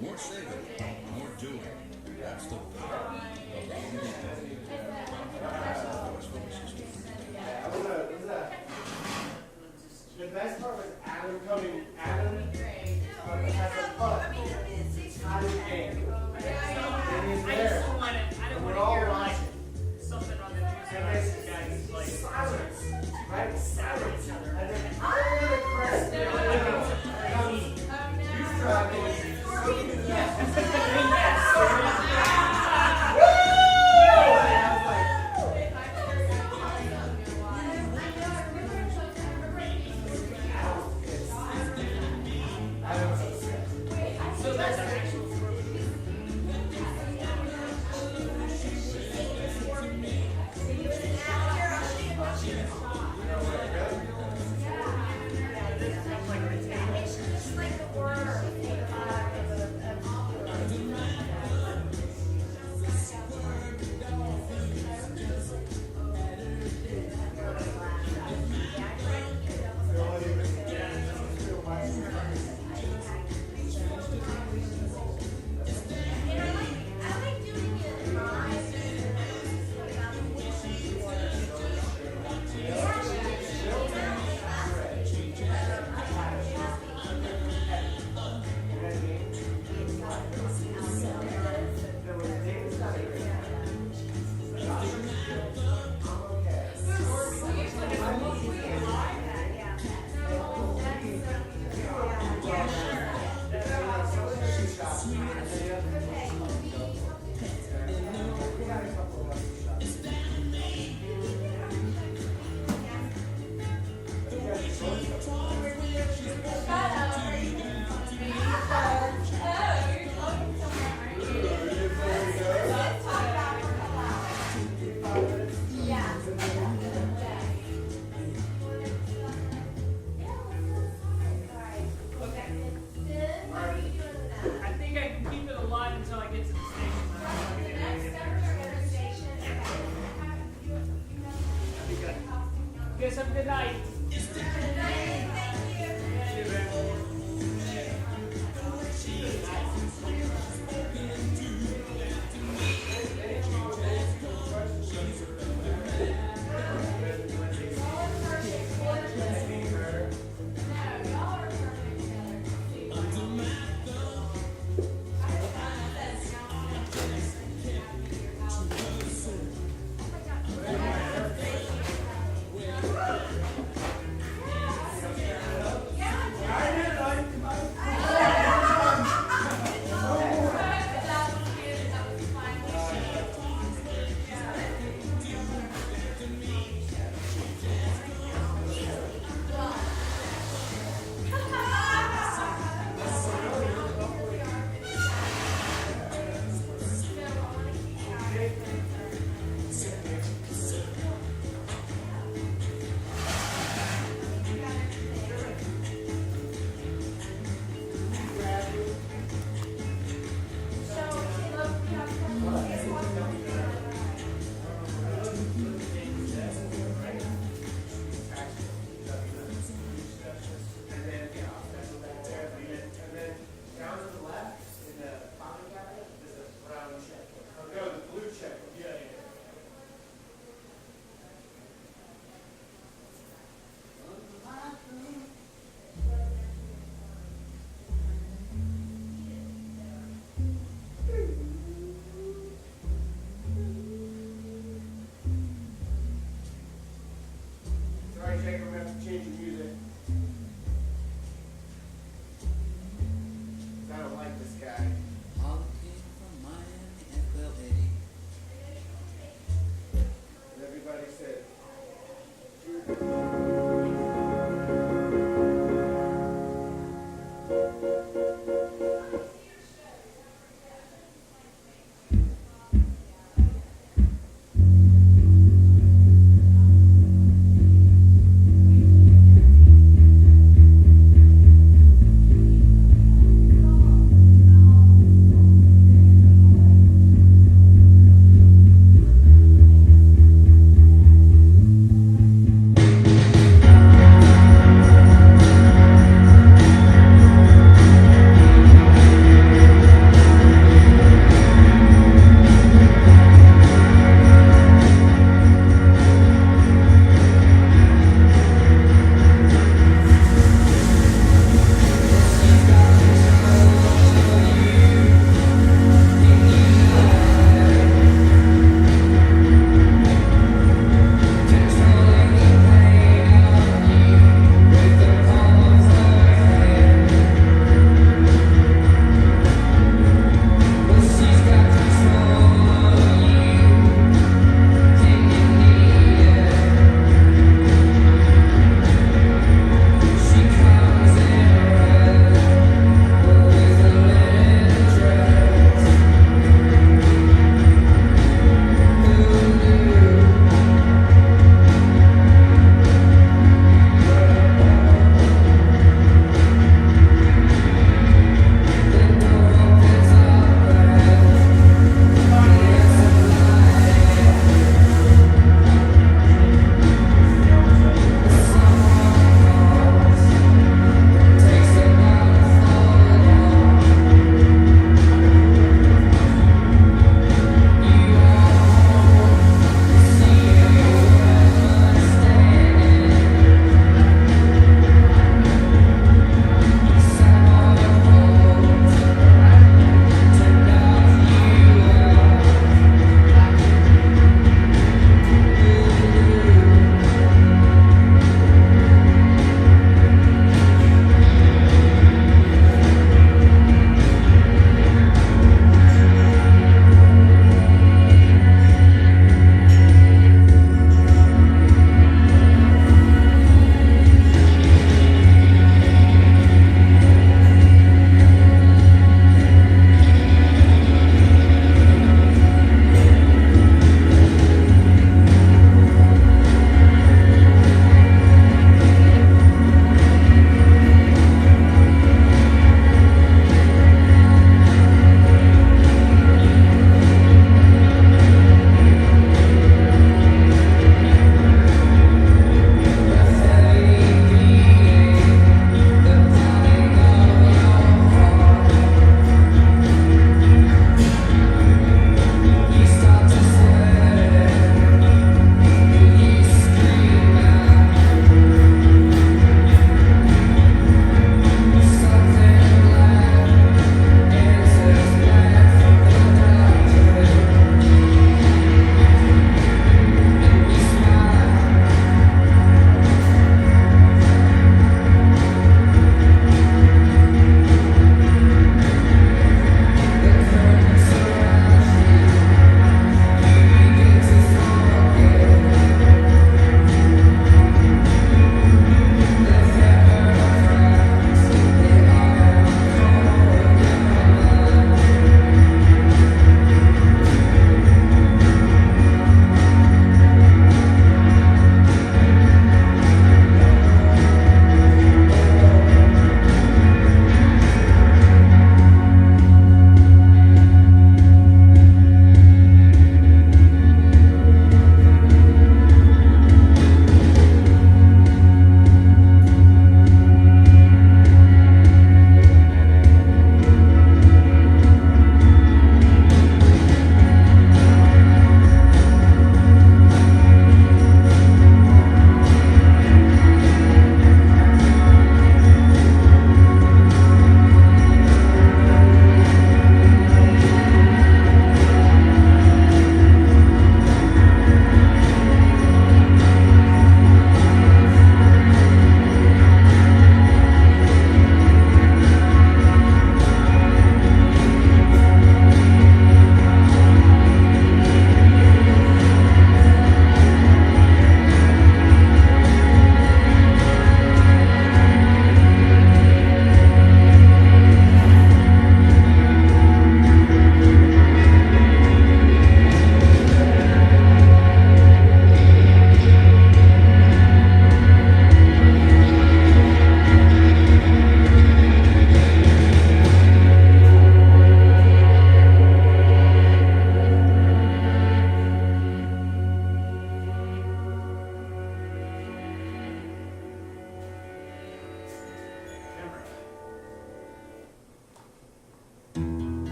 More saving, more doing. That's the power of the Home The best part was Adam coming. Adam has a putt. Adam came. And he's there. I don't We're want all to hear watching. something on the news about this guy's like Silence. Right? silence. And then I'm gonna crash. He's driving. So that's an actual guys have a good night.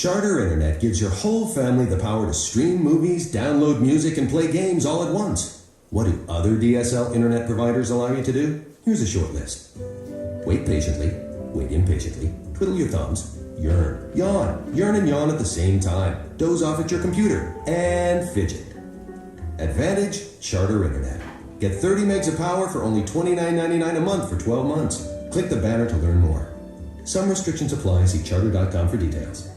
Charter Internet gives your whole family the power to stream movies, download music, and play games all at once. What do other DSL internet providers allow you to do? Here's a short list. Wait patiently, wait impatiently, twiddle your thumbs, yearn, yawn, yearn and yawn at the same time, doze off at your computer, and fidget. Advantage Charter Internet. Get 30 megs of power for only $29.99 a month for 12 months. Click the banner to learn more. Some restrictions apply. See charter.com for details.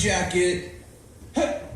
Jacket. Hey.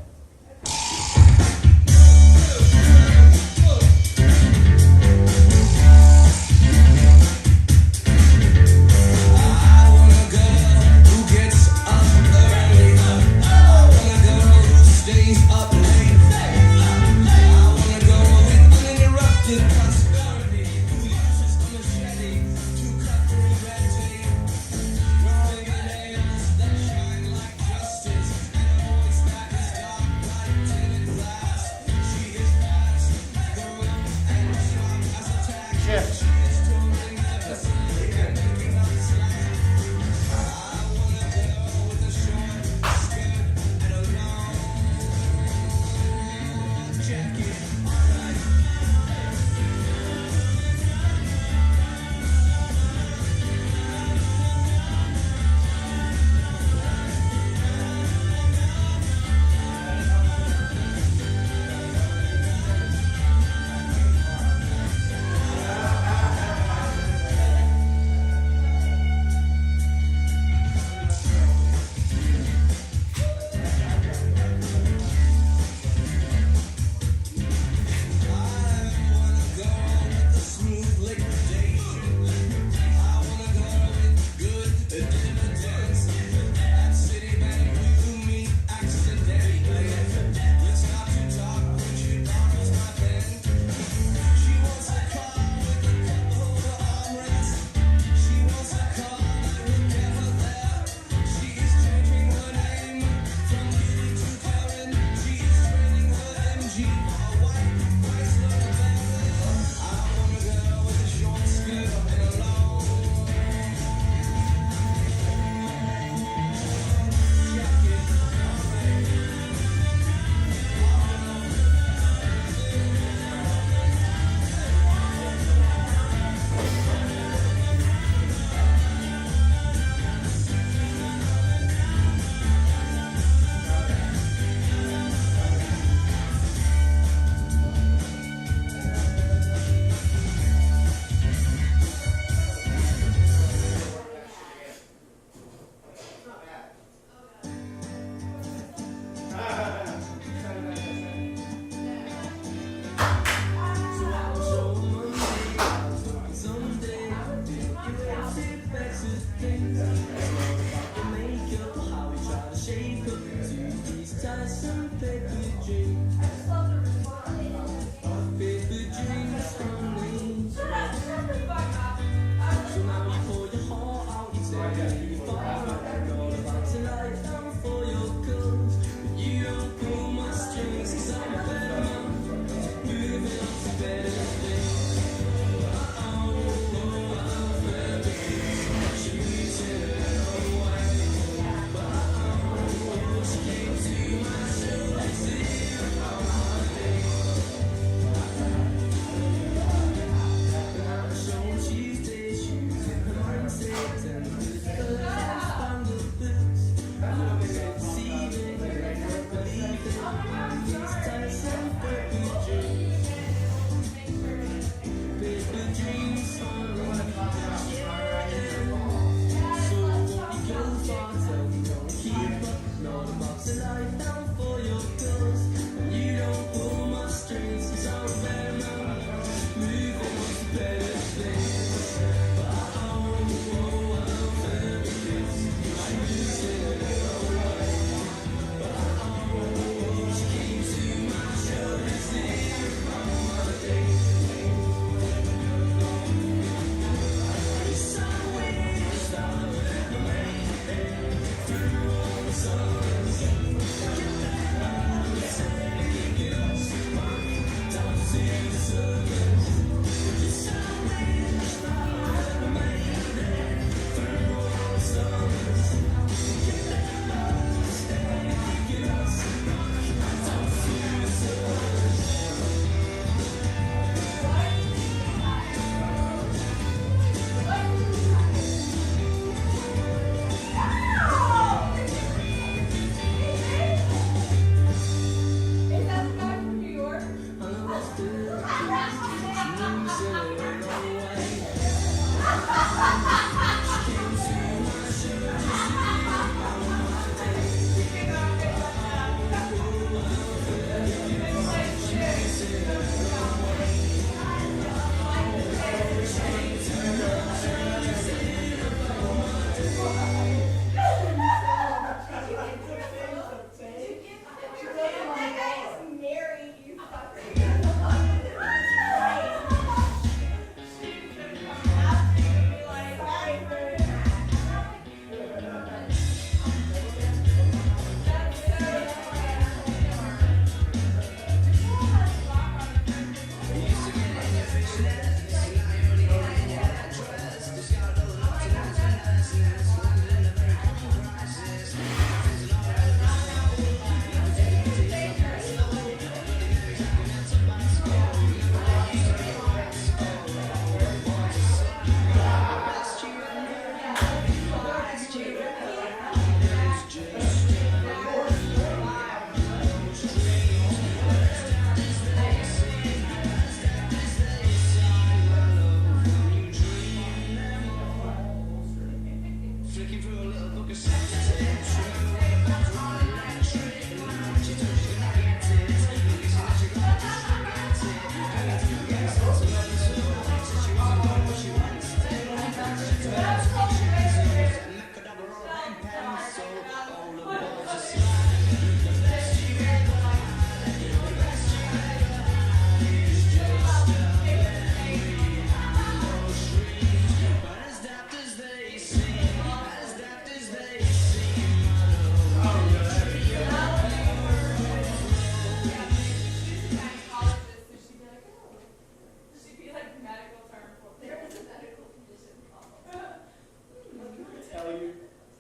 Tell you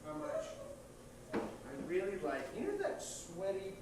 how much I really like. You know that sweaty